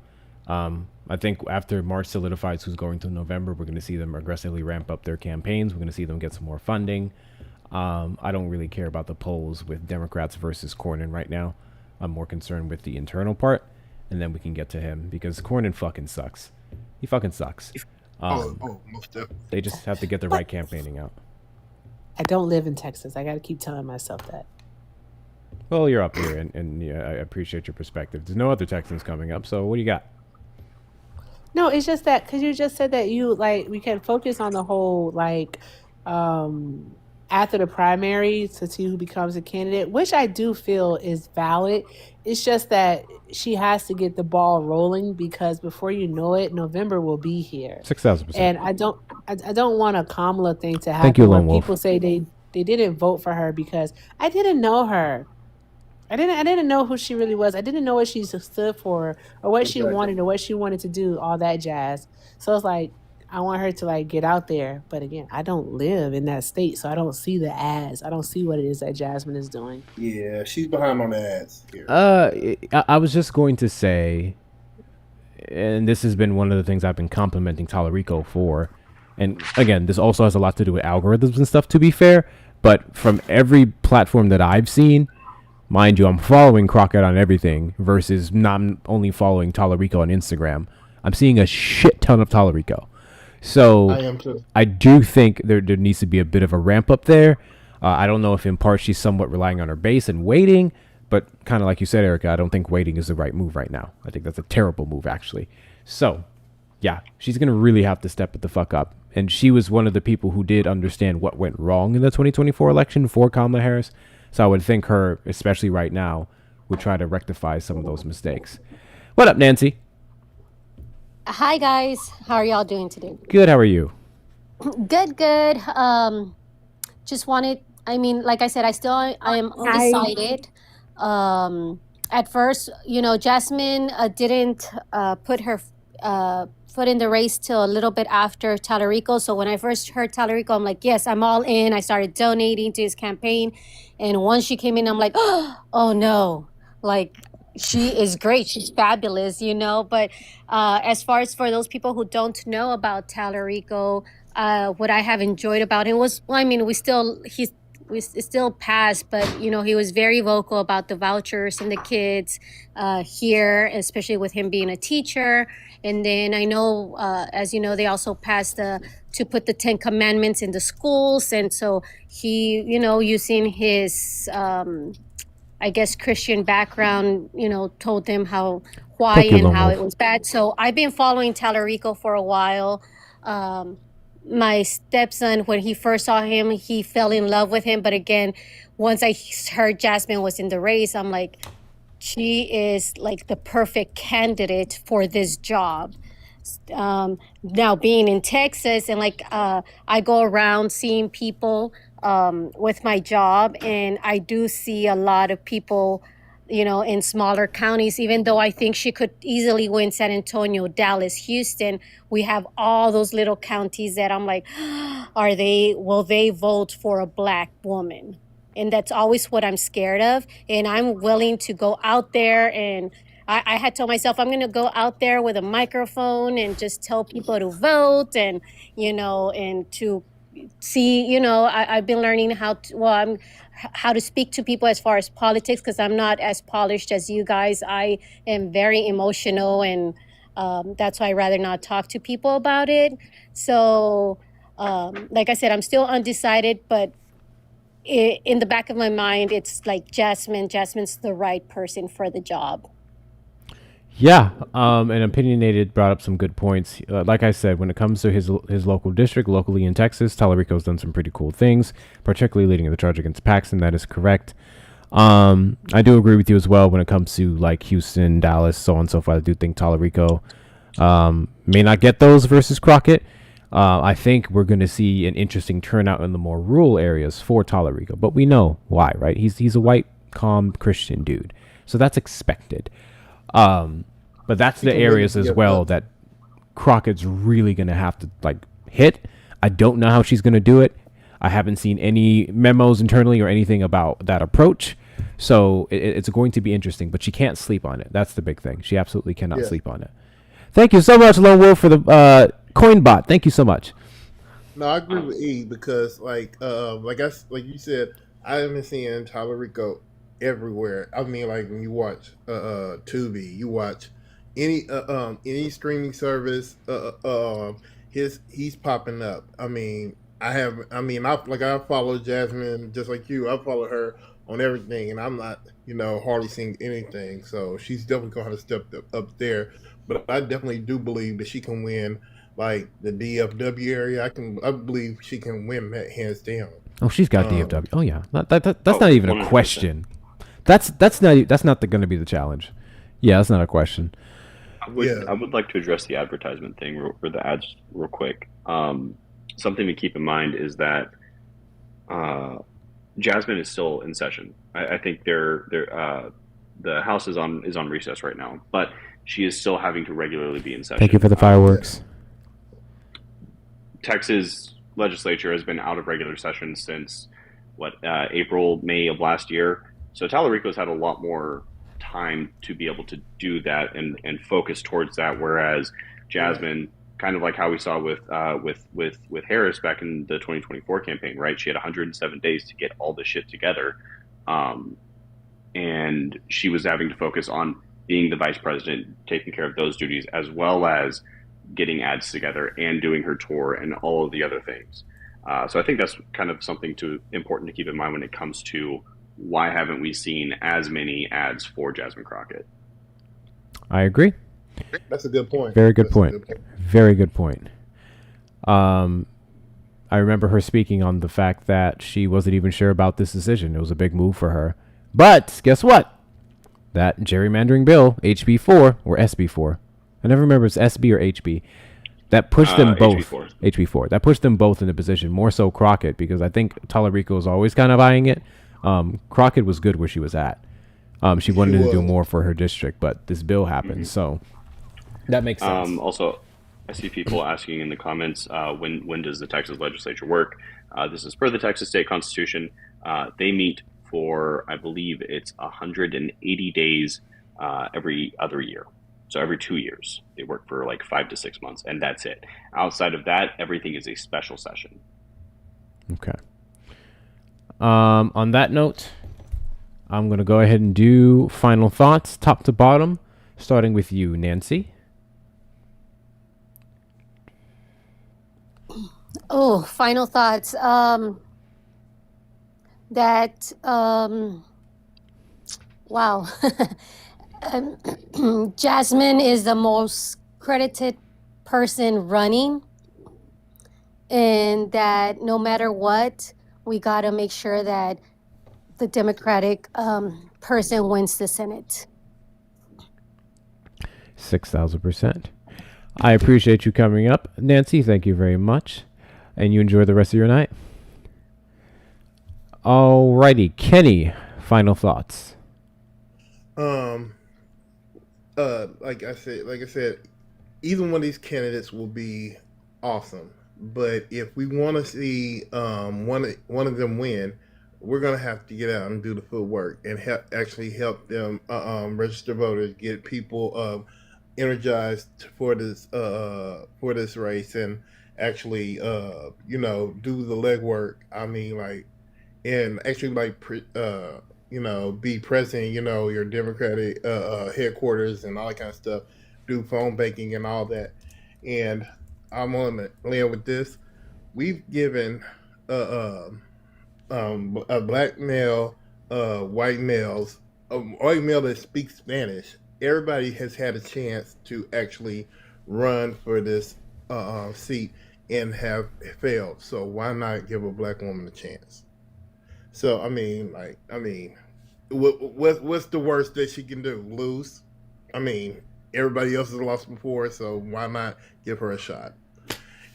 [SPEAKER 1] I think after March solidifies who's going to November, we're going to see them aggressively ramp up their campaigns. We're going to see them get some more funding. I don't really care about the polls with Democrats versus Cornyn right now. I'm more concerned with the internal part, and then we can get to him because Cornyn fucking sucks. He fucking sucks.
[SPEAKER 9] Most definitely.
[SPEAKER 1] They just have to get the right campaigning out.
[SPEAKER 10] I don't live in Texas. I got to keep telling myself that.
[SPEAKER 1] Well, you're up here, and yeah, I appreciate your perspective. There's no other Texans coming up, so what do you got?
[SPEAKER 10] No, it's just that because you just said that we can focus on the whole after the primary to see who becomes a candidate, which I do feel is valid. It's just that she has to get the ball rolling because before you know it, November will be here.
[SPEAKER 1] 6,000%.
[SPEAKER 10] And I don't want a Kamala thing to happen.
[SPEAKER 1] Thank you, Lone
[SPEAKER 10] where
[SPEAKER 1] Wolf.
[SPEAKER 10] people say they didn't vote for her because I didn't know her. I didn't know who she really was. I didn't know what she stood for or what she wanted or what she wanted to do, all that jazz. So it's like, I want her to get out there. But again, I don't live in that state, so I don't see the ads. I don't see what it is that Jasmine is doing.
[SPEAKER 11] Yeah, she's behind on the ads here.
[SPEAKER 1] I was just going to say, and this has been one of the things I've been complimenting Talarico for. And again, this also has a lot to do with algorithms and stuff, to be fair. But from every platform that I've seen, mind you, I'm following Crockett on everything versus not only following Talarico on Instagram. I'm seeing a shit ton of Talarico. So
[SPEAKER 11] I am too.
[SPEAKER 1] I do think there needs to be a bit of a ramp up there. I don't know if in part she's somewhat relying on her base and waiting, but kind of like you said, Erica, I don't think waiting is the right move right now. I think that's a terrible move, actually. So, yeah, she's going to really have to step it the fuck up. And she was one of the people who did understand what went wrong in the 2024 election for Kamala Harris. So I would think her, especially right now, would try to rectify some of those mistakes. What up, Nancy?
[SPEAKER 12] Hi guys, how are y'all doing today?
[SPEAKER 1] Good, how are you?
[SPEAKER 12] Good. Just wanted, like I said, I am undecided. At first, Jasmine didn't put her foot in the race till a little bit after Talarico. So when I first heard Talarico, I'm like, yes, I'm all in. I started donating to his campaign. And once she came in, I'm like, oh no, she is great. She's fabulous, But as far as for those people who don't know about Talarico, what I have enjoyed about him was, we still passed, but he was very vocal about the vouchers and the kids here, especially with him being a teacher. And then I know, as you know, they also passed to put the 10 Commandments in the schools, and so he, using his Christian background, told them why and how it was bad. So I've been following Talarico for a while. My stepson, when he first saw him, he fell in love with him. But again, once I heard Jasmine was in the race, I'm like, she is the perfect candidate for this job. Now being in Texas and I go around seeing people with my job, and I do see a lot of people, in smaller counties, even though I think she could easily win San Antonio, Dallas, Houston. We have all those little counties that I'm like, will they vote for a Black woman? And that's always what I'm scared of. And I'm willing to go out there, and I had told myself I'm going to go out there with a microphone and just tell people to vote and, and to see, I've been learning how to speak to people as far as politics, because I'm not as polished as you guys. I am very emotional, and that's why I'd rather not talk to people about it. So, like I said, I'm still undecided, but in the back of my mind, it's like Jasmine's the right person for the job.
[SPEAKER 1] Yeah, and Opinionated brought up some good points. Like I said, when it comes to his local district, locally in Texas, Talarico's done some pretty cool things, particularly leading the charge against Paxton. That is correct. I do agree with you as well when it comes to Houston, Dallas, so on and so forth. I do think Talarico may not get those versus Crockett. I think we're going to see an interesting turnout in the more rural areas for Talarico, but we know why, right? He's a white, calm Christian dude. So that's expected. But that's the areas as well that Crockett's really going to have to like hit. I don't know how she's going to do it. I haven't seen any memos internally or anything about that approach. So it's going to be interesting, but she can't sleep on it. That's the big thing. She absolutely cannot sleep on it. Thank you so much, Lone Wolf, for the coin bot. Thank you so much.
[SPEAKER 9] No, I agree with E because like you said, I haven't seen Talarico everywhere. I mean, like when you watch Tubi, you watch any streaming service, he's popping up. I mean, I follow Jasmine just like you. I follow her on everything, and I'm not, hardly seeing anything. So she's definitely going to have to step up there. But I definitely do believe that she can win, like the DFW area. I believe she can win that hands down.
[SPEAKER 1] Oh, she's got DFW. Oh yeah, that's not even 100%. A question. That's not going to be the challenge. Yeah, that's not a question.
[SPEAKER 13] I would like to address the advertisement thing or the ads real quick. Something to keep in mind is that Jasmine is still in session. I think the House is on recess right now, but she is still having to regularly be in session.
[SPEAKER 1] Thank you for the fireworks.
[SPEAKER 13] Texas legislature has been out of regular session since April, May of last year. So Talarico's had a lot more time to be able to do that and focus towards that, whereas Jasmine, kind of like how we saw with Harris back in the 2024 campaign, right? She had 107 days to get all this shit together, and she was having to focus on being the vice president, taking care of those duties, as well as getting ads together and doing her tour and all of the other things. So I think that's kind of something important to keep in mind when it comes to why haven't we seen as many ads for Jasmine Crockett.
[SPEAKER 1] I agree.
[SPEAKER 9] That's a good point.
[SPEAKER 1] Very good point. Very good point. I remember her speaking on the fact that she wasn't even sure about this decision. It was a big move for her. But guess what? That gerrymandering bill, HB4 or SB4, I never remember if it's SB or HB, that pushed them both. HB4. That pushed them both in a position, more so Crockett, because I think Talarico was always kind of eyeing it. Crockett was good where she was at. She wanted to do more for her district, but this bill happened, so that makes sense.
[SPEAKER 13] Also, I see people asking in the comments, when does the Texas legislature work? This is per the Texas state constitution. They meet for, I believe it's 180 days every other year. So every 2 years, they work for like 5 to 6 months, and that's it. Outside of that, everything is a special session.
[SPEAKER 1] Okay. On that note, I'm going to go ahead and do final thoughts, top to bottom, starting with you, Nancy.
[SPEAKER 12] Oh, final thoughts. Wow. Jasmine is the most credited person running, and that no matter what, we got to make sure that the Democratic person wins the Senate.
[SPEAKER 1] 6,000%. I appreciate you coming up, Nancy. Thank you very much. And you enjoy the rest of your night. Alrighty, Kenny, final thoughts.
[SPEAKER 9] Like I said, either one of these candidates will be awesome. But if we want to see one of them win, we're gonna have to get out and do the footwork and help them register voters, get people energized for this race, and actually do the legwork. I mean, and actually be present, your Democratic headquarters and all that kind of stuff, do phone banking and all that. And I'm on the land with this. We've given a black male, white males, a white male that speaks Spanish. Everybody has had a chance to actually run for this seat and have failed. So why not give a black woman a chance? So what's the worst that she can do? Lose? I mean, everybody else has lost before, so why not give her a shot?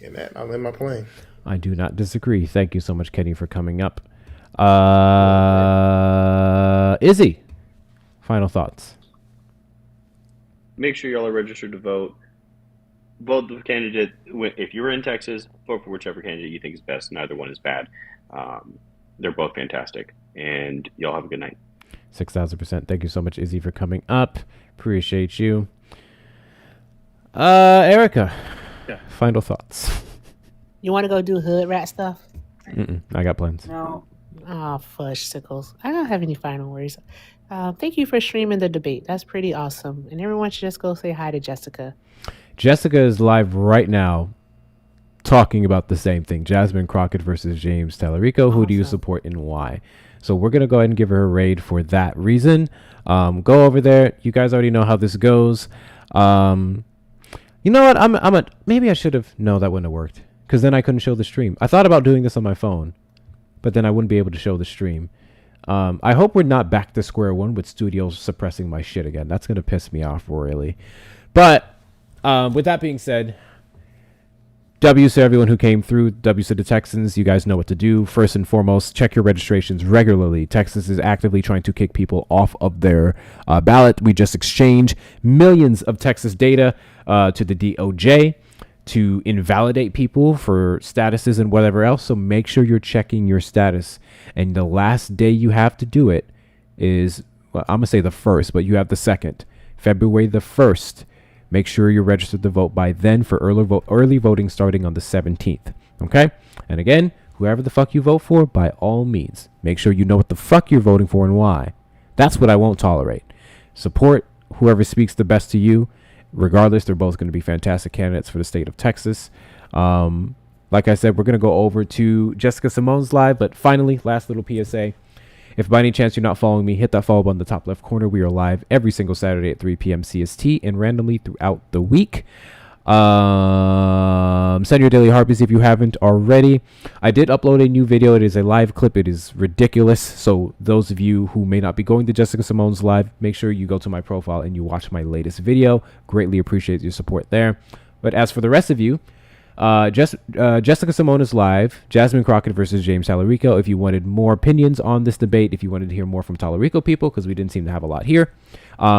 [SPEAKER 9] And that, I'll end my plane.
[SPEAKER 1] I do not disagree. Thank you so much, Kenny, for coming up. Izzy, Final thoughts.
[SPEAKER 13] Make sure y'all are registered to vote. Vote the candidate. If you're in Texas, vote for whichever candidate you think is best. Neither one is bad. They're both fantastic. And y'all have a good night.
[SPEAKER 1] 6,000%. Thank you so much, Izzy, for coming up. Appreciate you. Erica,
[SPEAKER 13] Yeah.
[SPEAKER 1] final thoughts.
[SPEAKER 10] You want to go do hood rat stuff?
[SPEAKER 1] I got plans.
[SPEAKER 10] No. Oh, fudge sickles. I don't have any final words. Thank you for streaming the debate. That's pretty awesome. And everyone should just go say hi to Jessica.
[SPEAKER 1] Jessica is live right now talking about the same thing. Jasmine Crockett versus James Talarico. Who do you support and why? So we're going to go ahead and give her a raid for that reason. Go over there. You guys already know how this goes. You know what? Maybe I should have. No, that wouldn't have worked. Because then I couldn't show the stream. I thought about doing this on my phone, but then I wouldn't be able to show the stream. I hope we're not back to square one with studios suppressing my shit again. That's going to piss me off royally. But with that being said, W's to everyone who came through. W's to the Texans. You guys know what to do. First and foremost, check your registrations regularly. Texas is actively trying to kick people off of their ballot. We just exchanged millions of Texas data to the DOJ to invalidate people for statuses and whatever else. So make sure you're checking your status. And the last day you have to do it is, well, I'm going to say the 1st, but you have the 2nd. February the 1st. Make sure you're registered to vote by then for early voting starting on the 17th. Okay? And again, whoever the fuck you vote for, by all means, make sure you know what the fuck you're voting for and why. That's what I won't tolerate. Support whoever speaks the best to you. Regardless, they're both going to be fantastic candidates for the state of Texas. Like I said, we're going to go over to Jessica Simone's live. But finally, last little PSA. If by any chance you're not following me, hit that follow button in the top left corner. We are live every single Saturday at 3 p.m. CST and randomly throughout the week. Send your daily heartbeats if you haven't already. I did upload a new video. It is a live clip. It is ridiculous. So those of you who may not be going to Jessica Simone's live, make sure you go to my profile and you watch my latest video. Greatly appreciate your support there. But as for the rest of you, Jessica Simone is live. Jasmine Crockett versus James Talarico. If you wanted more opinions on this debate, if you wanted to hear more from Talarico people, because we didn't seem to have a lot here,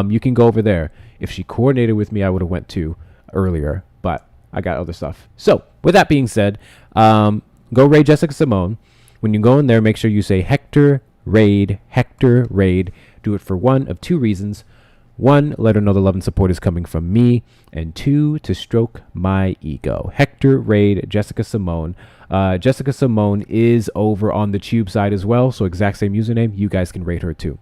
[SPEAKER 1] you can go over there. If she coordinated with me, I would have went to earlier, but I got other stuff. So with that being said, go raid Jessica Simone. When you go in there, make sure you say Hector Raid. Do it for one of two reasons. One, let her know the love and support is coming from me. And two, to stroke my ego. Hector Raid Jessica Simone. Jessica Simone is over on the Tube side as well. So exact same username. You guys can raid her too.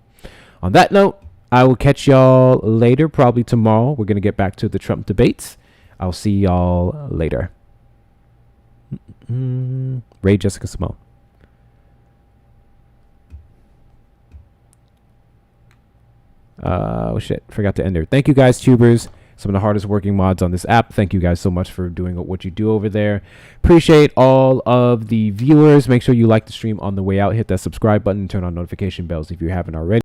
[SPEAKER 1] On that note, I will catch y'all later, probably tomorrow. We're going to get back to the Trump debates. I'll see y'all later. Raid Jessica Simone. Oh shit, forgot to end there. Thank you guys, tubers, some of the hardest working mods on this app. Thank you guys so much for doing what you do over there. Appreciate all of the viewers. Make sure you like the stream on the way out. Hit that subscribe button and turn on notification bells if you haven't already.